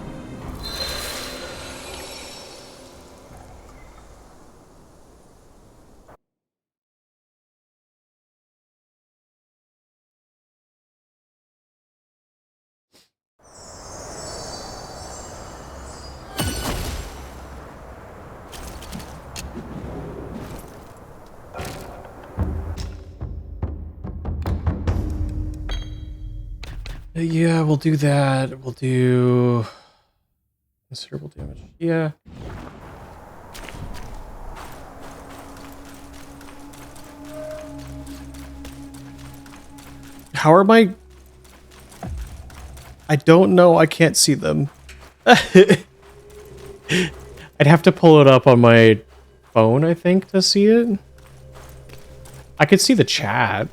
Yeah, we'll do that. We'll do... considerable damage. Yeah. How are my... I don't know. I can't see them. I'd have to pull it up on my phone, I think, to see it. I could see the chat.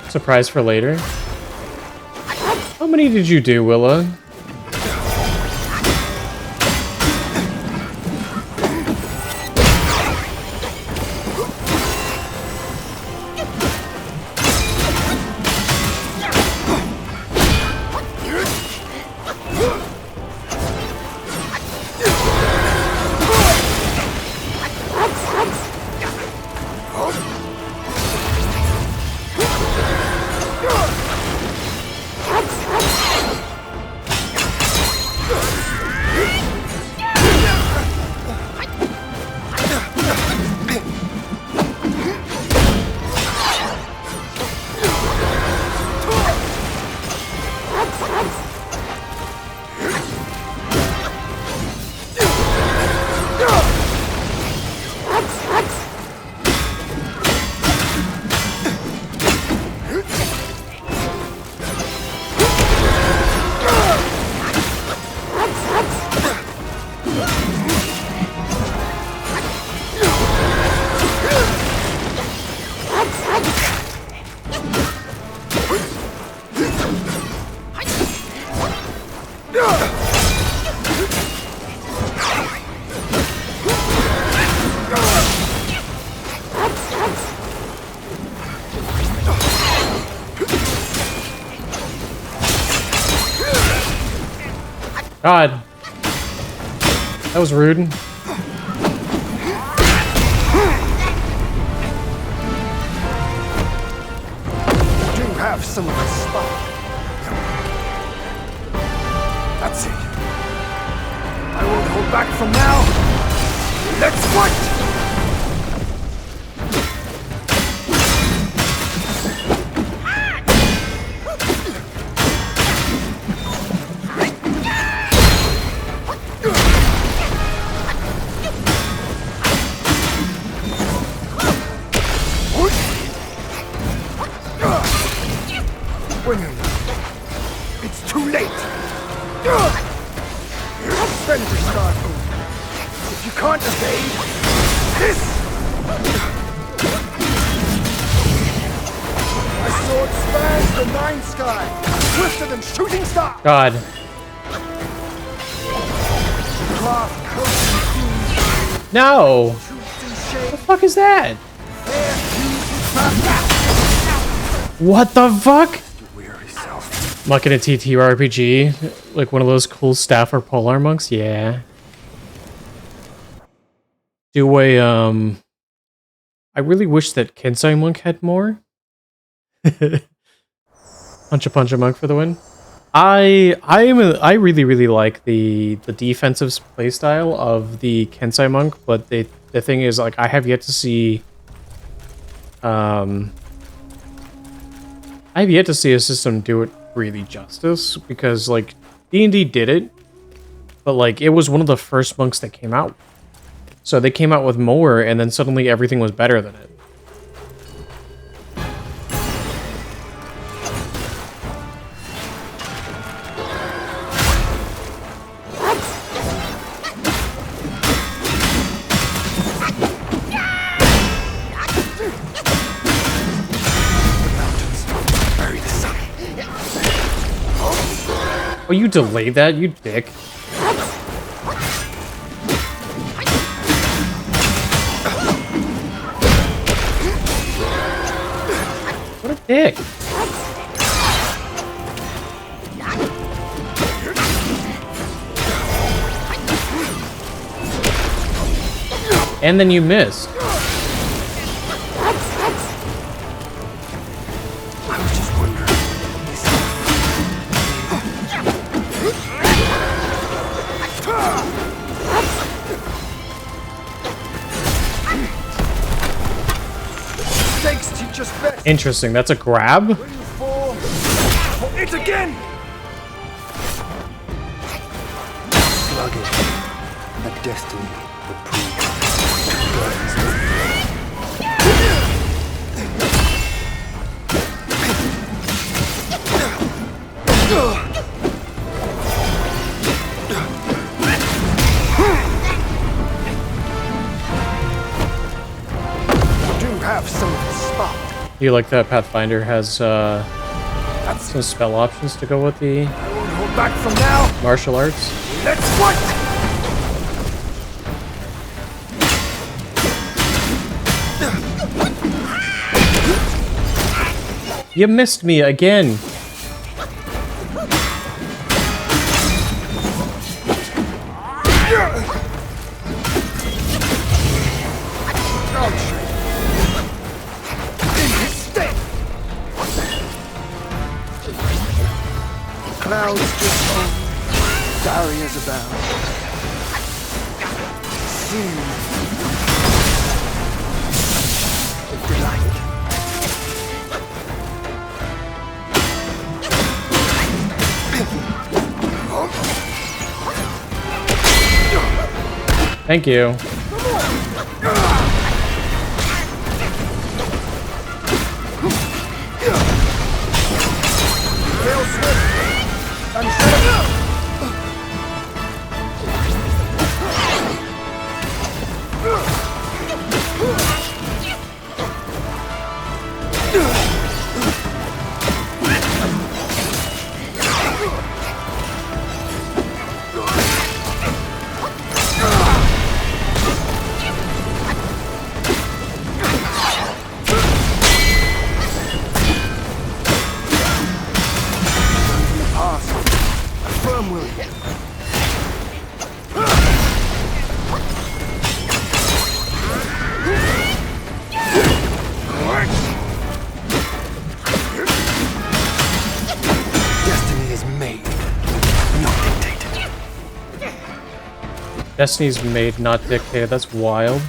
Surprise for later. How many did you do, Willa? God. That was rude. Do have some of the spark. That's it. I won't hold back from now. Let's fight! It's too late! Spend your start move. If you can't evade, this! My sword spans the nine sky, swifter than shooting star! God. Craft coats and No! truths and shade. fuck is that? What the fuck? Weary self. Mucking a TTRPG, like one of those cool staff or polearm monks. Yeah. Do a I really wish that Kensai monk had more. Punch a monk for the win. I really like the defensive playstyle of the Kensai monk, but the thing is, like, I have yet to see I have yet to see a system do it really justice, because like D&D did it, but like it was one of the first monks that came out. So they came out with more, and then suddenly everything was better than it. Oh, you delayed that, you dick. What a dick. And then you missed. Interesting, that's a grab? It again! Sluggish, but destiny would prove. Do have some of the spot. You like that Pathfinder has some spell options to go with the I won't hold back from now. martial arts? Let's fight! You missed me again. Clouds just foam, barriers abound. Scene of delight. Thank you. Fail swift. Unshakable. Destiny's made, not dictated. That's wild.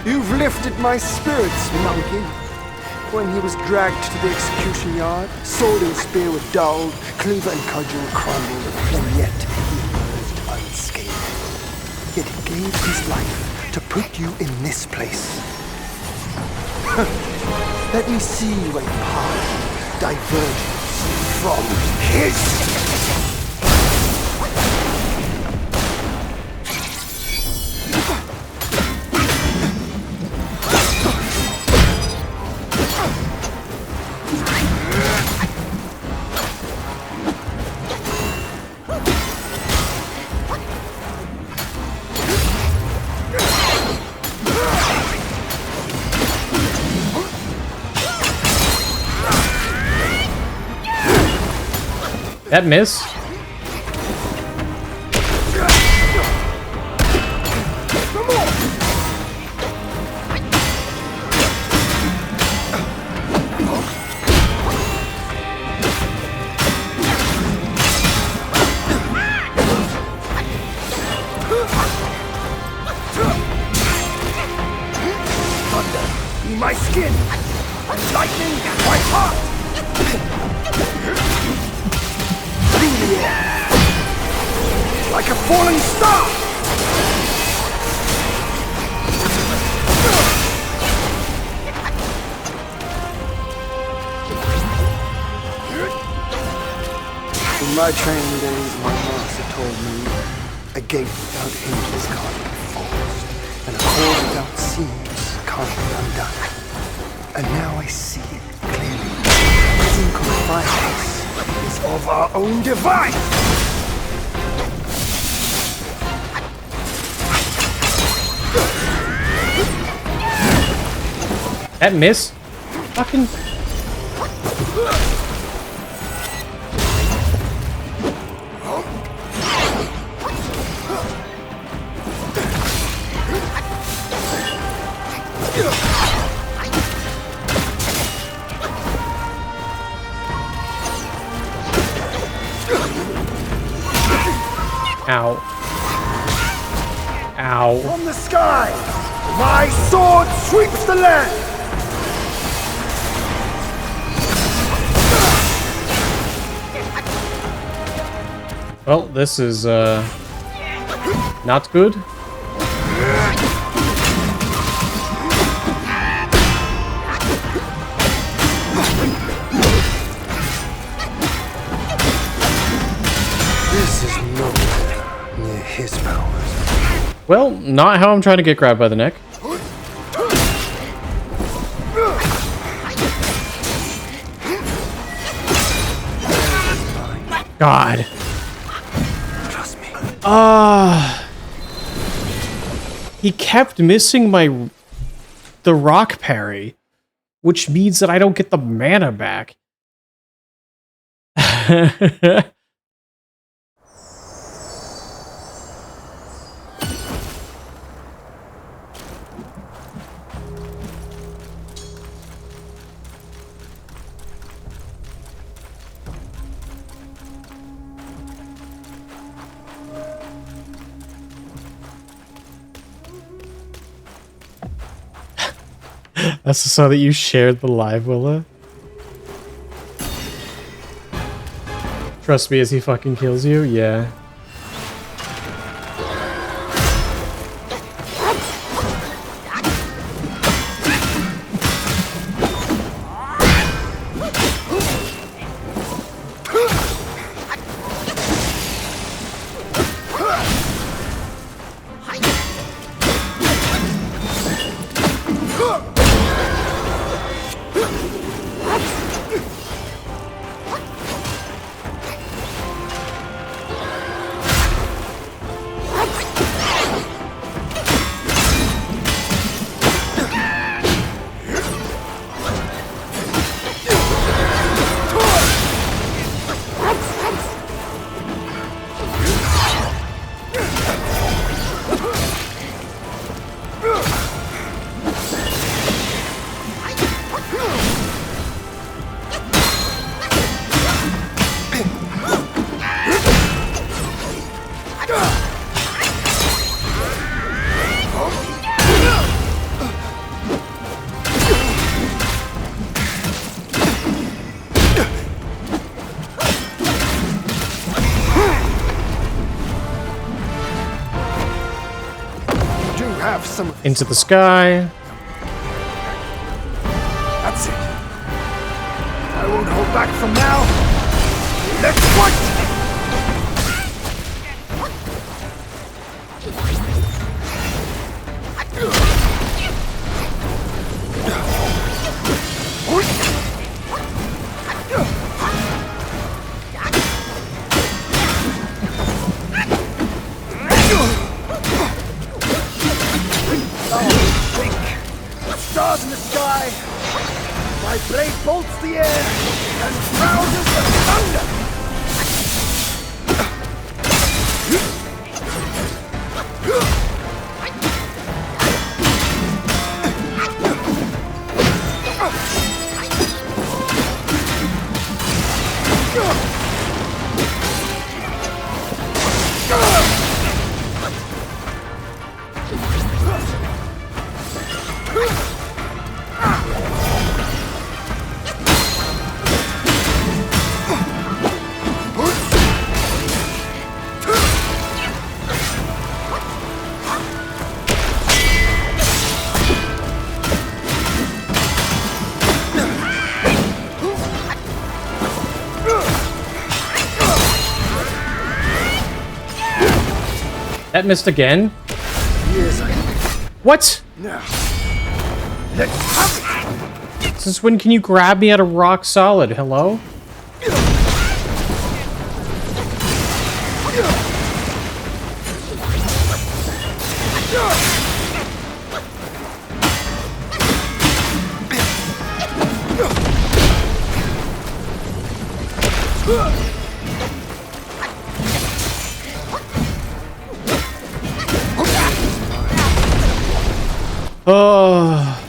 You've lifted my spirits, monkey. When he was dragged to the execution yard, sword and spear were dulled, cleaver and cudgel crumbled, and yet he emerged unscathed. Yet he gave his life to put you in this place. Let me see where your path diverges from his. That miss? Thunder, be my skin, and lightning, my heart. Through the air, like a falling star. In my training days, my master told me a gate without hinges can't be forced, and a cord without seams can't be undone. And now I see it clearly. Physical violence is of our own device! That miss? Fucking... Ow. Ow. From the sky, my sword sweeps the land! Well, this is, not good. This is nowhere near his powers. Well, not how I'm trying to get grabbed by the neck. God. Trust me. He kept missing the rock parry, which means that I don't get the mana back. That's so that you shared the live, Willa. Trust me as he fucking kills you? Yeah. Into the sky. That's it. I won't hold back from now. Let's fight! Stars in the sky, my blade bolts the air and rouses the thunder. That missed again? Yes, I What? now. Let's have it. Since when can you grab me at a rock solid? Hello? Oh.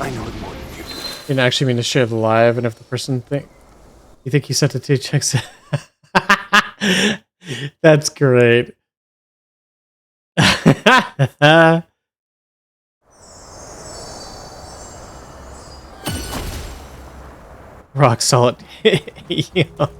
I know it more than you do. Didn't actually mean to share the live, and if the person think you think he sent it to checks. That's great. Rock solid. Yo.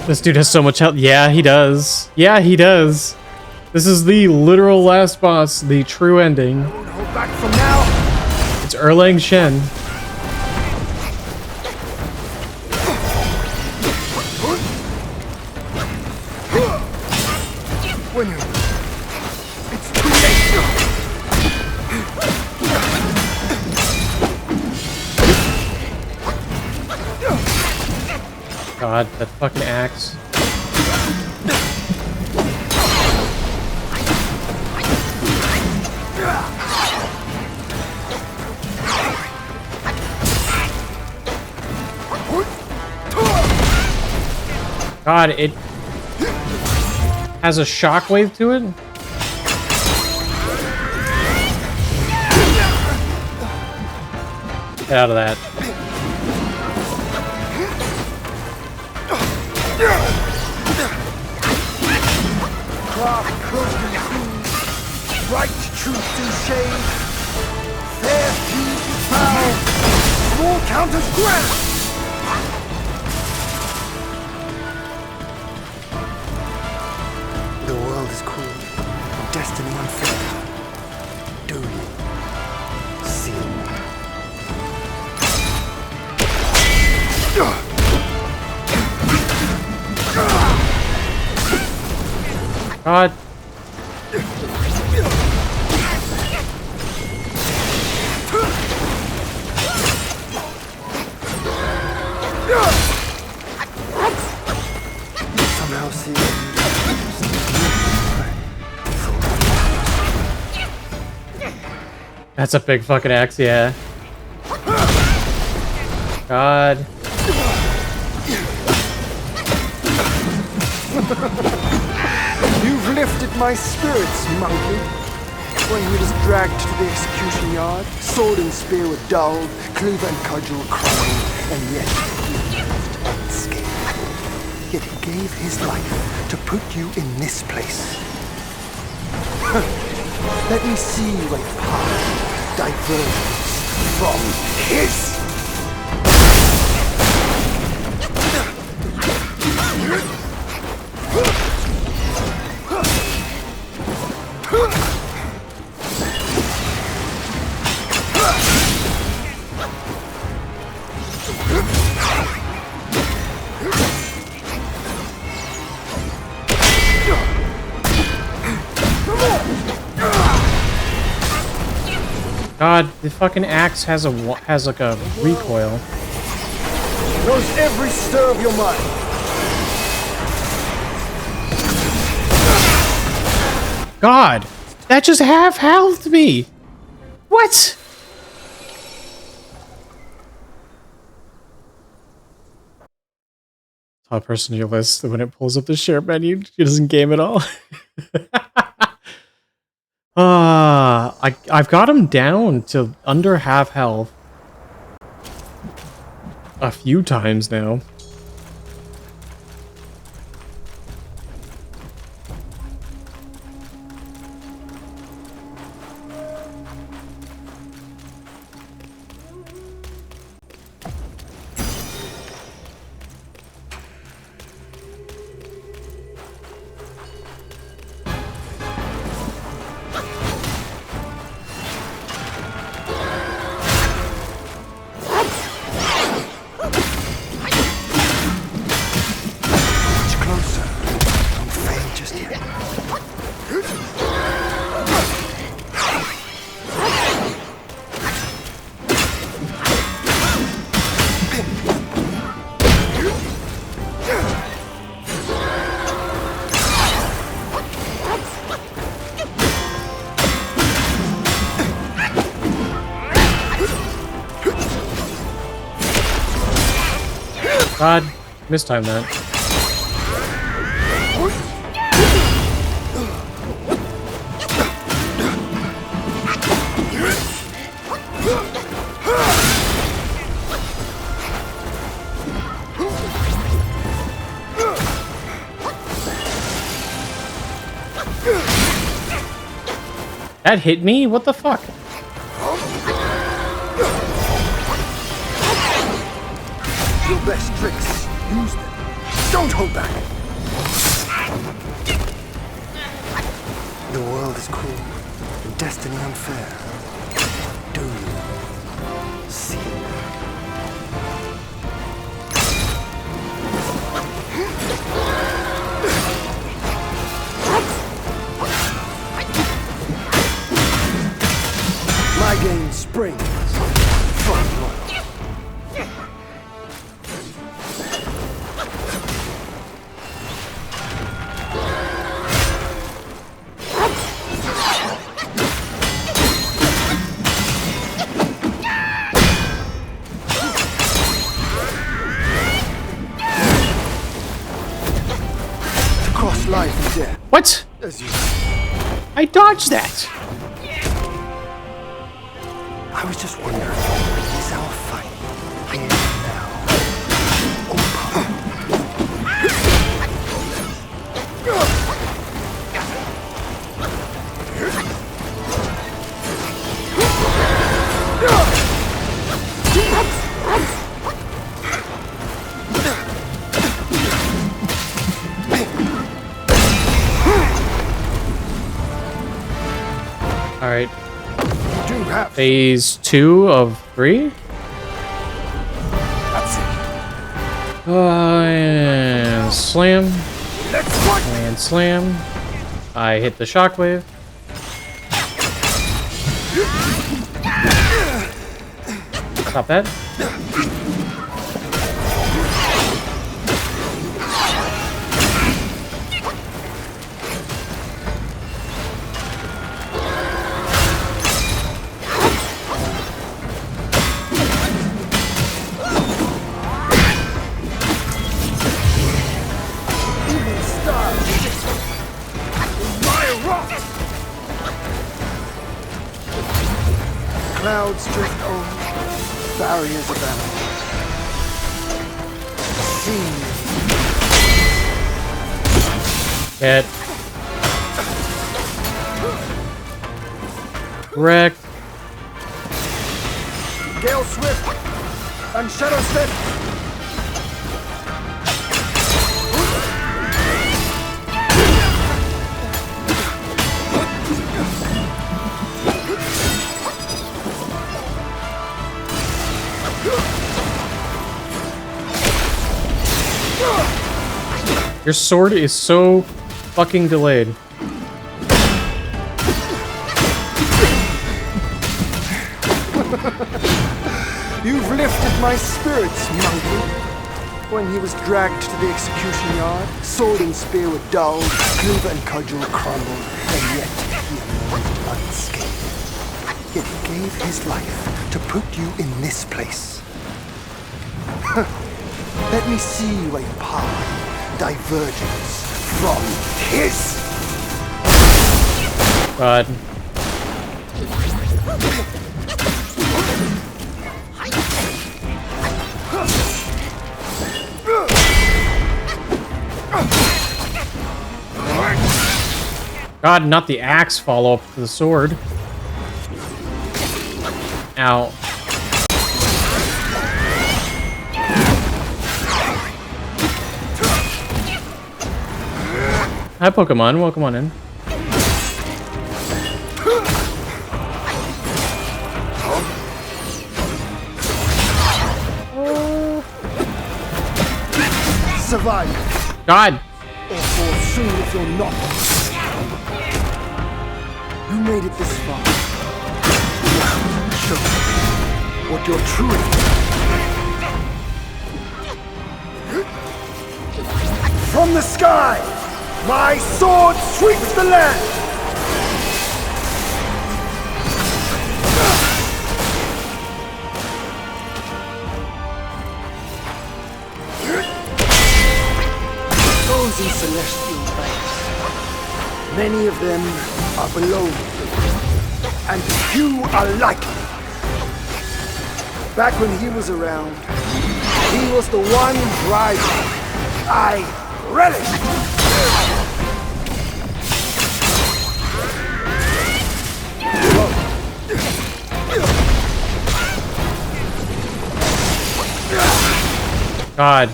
This dude has so much health. Yeah, he does. Yeah, he does. This is the literal last boss, the true ending. Don't hold back from now. It's Erlang Shen. When you... It's too late. God, that fucking axe. God, it has a shockwave to it? Get out of that. Craft cloaked in crews, bright truth in shade, fair feud foul, small counters grand. The world is cruel, destiny unfair. Doom sealed. God. Somehow see That's a big fucking axe, yeah. God. You've lifted my spirits, monkey. When he was dragged to the execution yard, sword and spear were dulled, cleaver and cudgel crumbled, and yet he lived unscathed. Yet he gave his life to put you in this place. Let me see where your path diverges from his. God, the fucking axe has like a recoil. Knows every stir of your mind. God, that just half-healthed me. What? Top person on your list when it pulls up the share menu, it doesn't game at all. I've got him down to under half health a few times now. God, mistimed that. That hit me? What the fuck? Your best tricks. Use them. Don't hold back. The world is cruel and destiny unfair. Do you see it? My game springs from loyalty. Cross life and death. What? As you. I dodged that. I was just wondering, is our fight here now All right. do have Phase 2 of 3. that's it. And slam. Let's fight. And slam. I hit the shockwave. Stop that. clouds drift over, barriers abound. See. Get wrecked. Gale Swift and Shadow Step. Your sword is so fucking delayed. You've lifted my spirits, monkey. When he was dragged to the execution yard, sword and spear were dulled, cleaver and cudgel crumbled, and yet he emerged unscathed. Yet he gave his life to put you in this place. Let me see where your path diverges from his. God. God, not the axe follow up to the sword. Ow. Hi, Pokemon. Welcome on in. Survive, God. or fall soon if you're not. You made it this far. Show me what you're truly. From the sky, my sword sweeps the land. Those in celestial ranks, many of them are below me, and few are like him. Back when he was around, he was the one rival I relished. God.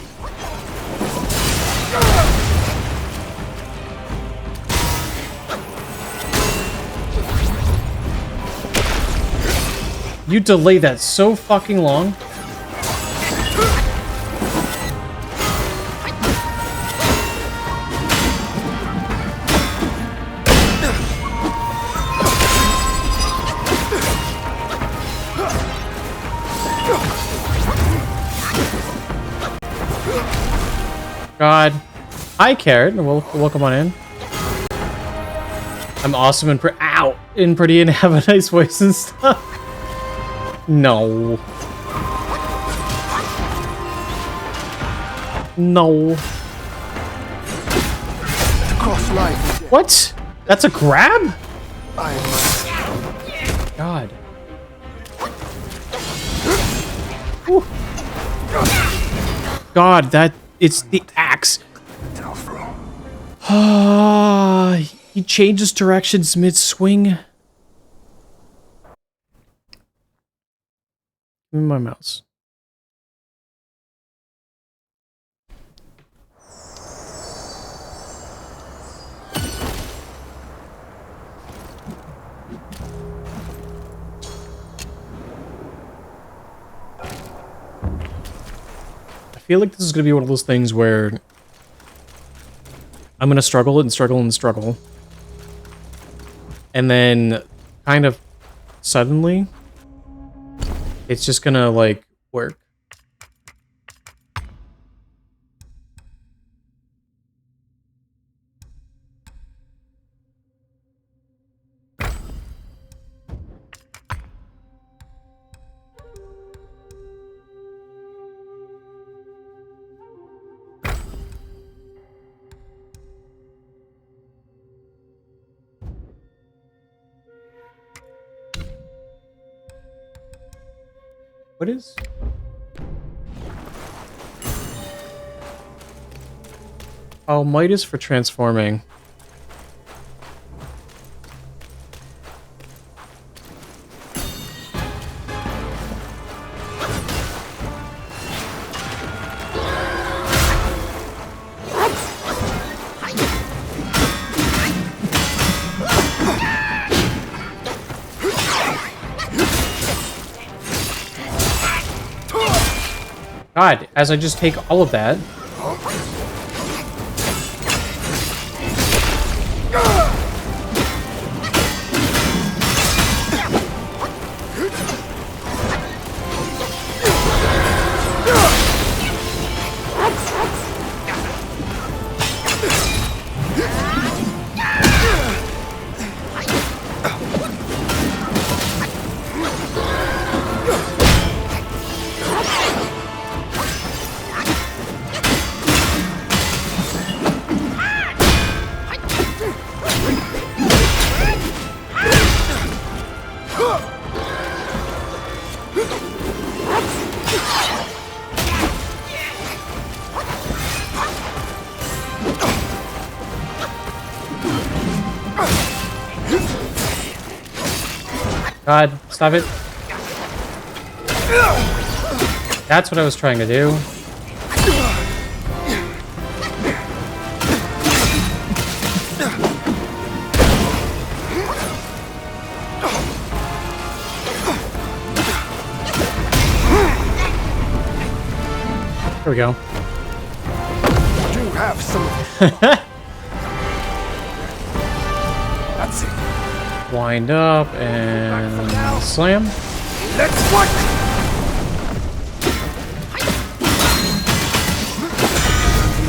You delay that so fucking long. God. Hi, Carrot. Welcome on in. I'm awesome and and pretty and have a nice voice and stuff. No. No. Cross life. What? That's a grab? I God. Ooh. God, it's the axe. Ah, he changes directions mid-swing. Give me my mouse. I feel like this is going to be one of those things where I'm going to struggle and struggle and struggle. And then kind of suddenly it's just going to like work. What is? Oh, might is for transforming. God, as I just take all of that. God, stop it. That's what I was trying to do. Here we go. Do have some. That's it. Wind up and slam. Let's work!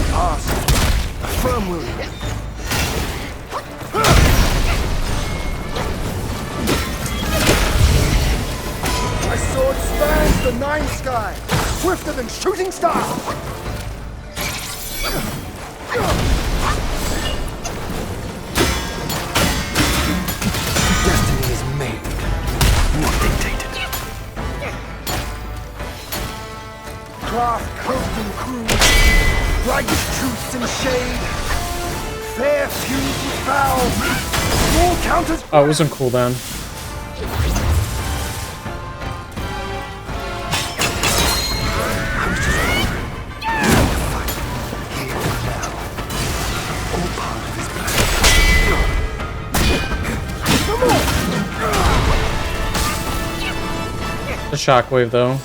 Past. A firm will. My sword spans the nine sky, swifter than shooting stars. Destiny is made, not dictated. Craft cloaked in crude, bright truths in shade, fair fused with foul, small counters. Oh, it was on cooldown. The shockwave, though.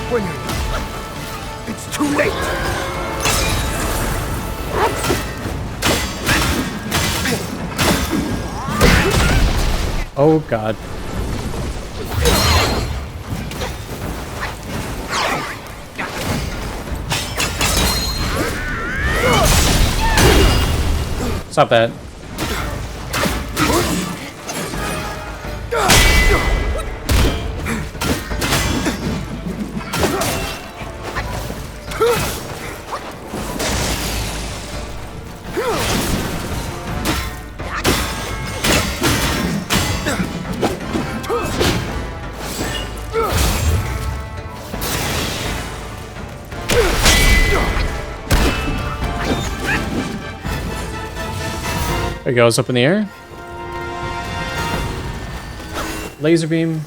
When it's too late. Oh, God. Stop that. There it goes, up in the air. Laser beam.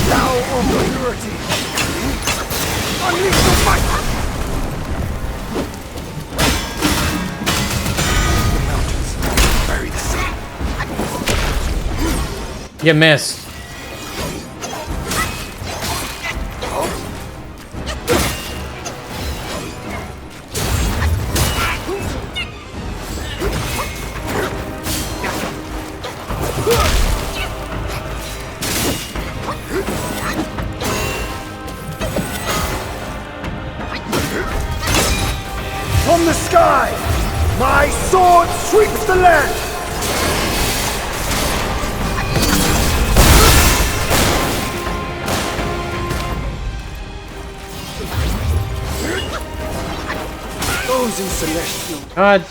Thou of purity. Unleash the fight! The mountains bury the sea. You missed. From the sky, my sword sweeps the land! Those in Celestial, God.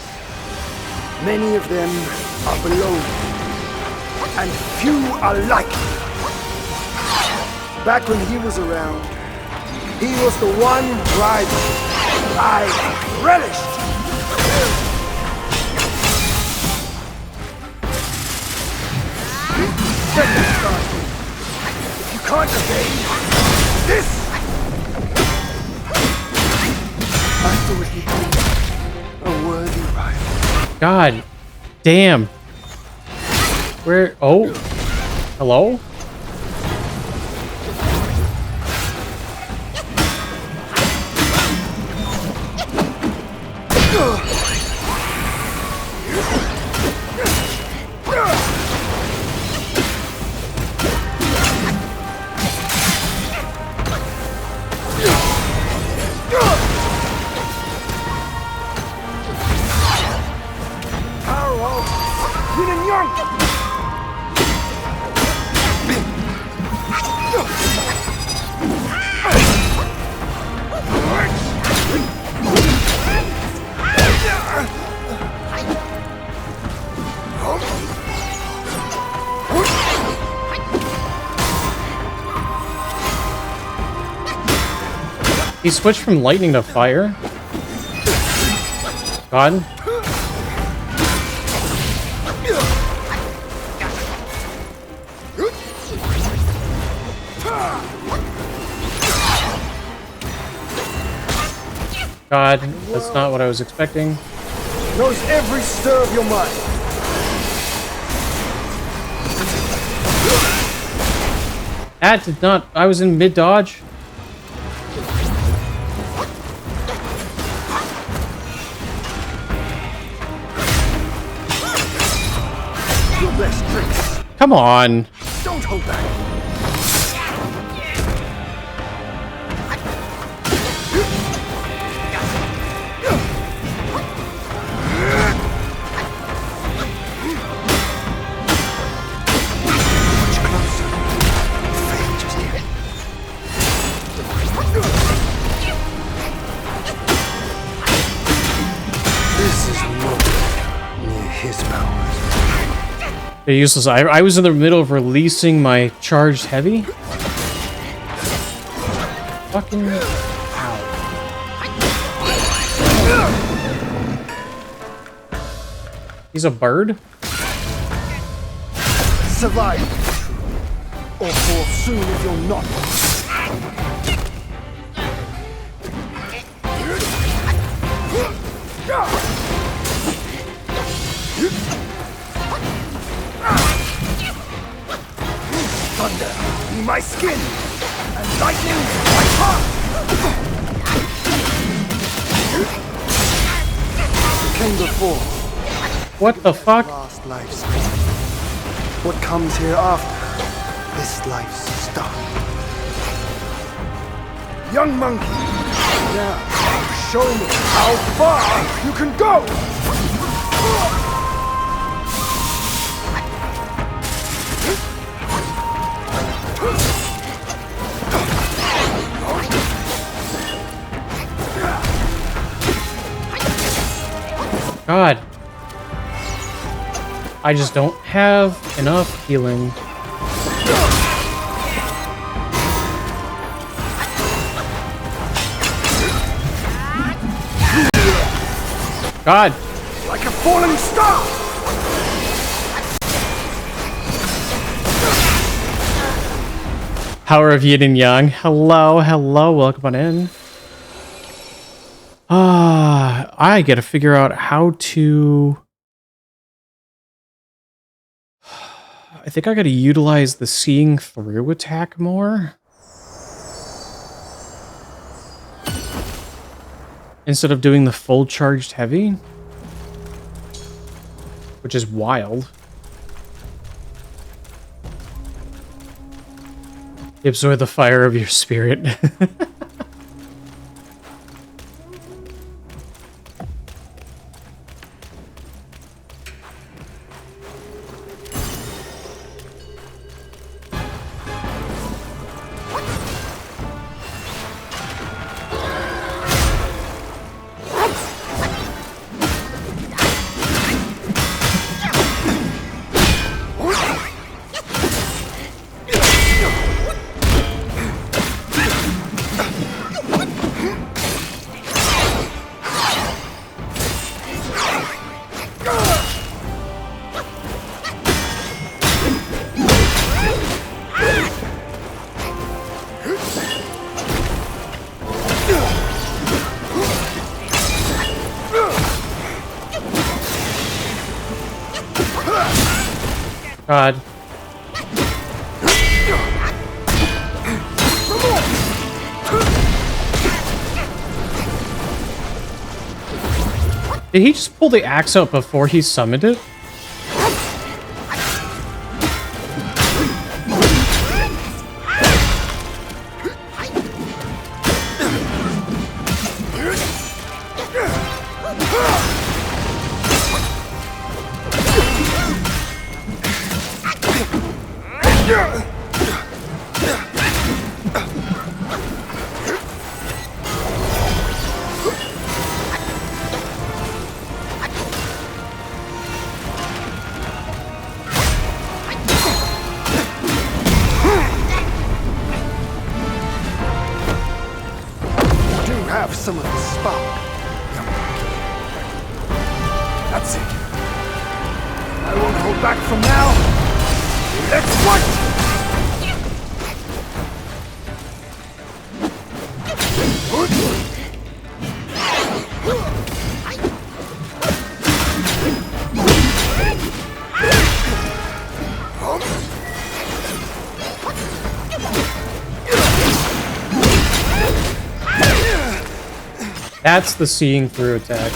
many of them are below me, and few are like me. Back when he was around, he was the one rival I relished. If you can't evade this, I thought he'd be a worthy rival. God damn. Where? Oh. Hello? He switched from lightning to fire. God. God, that's not what I was expecting. Knows every stir of your mind. That did not. I was in mid dodge. Your best tricks. Come on. Don't hold back. They're useless. I was in the middle of releasing my charged heavy. Fucking. Ow. He's a bird? Survive, or fall soon if you're not. Thunder in my skin, and lightning in my heart. Came before. What the fuck? Last life's what comes here after this life's start. Young monkey, now show me how far you can go. God. I just don't have enough healing. God. Like a falling star. Power of Yin and Yang. Hello, hello, welcome on in. I gotta figure out how to... I think I gotta utilize the seeing through attack more. Instead of doing the full charged heavy. Which is wild. Absorb the fire of your spirit. God. Did he just pull the axe out before he summoned it? Have some of the spark. That's it. I won't hold back from now. Let's fight! That's the seeing through attack.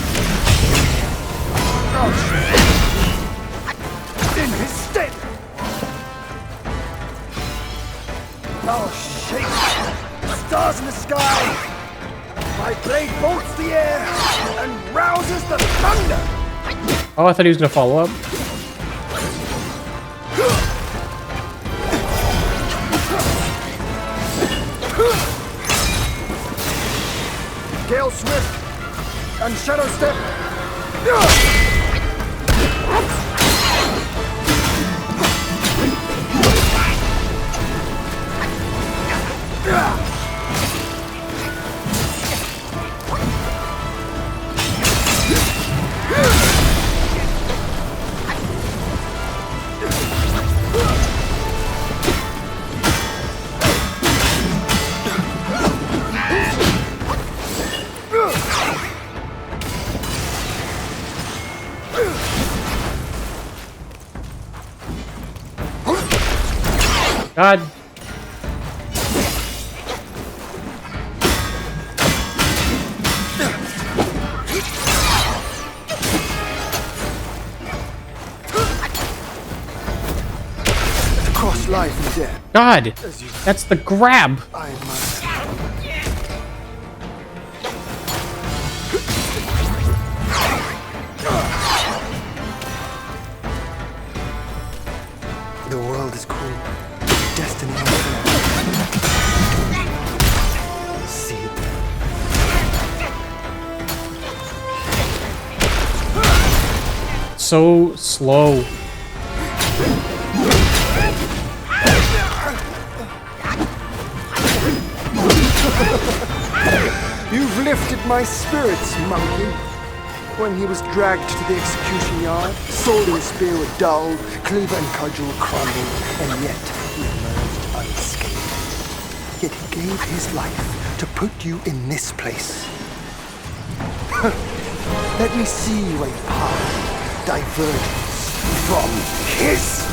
In his stead. Thou shakes stars in the sky. My blade bolts the air and rouses the thunder. Oh, I thought he was gonna follow up. Gale Swift and Shadow Step. God. Across life and death. God. That's the grab. I must. The world is cruel. Destiny unfair. See it. So slow. You've lifted my spirits, monkey. When he was dragged to the execution yard, sword and spear were dulled, cleaver and cudgel crumbled, and yet he emerged unscathed. Yet he gave his life to put you in this place. Let me see a path divergence from his.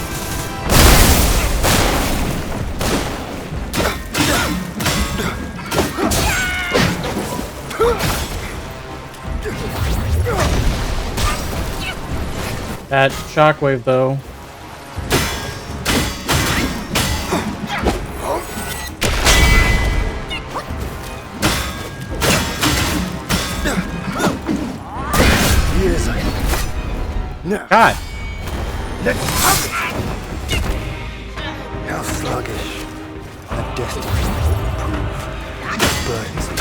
That shockwave, though. God. Let's have it! How sluggish the destiny will prove. Burdensome.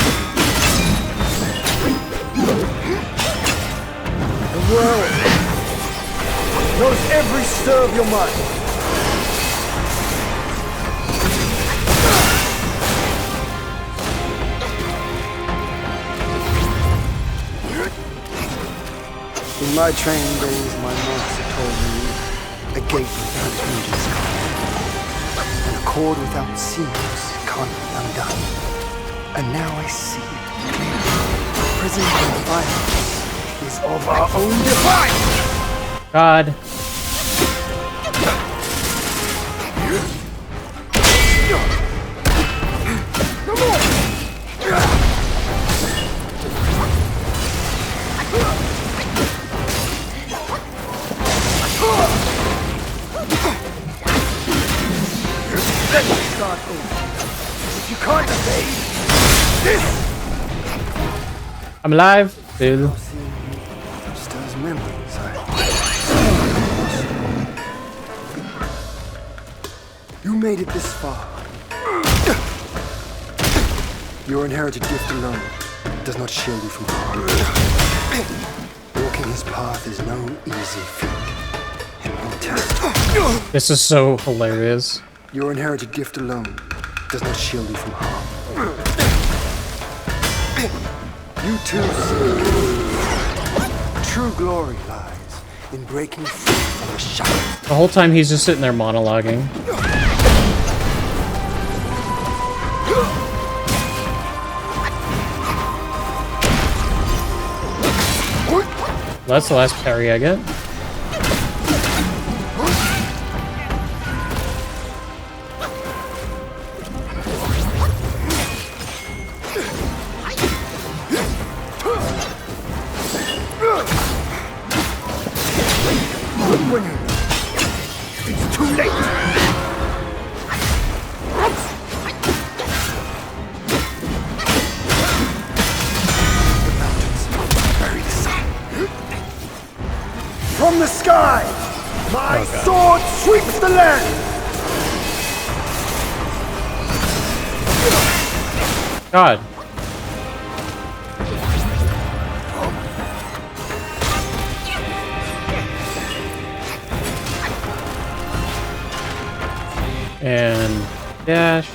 The world knows every stir of your mind. In my training days, my master told me a gate without hinges and a cord without seams can't be undone. And now I see prison and violence is of our own device. God. Let me start over. If you can't evade this, I'm alive, still. stirs memories. You made it this far. Your inherited gift alone does not shield you from harm. Walking his path is no easy feat. And no test. This is so hilarious. Your inherited gift alone does not shield you from harm. You too seek. True glory lies in breaking free from the shadows. The whole time he's just sitting there monologuing. That's the last parry I get. It's too late! From the sky, my sword sweeps the land. God. And dash.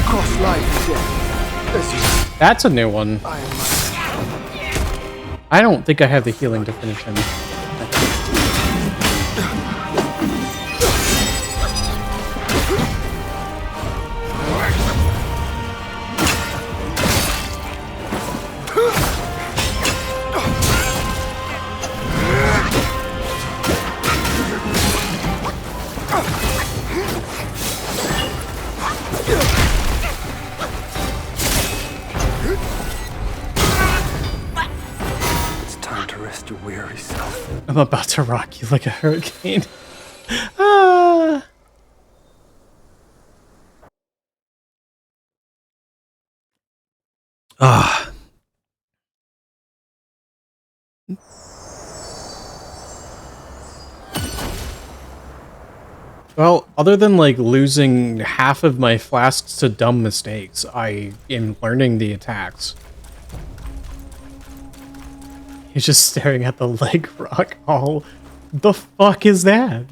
Across life and death, as you That's a new one. I am I don't think I have the healing to finish him. It's time to rest your weary self. I'm about to rock you like a hurricane. Ah. Ah. Well, other than like losing half of my flasks to dumb mistakes, I am learning the attacks. He's just staring at the leg rock all. The fuck is that?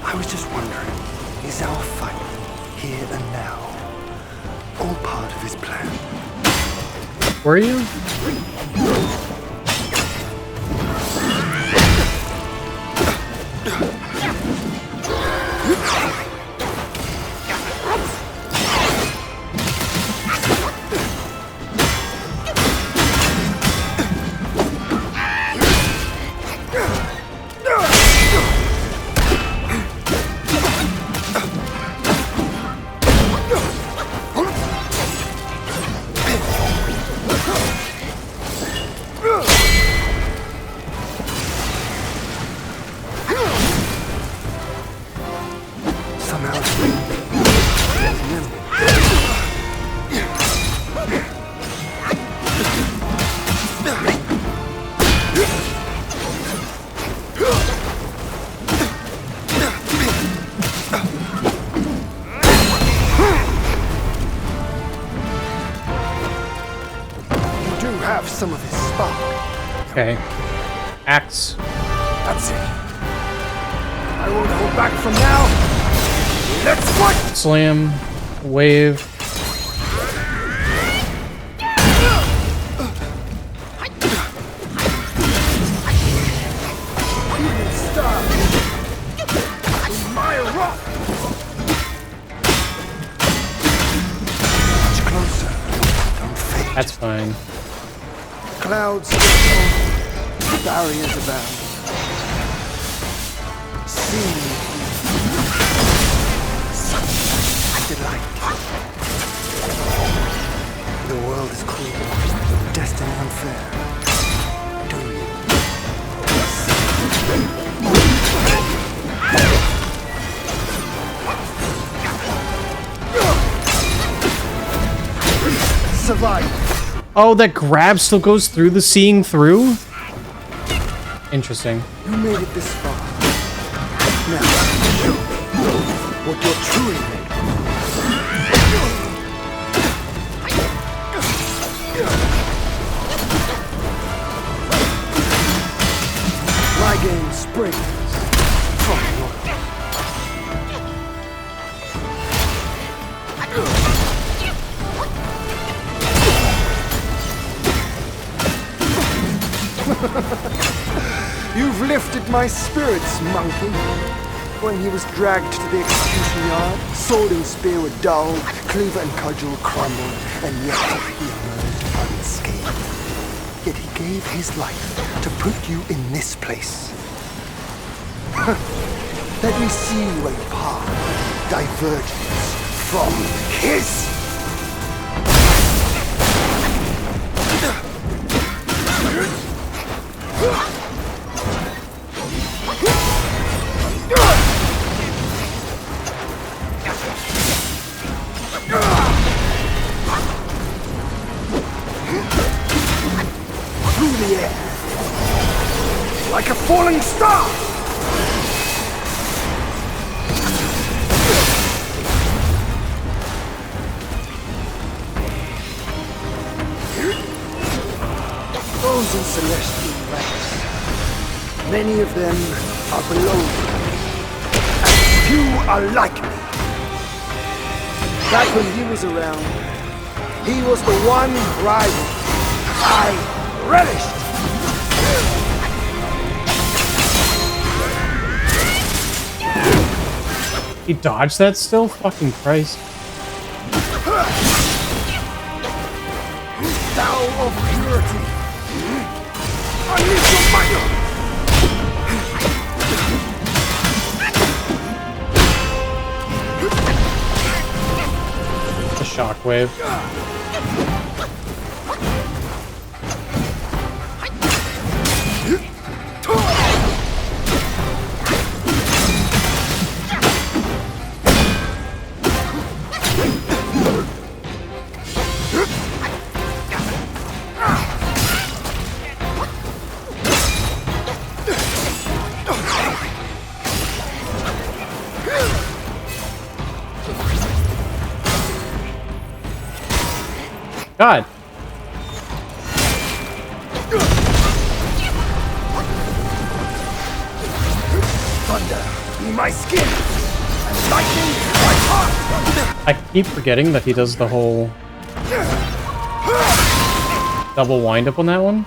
I was just wondering, is our fight here and now all part of his plan? Were you? some of his spark. Okay. Axe. That's it. I won't hold back from now. Let's fight! Slam. Wave. Stop! My rock! Much closer. Don't fade. That's fine. Clouds fall, barriers abound. See, such delight. The world is cruel, destiny unfair. Do you? Survive. Oh, that grab still goes through the seeing through? Interesting. You made it this far. Now, show me what you're truly made of. My game springs from yours. You've lifted my spirits, monkey. When he was dragged to the execution yard, sword and spear were dulled, cleaver and cudgel crumbled, and yet he emerged unscathed. Yet he gave his life to put you in this place. Let me see where your path diverges from his. Through the air, like a falling star. Those in celestial ranks, many of them are below me, and few are like me. Back when he was around, he was the one rival I relished. He dodged that still? Fucking Christ. Thou of purity! Unleash your might! The shockwave. God. Thunder be my skin, and lightning my heart! I keep forgetting that he does the whole double wind up on that one.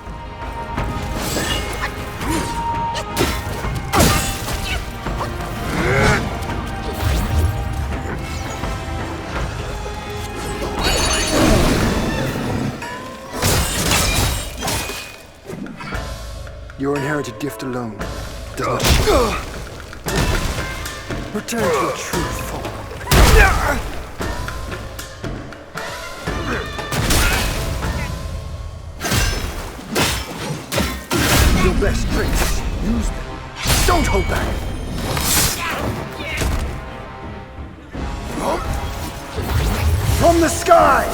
Your inherited gift alone does not show. Return to your true form. Your best tricks, use them. Don't hold back. From the sky,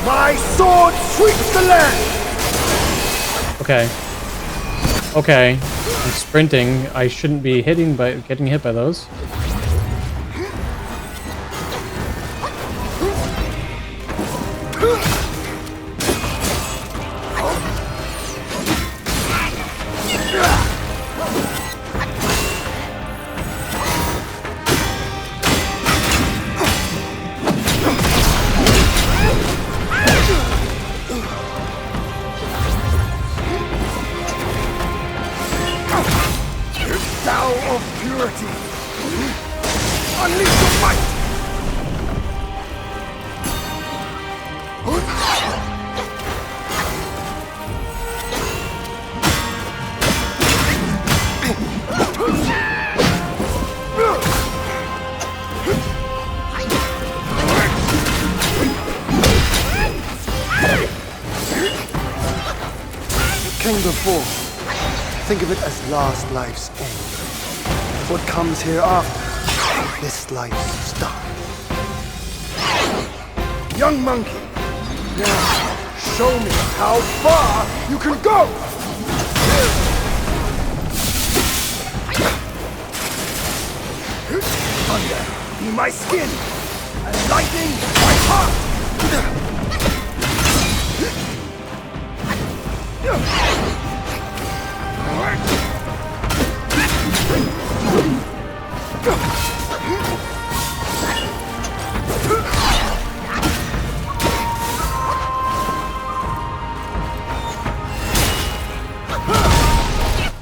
my sword sweeps the land. Okay. Okay. I'm sprinting. I shouldn't be getting hit by those. everything before. Think of it as last life's end. What comes hereafter, this life's start. Young monkey, now show me how far you can go! Thunder, be my skin, and lightning, my heart!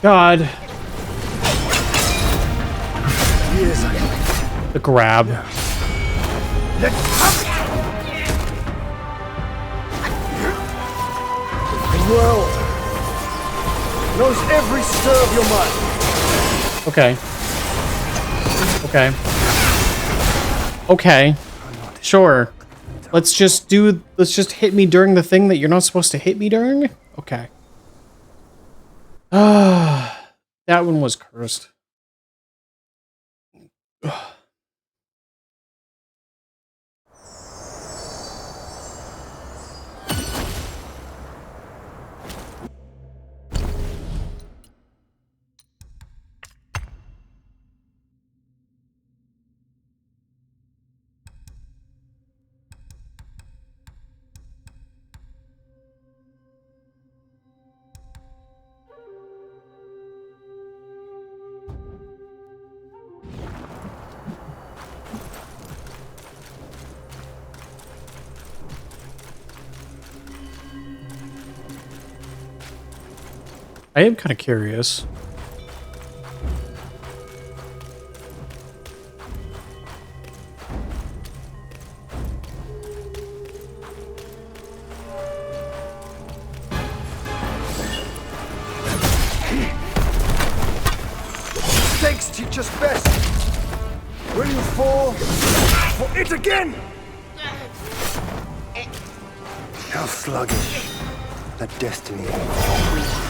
God. Years ago. The grab. Let's have it! The world knows every stir of your mind. Okay. Okay. Okay. Sure. Let's just hit me during the thing that you're not supposed to hit me during? Okay. Ah, that one was cursed. I am kind of curious. Mistakes teach us best. Will you fall for it again? How sluggish that destiny. Two birds.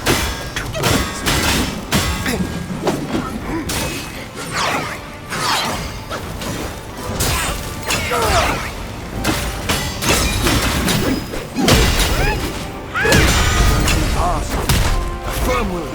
Past. A firm will.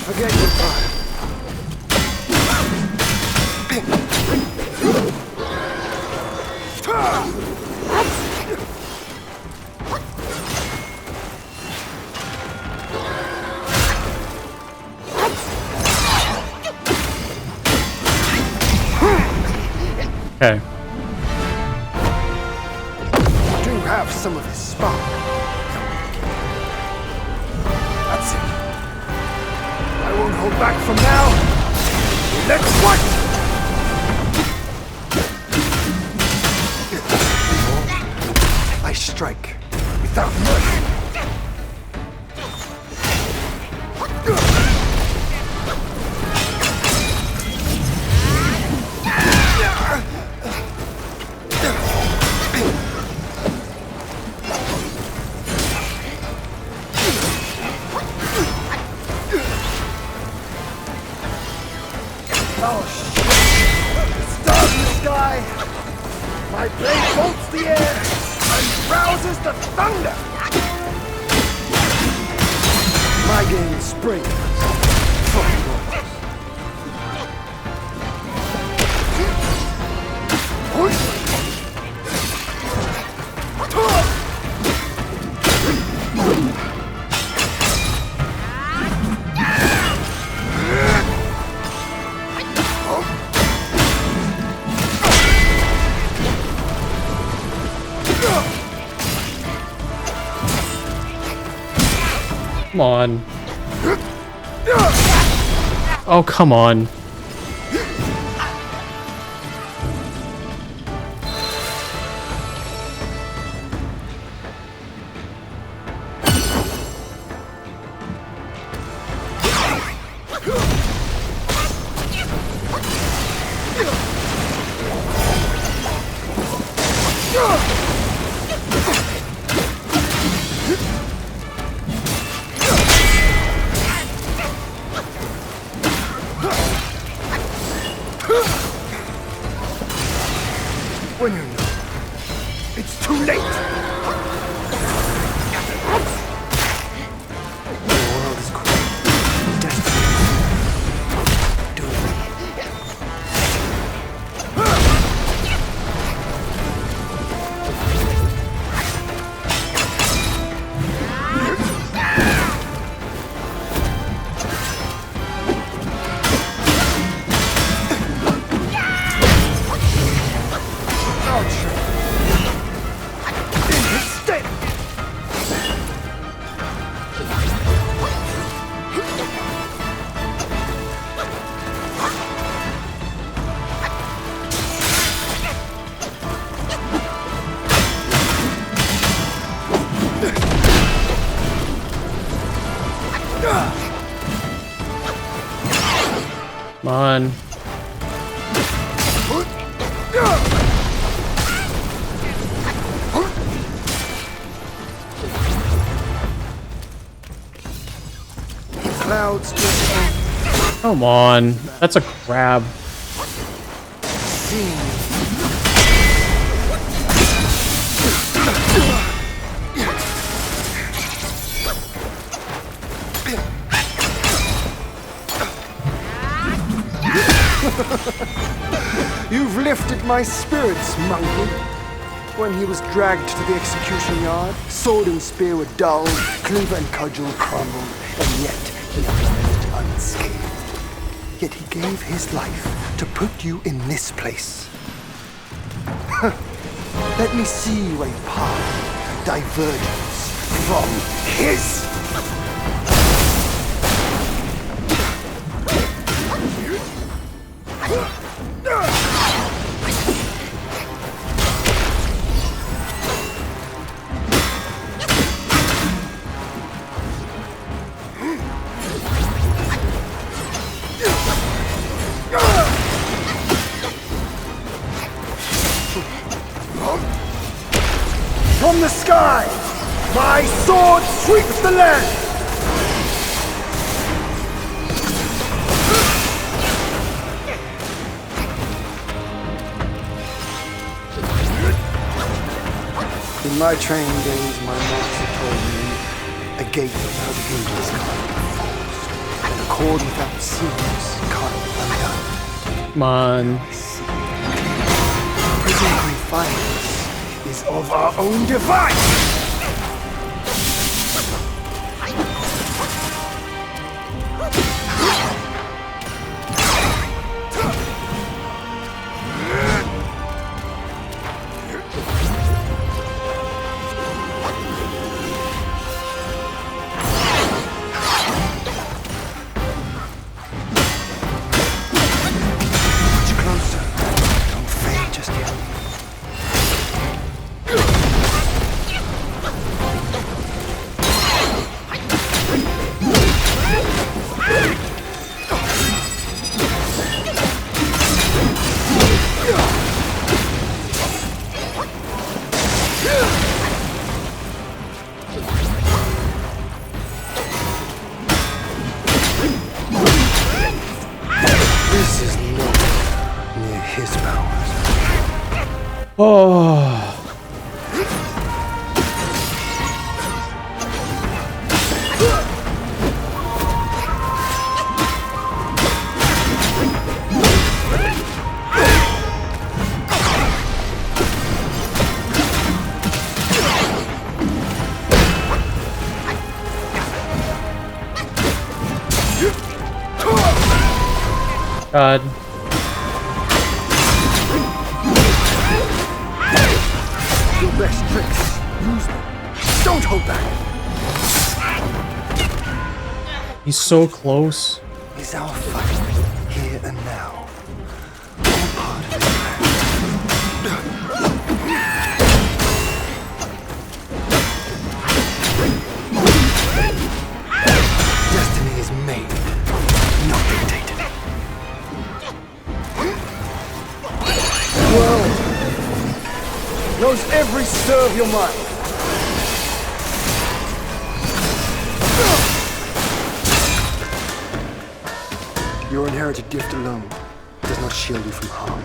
Forget your pride. Okay. Do have some of his spark. That's it. I won't hold back from now. Let's fight! I strike without mercy. Oh, shit. Stars in the sky. My blade bolts the air and rouses the thunder! My game springs from yours. Come on. Oh, come on. When you know, it's too late! The world is cruel. Destiny. Doom. Come on. Clouds just Come on. That's a crab. seen. You've lifted my spirits, monkey. When he was dragged to the execution yard, sword and spear were dulled, cleaver and cudgel crumbled, and yet he emerged unscathed. Yet he gave his life to put you in this place. Let me see a path divergence from his. From the sky, my sword sweeps the land! In my training days, my master told me, a gate without hinges can't be forced, and a cord without seams can't be undone. Come on. Prison confinement is of our own device! Much closer. Don't fade just yet. This is nowhere near his powers. Oh. God. Your best tricks. Use them. Don't hold back. He's so close. Is our fight here and now. All part of his plan. Destiny is made, not dictated. World knows every stir of your mind. Your inherited gift alone does not shield you from harm.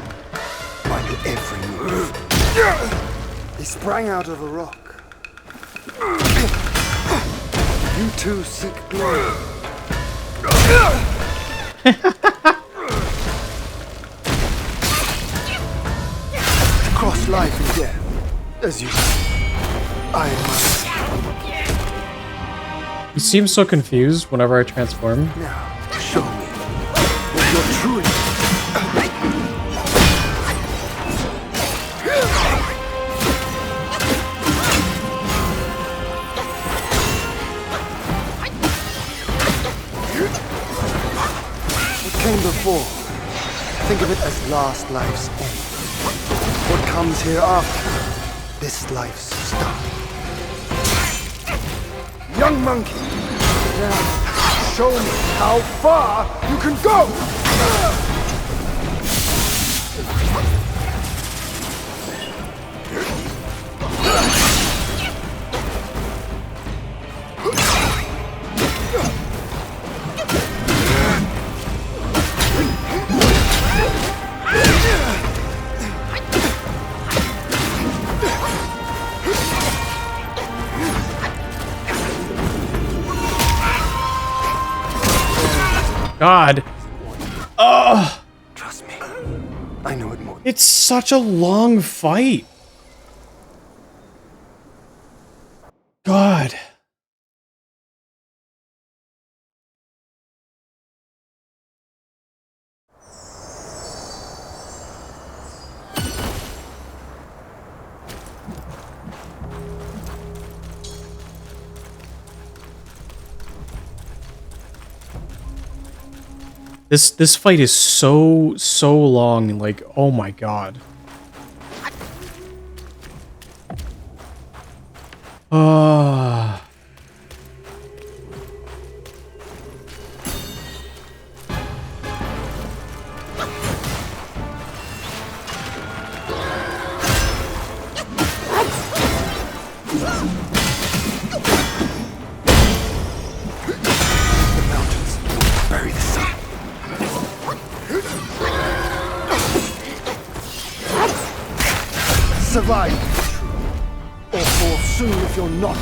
Mind your every move. He sprang out of a rock. You too seek glory. To cross life and death, as you I admire. He seems so confused whenever I transform. Now, show me what you're truly. What came before, think of it as last life's end. What comes hereafter, this life's start. Young monkey, now show me how far you can go! God. Ugh. Trust me, I know it more. It's such a long fight. God. This fight is so long, like, oh my god. Ah. The mountains bury the sun. Survive, or fall soon if you're not.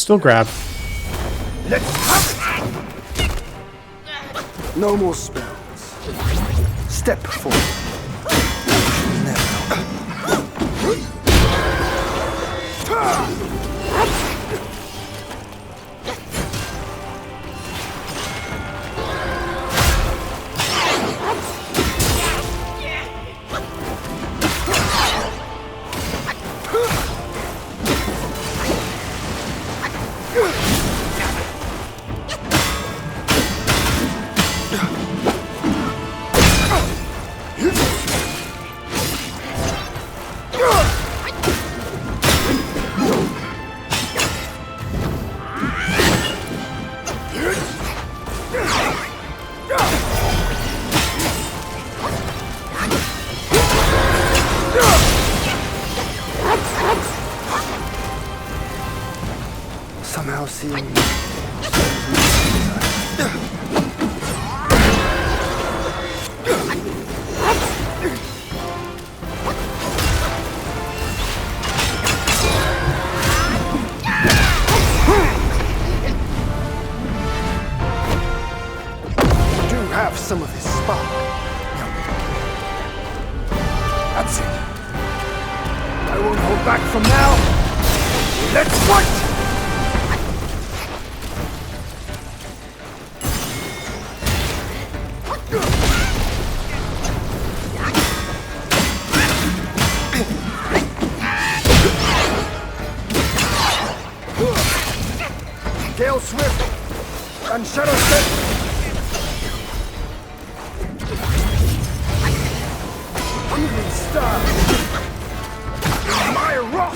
Still grab. Let's have it! No more spells. Step forward. Never. Somehow seeing have some of his spark. That's it. I won't hold back from now. Let's fight! Gale Swift and Shadow Step. Evening Star! My rock!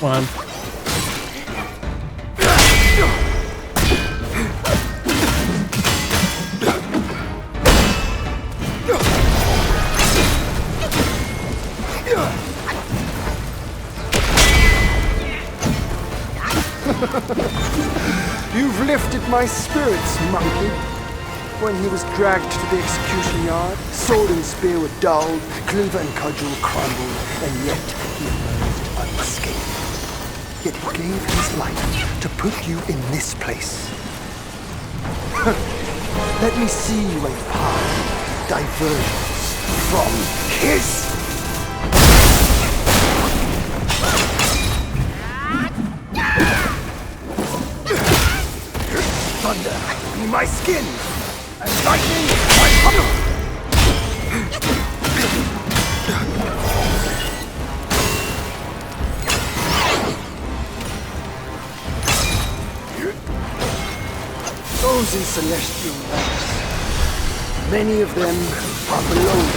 Come on. You've lifted my spirits, monkey. When he was dragged to the execution yard, sword and spear were dulled, cleaver and cudgel crumbled, and yet he emerged unscathed. Yet he gave his life to put you in this place. Let me see when power diverges from his. Thunder be my skin, and lightning my huddle. Those in celestial ranks, many of them are below me,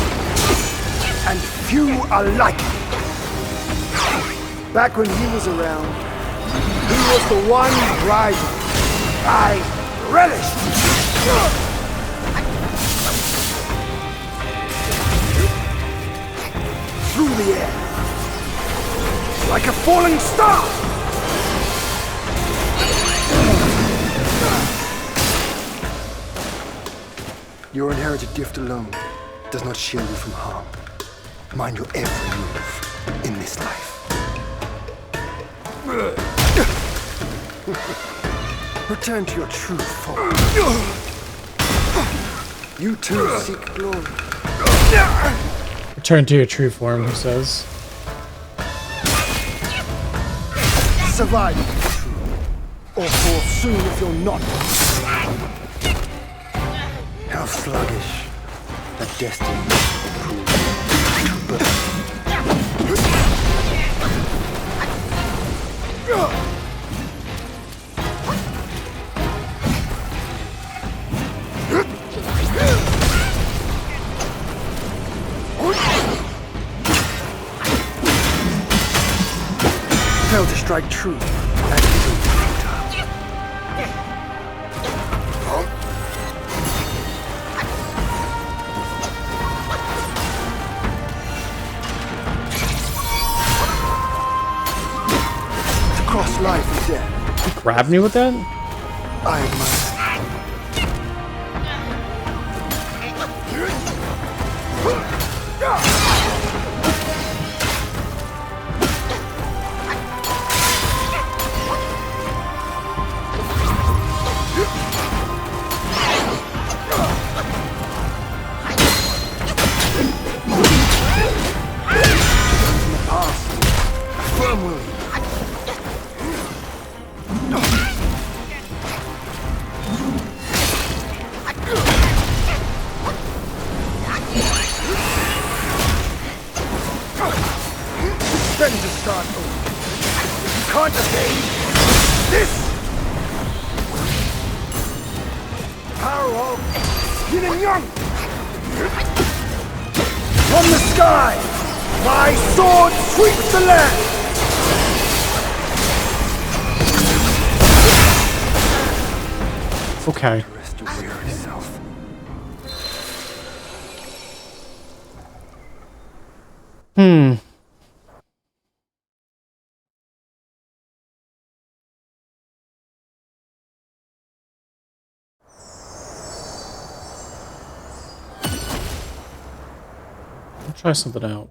and few are like him. Back when he was around, he was the one rival I relished. Through the air, like a falling star. Your inherited gift alone does not shield you from harm. Mind your every move in this life. Return to your true form. You too seek glory. Return to your true form, he says. Survive, or fall soon if you're not. How sluggish the destiny proved to birth. Failed to strike true. That is futile. To cross life and death, You grabbed me with that? I admire. Then to start over. You can't evade this! Power of yin and yang! From the sky, my sword sweeps the land! Okay. Rest your weary self. Hmm. I'll try something out.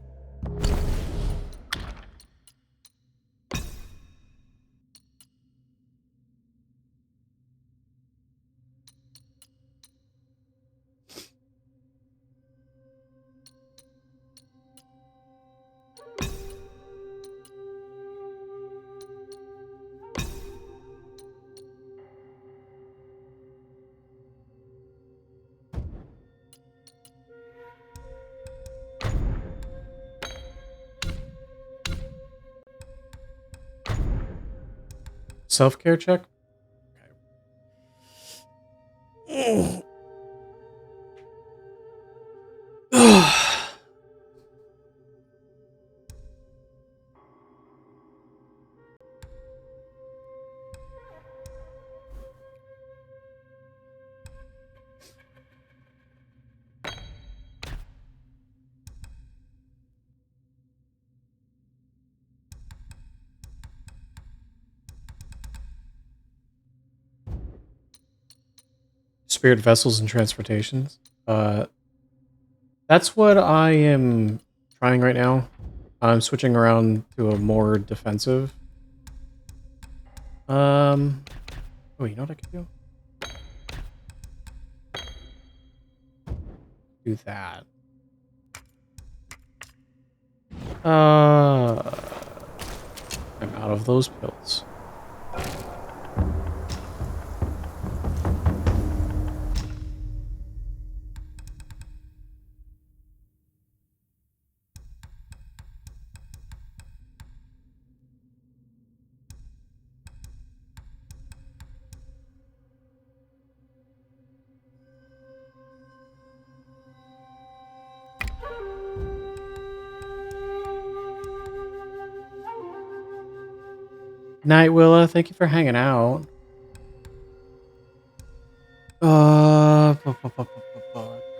Self-care check? Okay. Spirit vessels and transportations. That's what I am trying right now. I'm switching around to a more defensive. Oh, you know what I could do? Do that. I'm out of those pills. Night Willa, thank you for hanging out.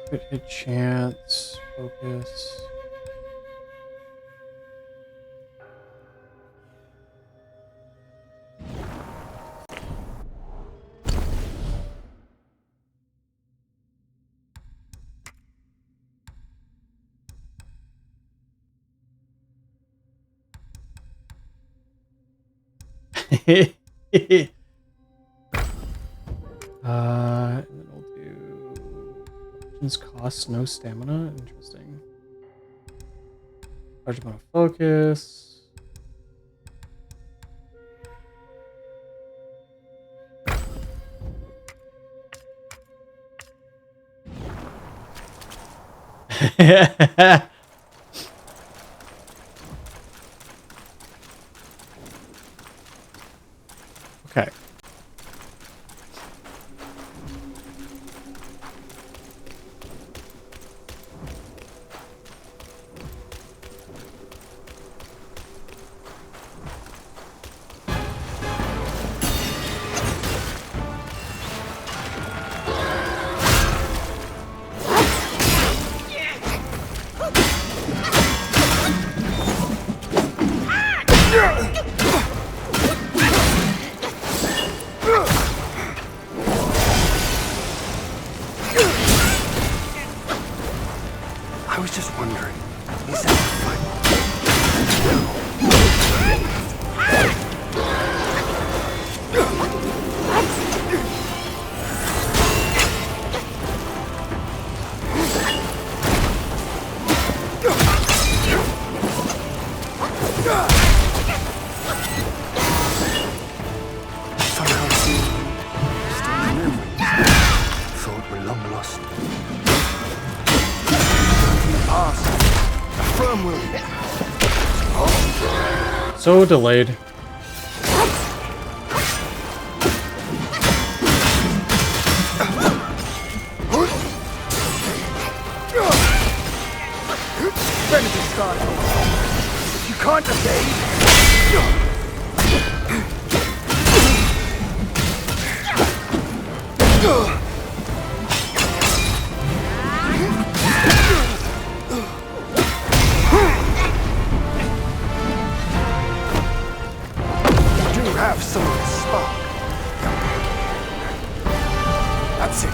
Crit hit chance, focus. And then we'll do options cost no stamina. Interesting. Large amount of focus. Okay. I was just wondering, is that fun? Somehow seeing distant memories thought were long lost. Past, a firm will. So delayed. Benedict Scott. If you can't evade, you do have some of the spark. That's it.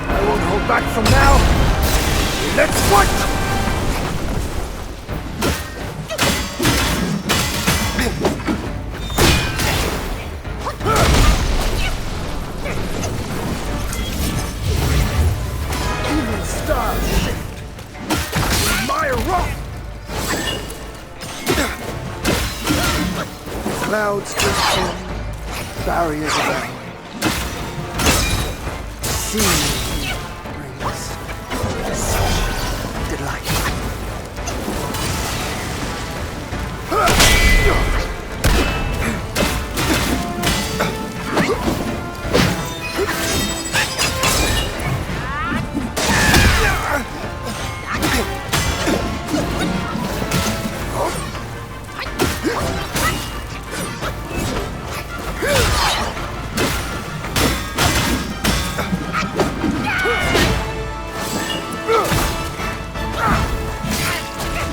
I won't hold back from now. Let's fight! Even stars shift. My rock! Clouds just form, barriers around. Sea brings such delight.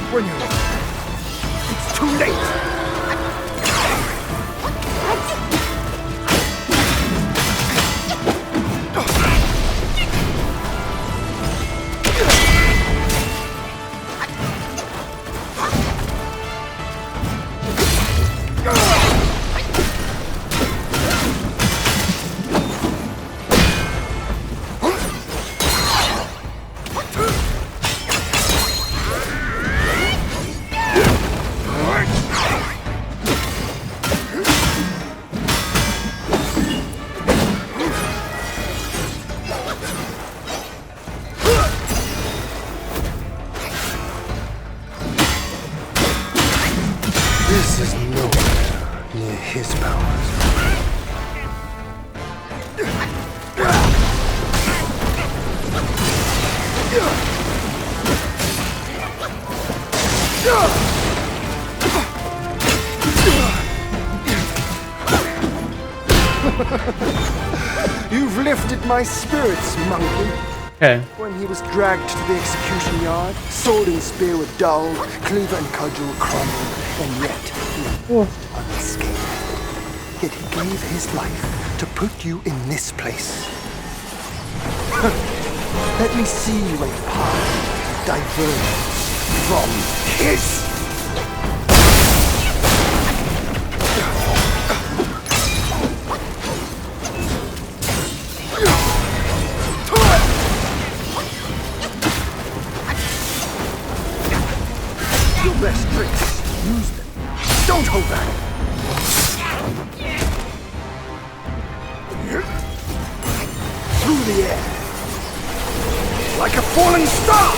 When you're... It's too late! This is nowhere near his powers. You've lifted my spirits, monkey. Okay. When he was dragged to the execution yard, sword and spear were dulled, cleaver and cudgel crumbled, and yet he lived unscathed. Yet he gave his life to put you in this place. Let me see a path diverge from his. Your best tricks. Use them. Don't hold back. Through the air. like a falling star!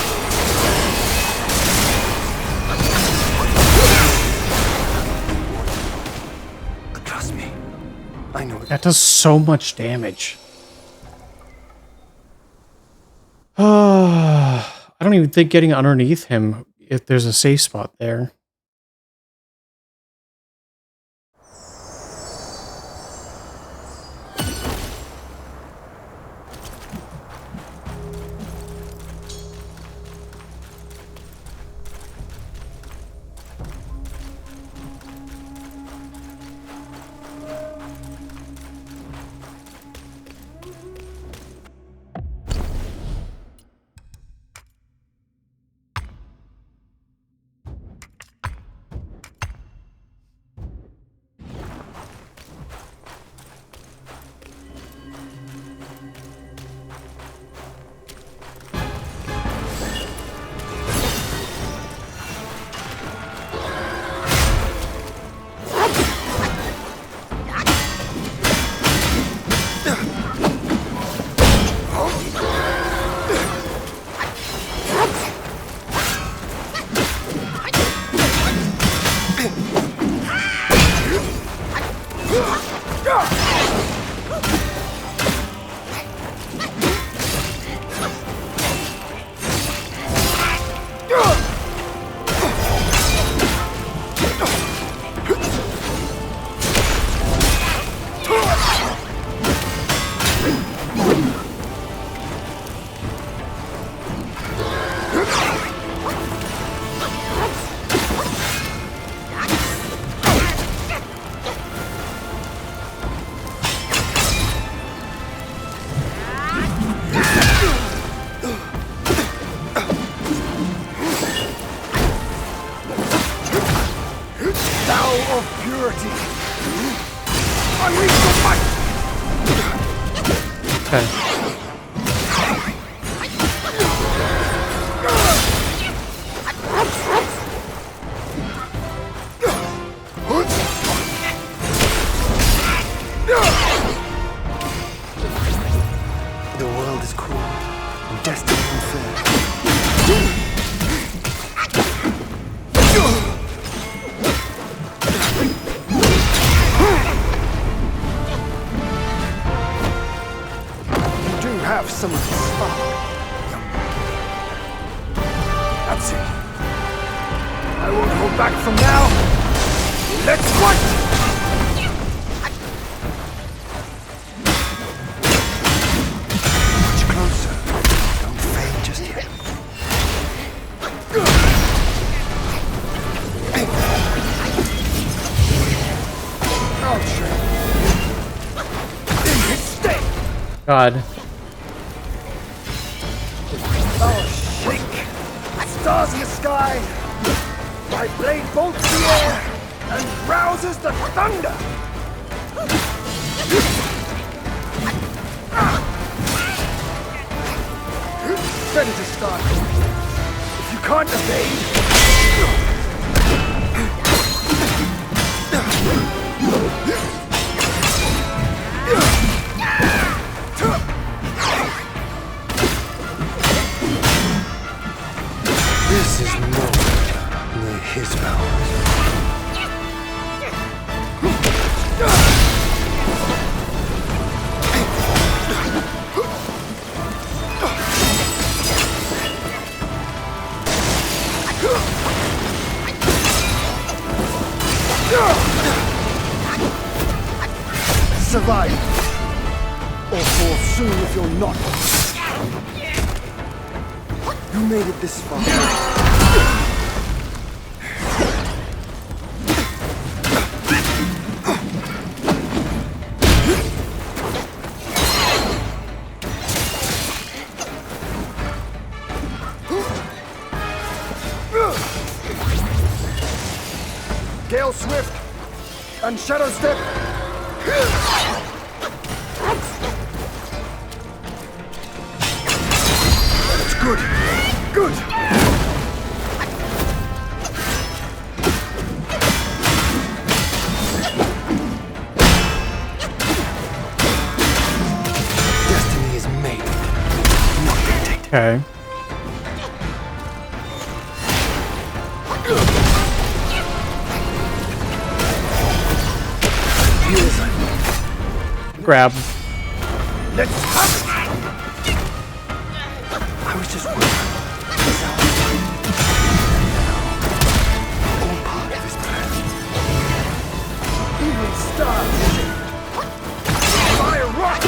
Trust me, I know it. That does so much damage. I don't even think getting underneath him, if there's a safe spot there. The world is cruel and destiny unfair. You do have some of the spark. That's it. I won't hold back from now. Let's fight! God. Oh, shake! Stars in the sky! My blade bolts the air and rouses the thunder! Ready to start. If you can't evade... This is nowhere near his powers. Survive, or fall soon if you're not. You made it this far. Gale Swift and Shadow Step. That's good. Good. Destiny is made, not dictated. Okay. Grab. Let's have it! I was just wondering. All part of his plan. Even stars. Fire rock!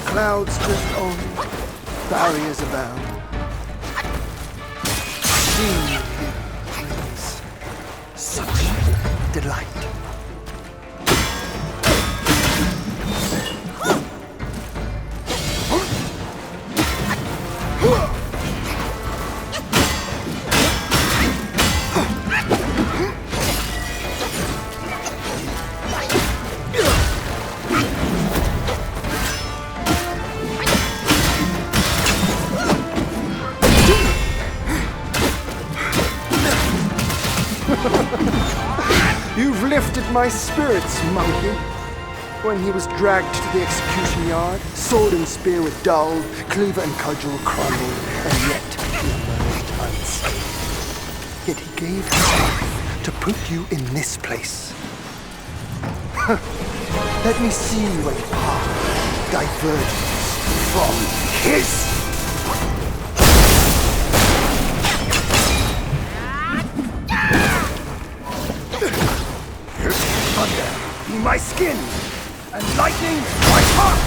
Clouds drift on, barriers abound. Seeing you here brings such delight. You've lifted my spirits, monkey. When he was dragged to the execution yard, sword and spear were dulled, cleaver and cudgel crumbled, and yet he emerged unscathed. Yet he gave his life to put you in this place. Let me see what path diverges from his. Thunder be my skin, and lightning my heart!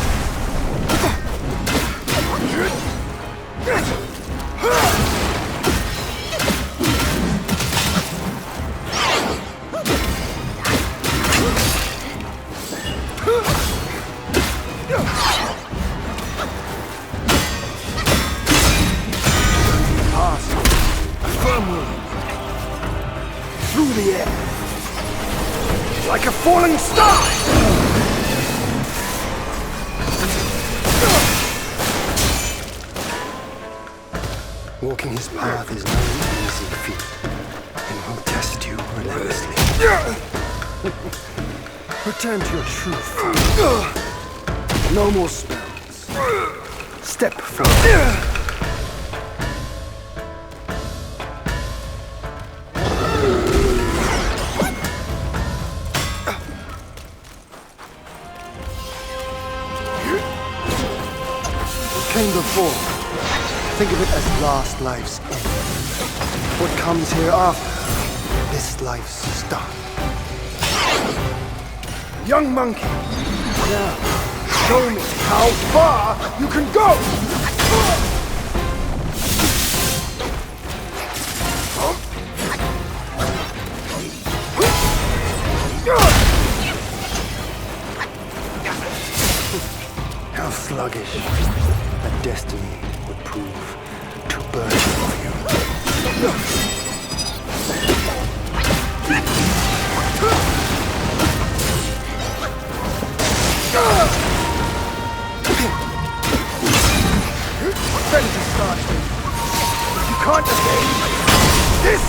Past a firm wind through the air. Like a falling star! Walking his path is no easy feat, and will test you relentlessly. Return to your true form. No more spells. Step forward. Came before. Think of it as last life's end. What comes hereafter, this life's start. Young monkey, now show me how far you can go! How sluggish that destiny would prove too burdensome for you. Vengeance starts with you. If you can't evade this!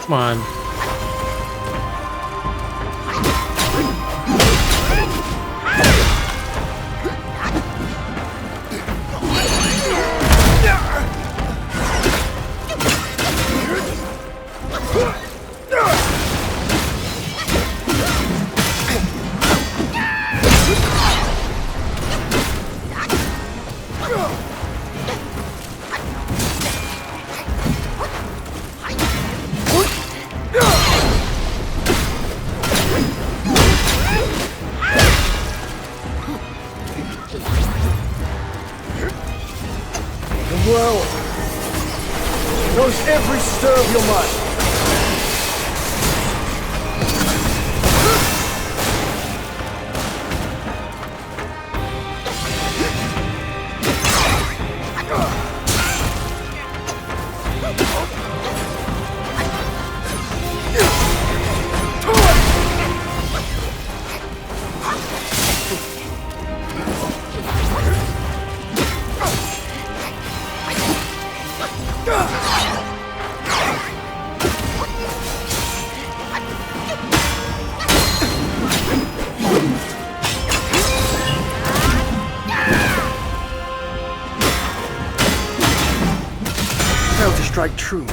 Come on. The world knows every stir of your mind. Failed to strike true. And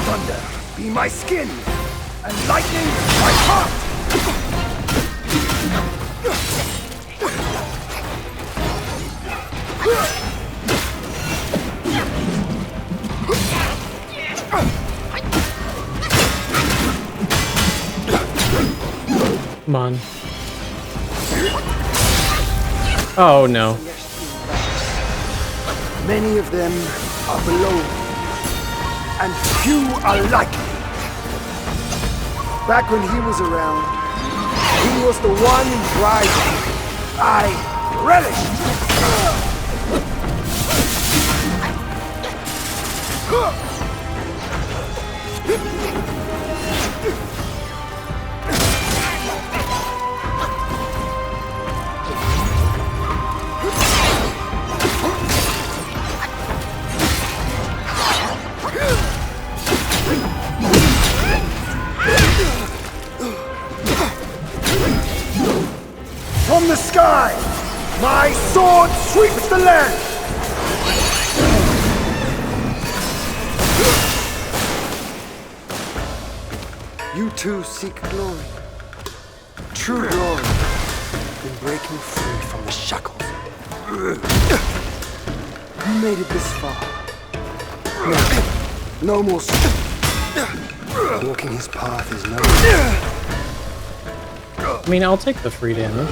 Thunder, be my skin, and lightning, my heart! Come on. Oh no. many of them are below, and few are like me. Back when he was around, he was the one rising. I relished. From the sky, my sword sweeps the land! You too seek glory. True glory in breaking free from the shackles. You made it this far. No more strength. Walking his path is no. I mean, I'll take the free damage.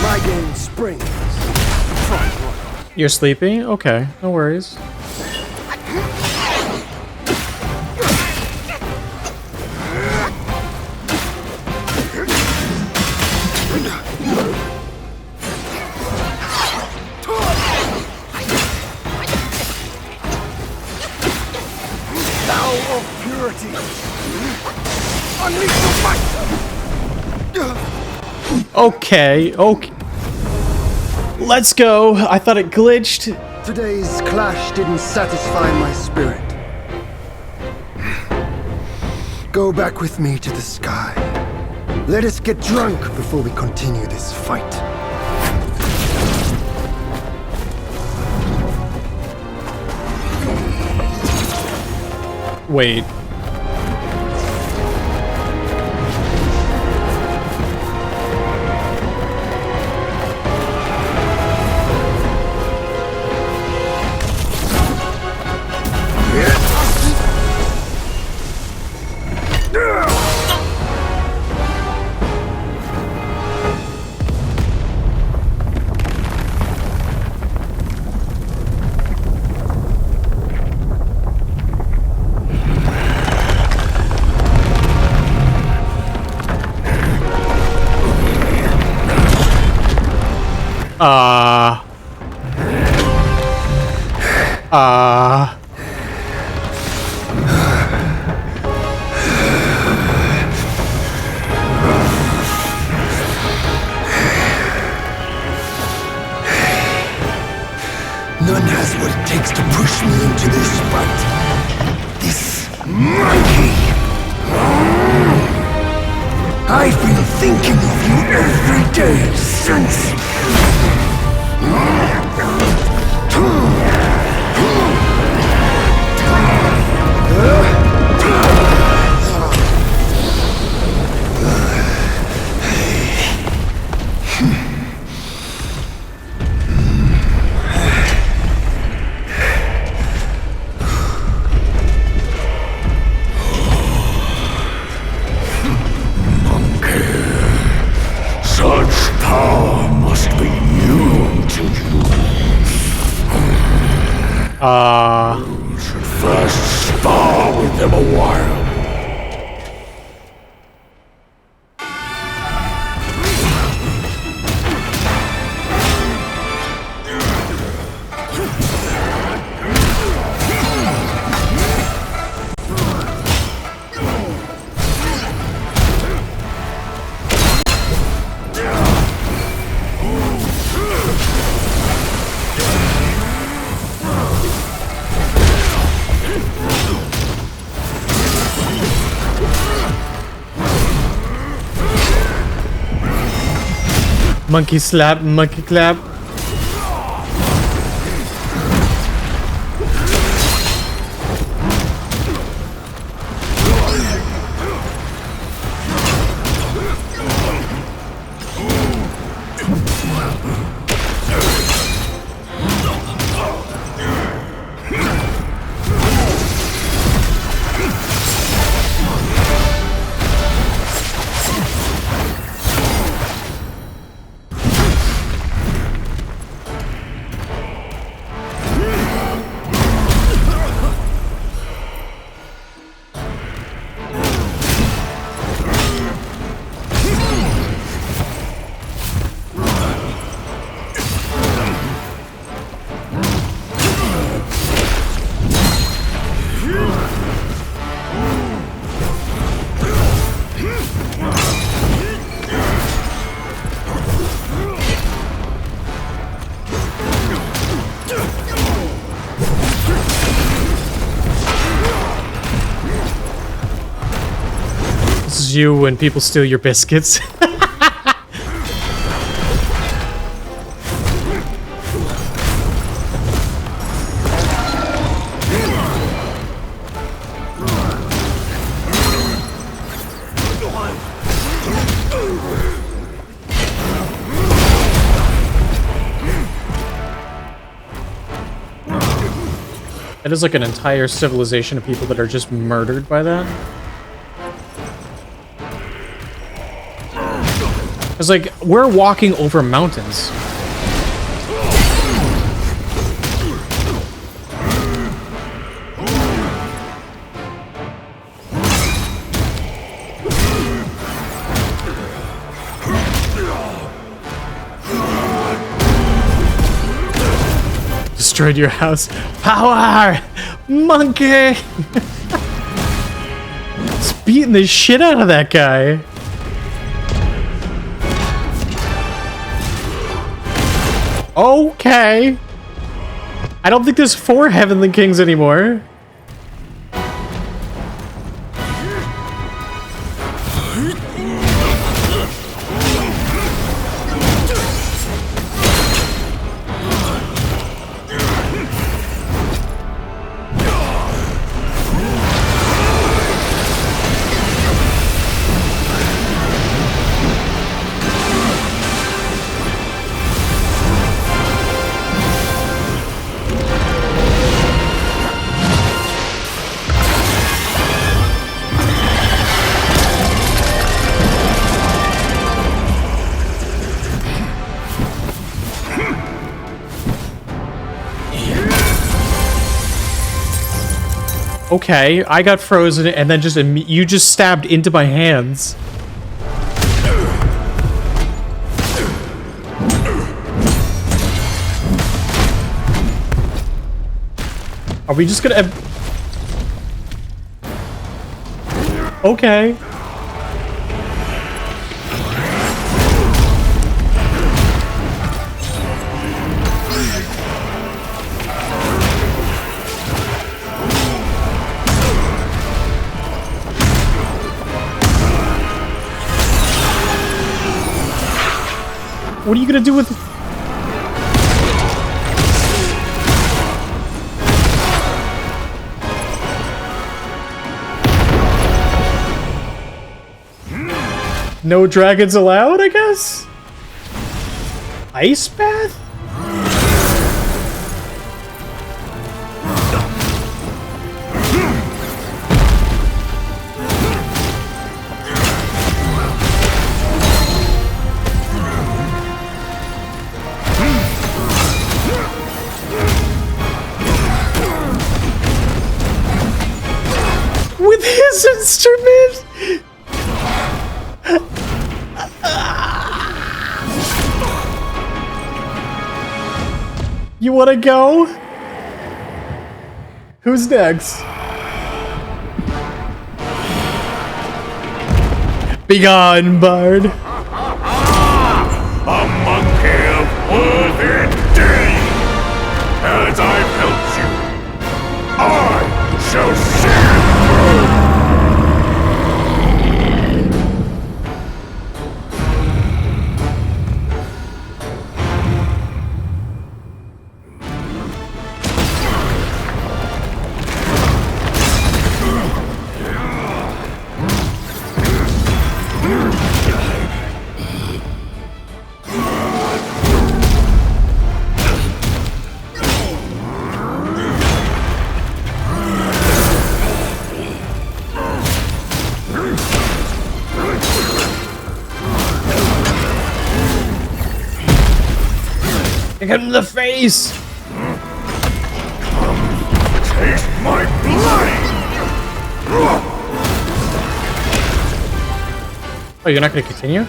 My game springs from royal. You're sleeping? Okay, no worries. Thou of purity! Unleash your might! Okay, okay. Let's go. I thought it glitched. Today's clash didn't satisfy my spirit. Go back with me to the sky. Let us get drunk before we continue this fight. Wait. None has what it takes to push me into this fight. This monkey! I've been thinking of you every day since... Should first spar with them a while. Monkey slap, monkey clap. You when people steal your biscuits. That is like an entire civilization of people that are just murdered by that. It's like, we're walking over mountains. Destroyed your house. Power! Monkey! It's beating the shit out of that guy. Okay. I don't think there's 4 Heavenly Kings anymore. Okay, I got frozen and then just you just stabbed into my hands. Are we just gonna... Okay. What are you gonna do with... No dragons allowed, I guess? Ice bath? With his instrument? You wanna go? Who's next? Begone, Bard. A monkey of worth indeed! As I've helped you, I shall see it through! Kick him in the face! Taste my blood! Oh, you're not gonna continue?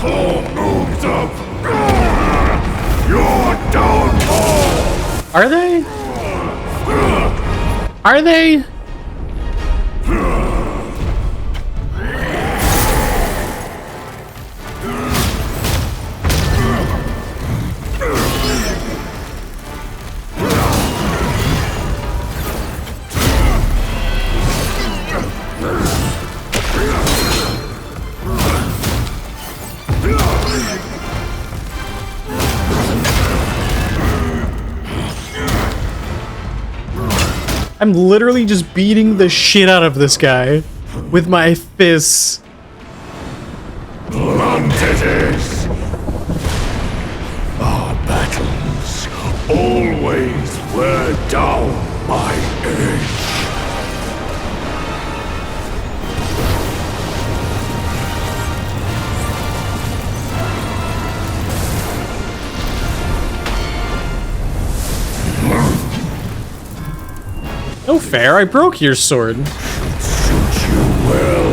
Full moons of your downfall! Are they? Are they? I'm literally just beating the shit out of this guy with my fists. Blunt it is! Our battles always wear down my edge. No fair, I broke your sword. Suit you well.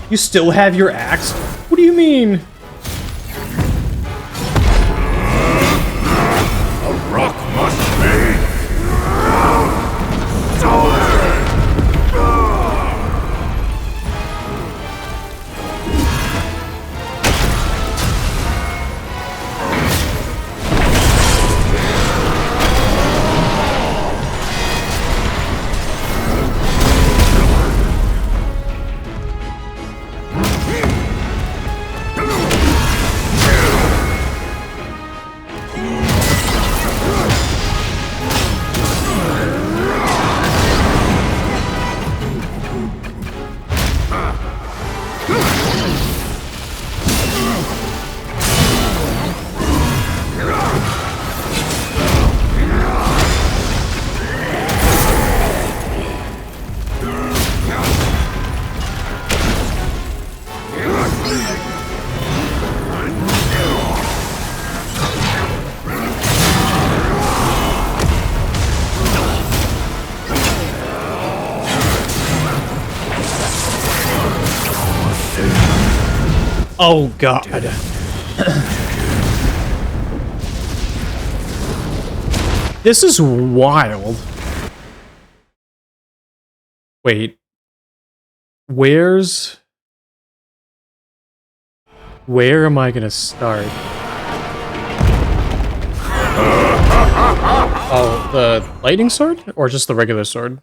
You still have your axe? What do you mean? A rock must be solid. Oh god. This is wild. Wait. Where am I gonna start? Oh, the lightning sword? Or just the regular sword?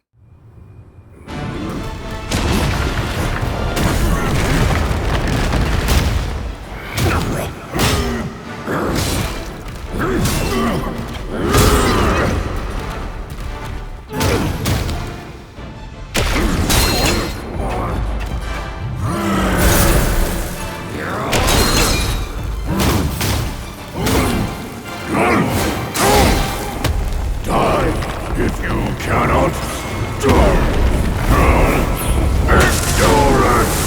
You cannot stop endurance!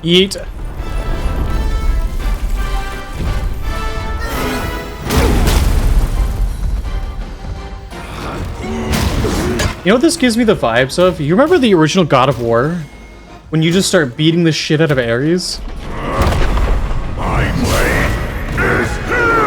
Yeet. You know what this gives me the vibes of? You remember the original God of War? When you just start beating the shit out of Ares? My blade is here!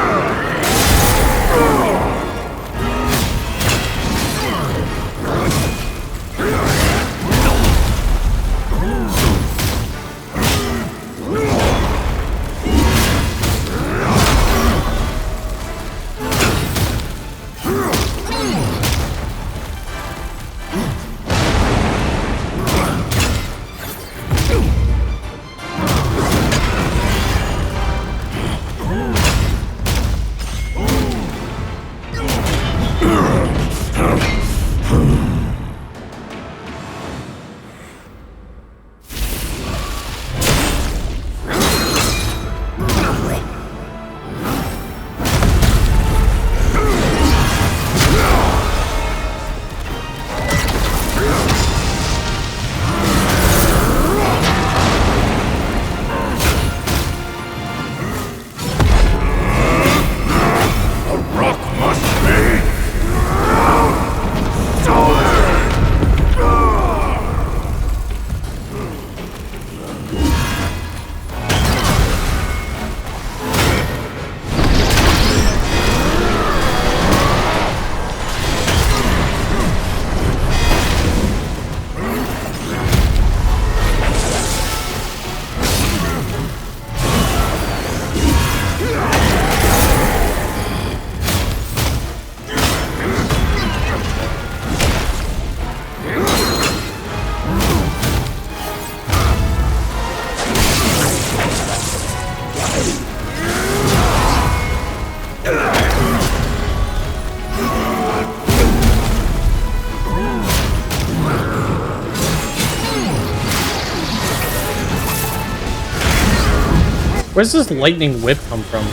Where's this lightning whip come from?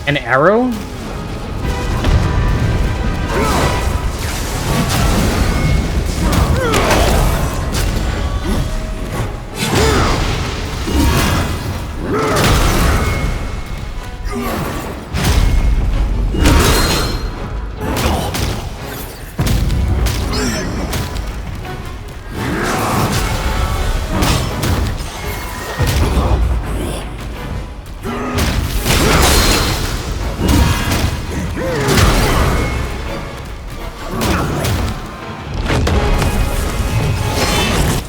An arrow?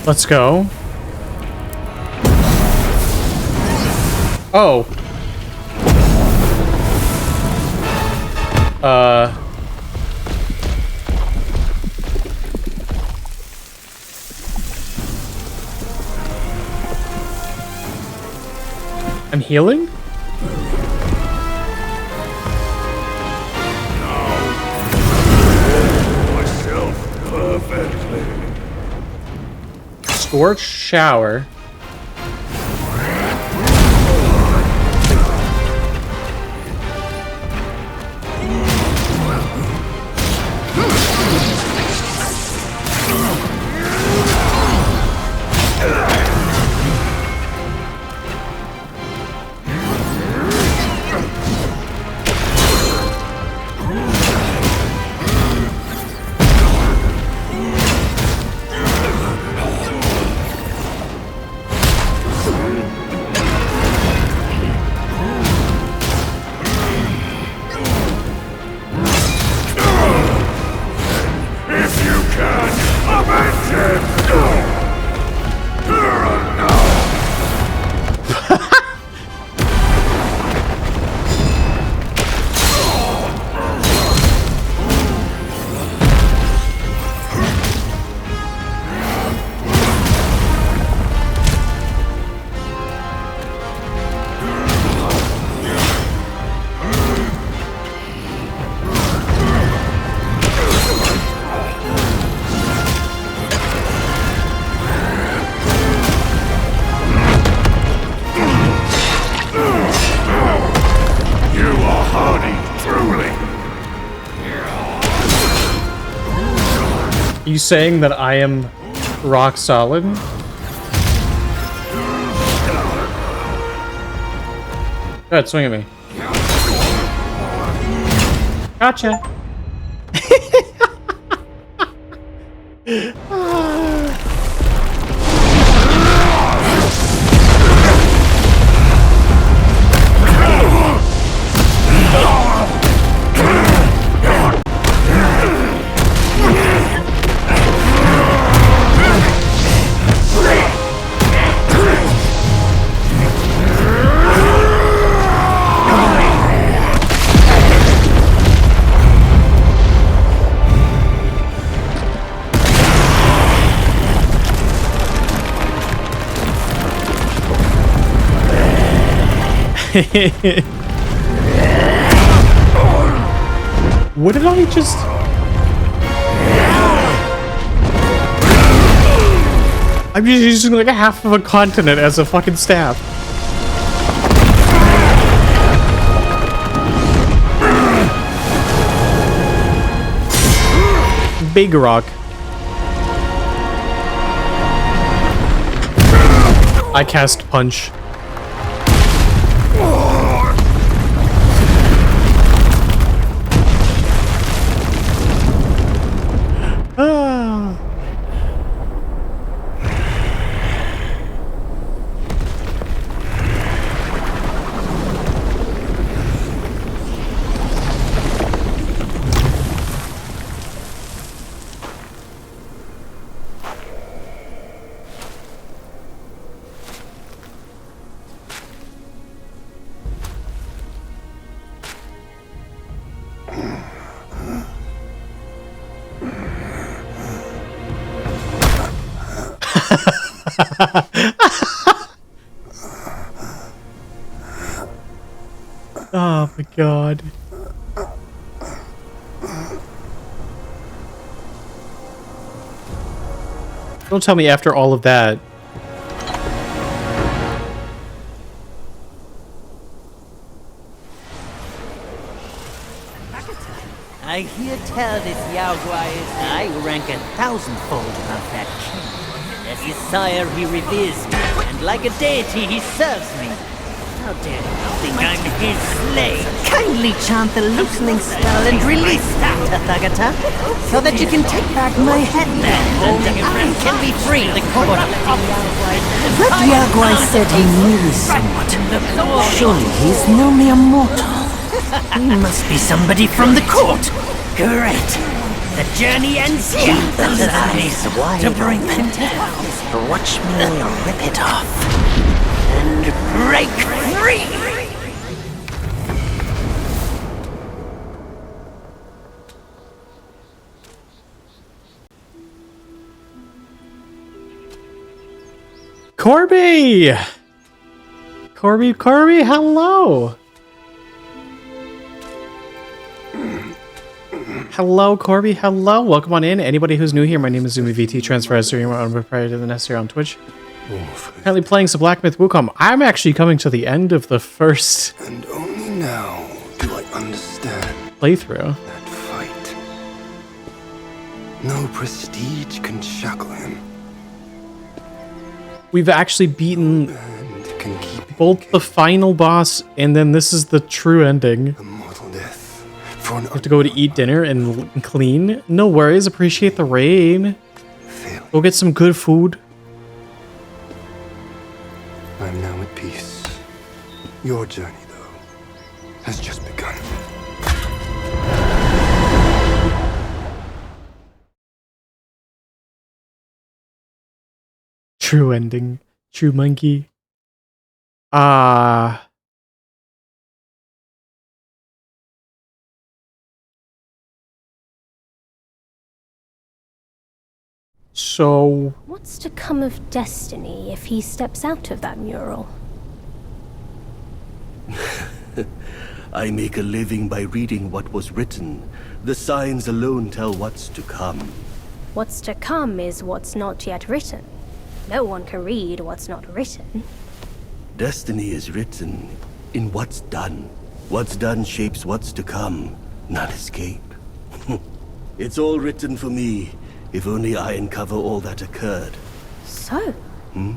Let's go. Oh. I'm healing? Myself perfectly. Scorched shower. You saying that I am rock solid? Go ahead, swing at me. Gotcha. What did I just... I'm just using like a half of a continent as a fucking staff. Big rock. I cast punch. Oh my god. Don't tell me after all of that. I hear tell this Yao Guai is I rank 1,000-fold above that king. As his sire, he reveres me, and like a deity, he serves me. How dare you think I'm his slave? Kindly chant the loosening spell and release Tathagata, so that you can take back my headband and I can be free. That Yaguai said he knew somewhat. Surely he's no mere mortal. He must be somebody from the court. Great. The journey ends here. Keep those eyes wide to bring open. Watch me rip it off. and break free! Corby! Corby, hello! Hello, Corby, hello! Welcome on in. Anybody who's new here, my name is ZumiVT, transfer streamer on proprietor of the Nest here on Twitch. Currently playing some Black Myth Wukong. I'm actually coming to the end of the first... And only now do I understand playthrough. that fight. No prestige can shackle him. We've actually beaten And can keep both the final boss, and then this is the true ending. a mortal death for an Have to go to eat dinner and clean. No worries, appreciate the raid. fail. Go get some good food. I'm now at peace. Your journey, though, has just begun. True ending. True monkey. So... What's to come of Destiny if he steps out of that mural? I make a living by reading what was written. The signs alone tell what's to come. What's to come is what's not yet written. No one can read what's not written. Destiny is written in what's done. What's done shapes what's to come, not escape. It's all written for me, If only I uncover all that occurred. So, Hmm?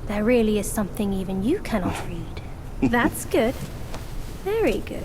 there really is something even you cannot read. That's good. Very good.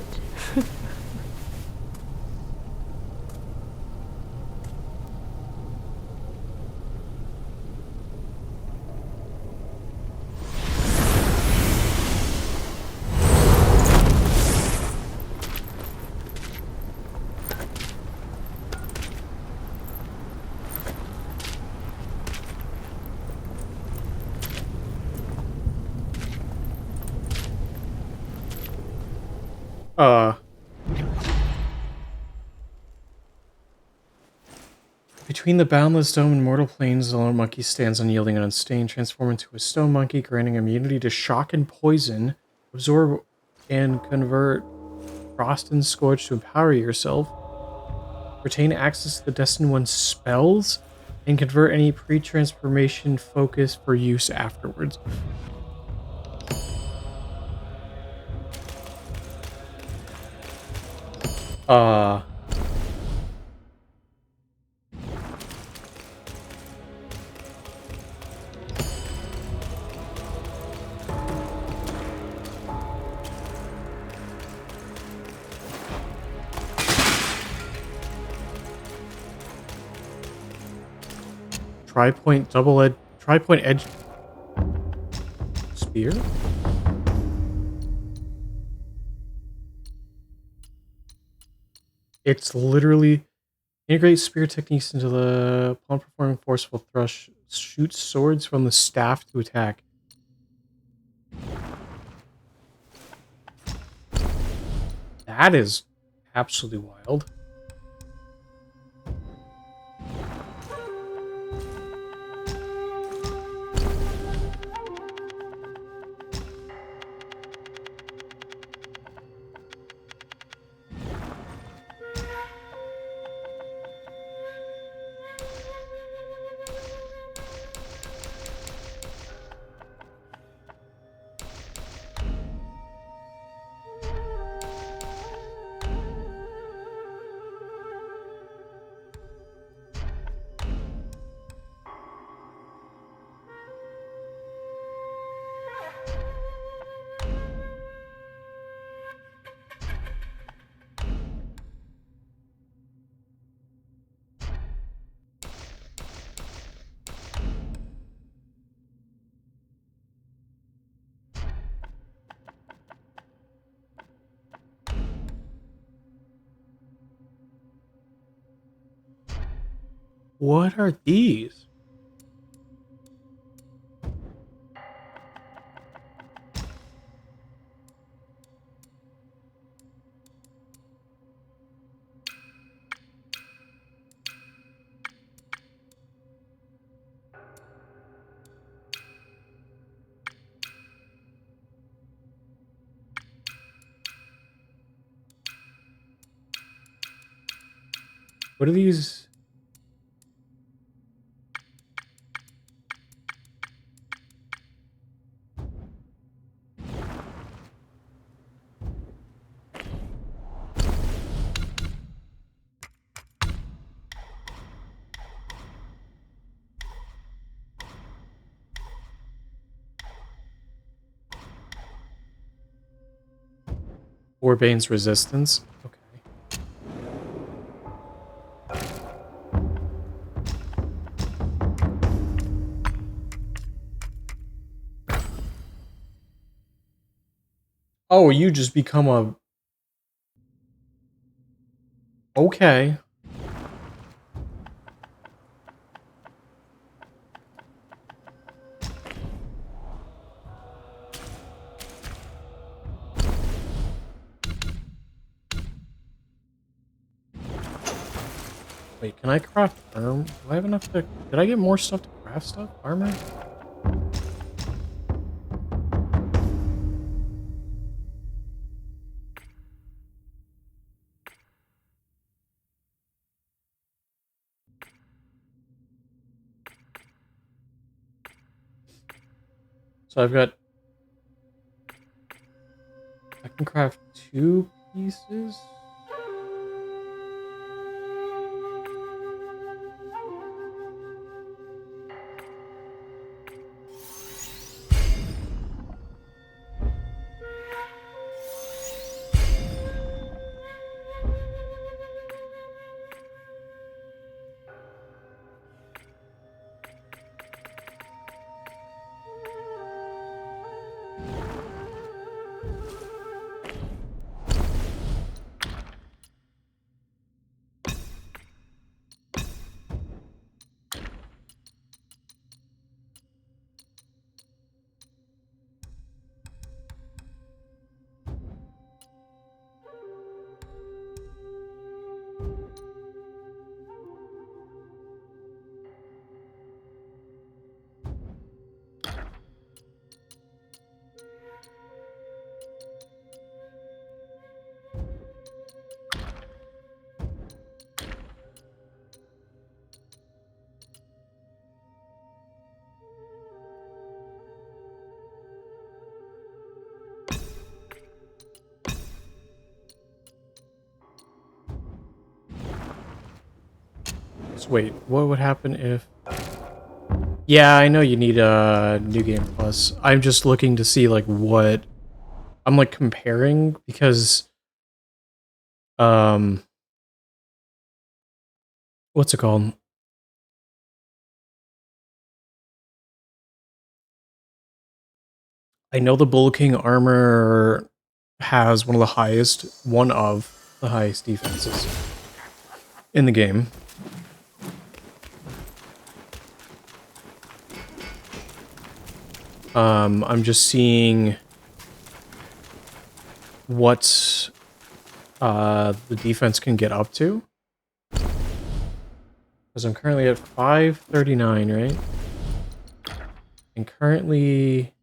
Between the boundless dome and mortal plains, the lone monkey stands unyielding and unstained, transform into a stone monkey, granting immunity to shock and poison, absorb and convert frost and scorch to empower yourself, retain access to the Destined One's spells, and convert any pre-transformation focus for use afterwards. Tri-point edge spear? It's literally integrate spear techniques into the upon performing forceful thrust, shoots swords from the staff to attack. That is absolutely wild. What are these? What are these? Warbane's resistance? Okay. Oh, you just become a... Okay. Wait, can I craft armor? Do I have enough to... Did I get more stuff to craft stuff? Armor? So I've got... I can craft 2 pieces? So wait, what would happen if... Yeah, I know you need a New Game Plus. I'm just looking to see, like, what... I'm, like, comparing, because... What's it called? I know the Bull King armor has one of the highest defenses in the game. I'm just seeing what the defense can get up to. Because I'm currently at 539, right? And currently,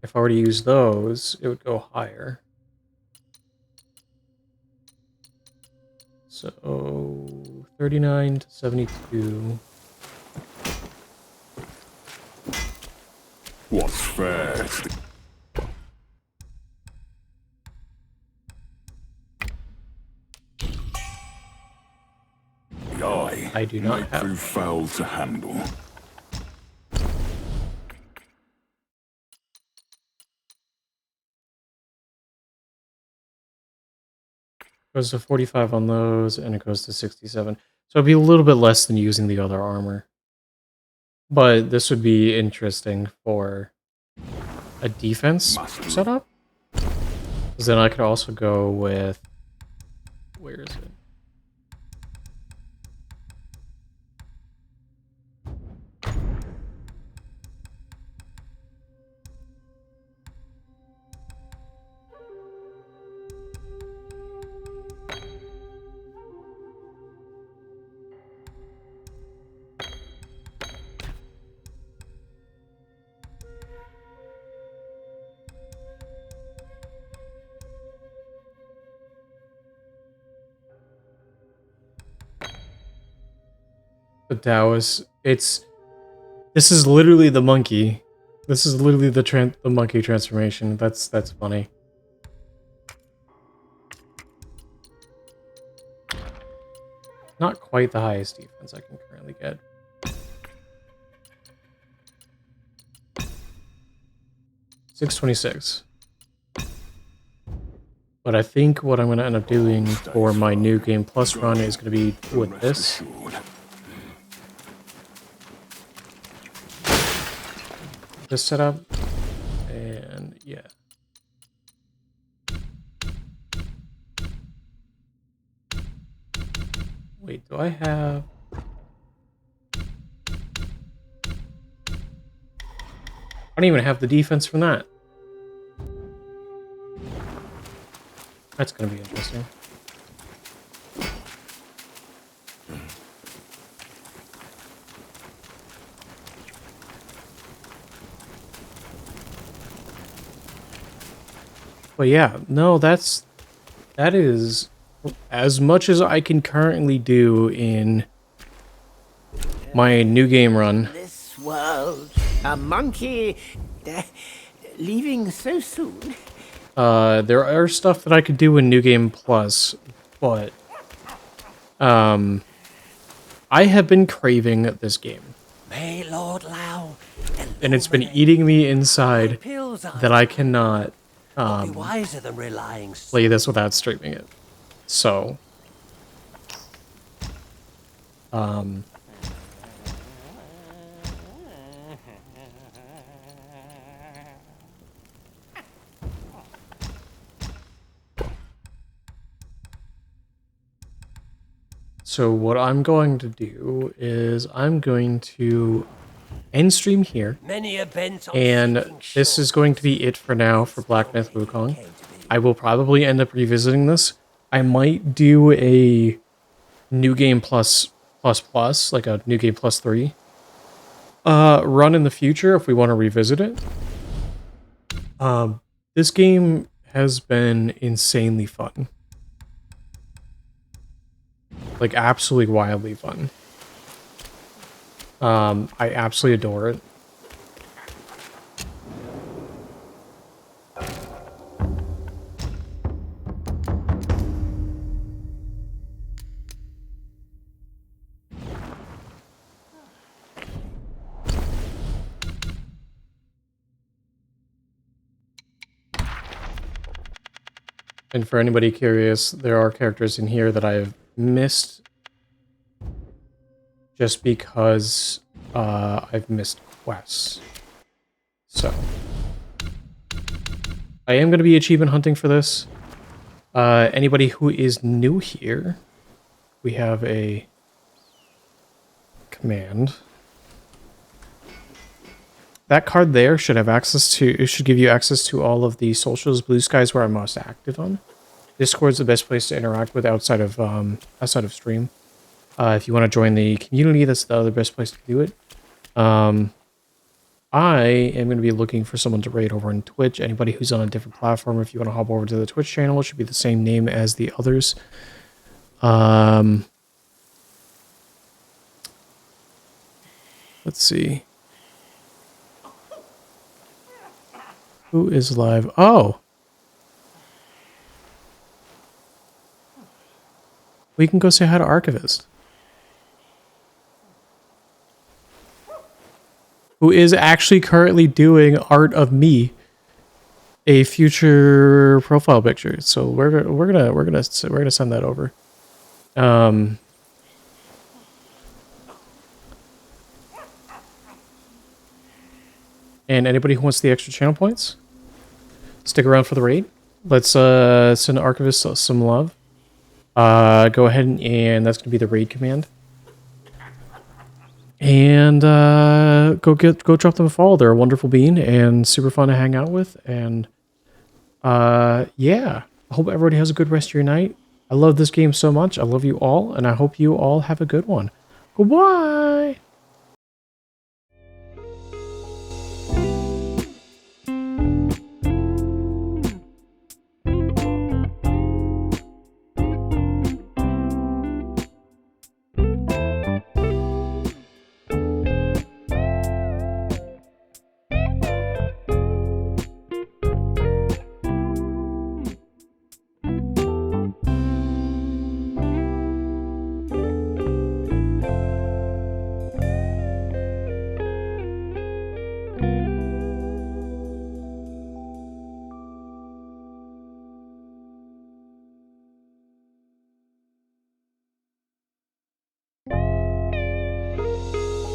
if I were to use those, it would go higher. So 39 to 72. What's fair? I do not have. Prove foul to handle. Goes to 45 on those, and it goes to 67. So it'd be a little bit less than using the other armor. But this would be interesting for a defense setup. Because then I could also go with... Where is it? The Taoist, this is literally the monkey. This is literally the monkey transformation. That's funny. Not quite the highest defense I can currently get. $626. But I think what I'm going to end up doing for my New Game Plus run is going to be with this. This setup, and yeah. Wait, do I have... I don't even have the defense from that. That's gonna be interesting. But yeah, no, that is as much as I can currently do in my New Game run. This world, a monkey leaving so soon. There are stuff that I could do in New Game Plus, but I have been craving this game. May Lord Lao, and it's been eating me inside that I cannot be wiser than relying play this without streaming it. So So what I'm going to do is I'm going to end stream here. And this is going to be it for now for Black Myth Wukong. I will probably end up revisiting this. I might do a New Game Plus, like a New Game Plus 3 run in the future if we want to revisit it. This game has been insanely fun. Like, absolutely wildly fun. I absolutely adore it. And for anybody curious, there are characters in here that I've missed just because I've missed quests. So I am going to be achievement hunting for this. Anybody who is new here, we have a command. That card there should have access to, it should give you access to all of the socials, Blue Skies, where I'm most active on. Discord's the best place to interact with outside of stream. If you want to join the community, that's the other best place to do it. I am going to be looking for someone to raid over on Twitch. Anybody who's on a different platform, if you want to hop over to the Twitch channel, it should be the same name as the others. Let's see. Who is live? Oh! We can go say hi to Archivist. Who is actually currently doing art of me, a future profile picture. So we're gonna send that over. And anybody who wants the extra channel points, stick around for the raid. Let's send Archivist some love. Go ahead and that's gonna be the raid command. And go drop them a follow. They're a wonderful bean and super fun to hang out with. And yeah, I hope everybody has a good rest of your night. I love this game so much. I love you all, and I hope you all have a good one. Goodbye.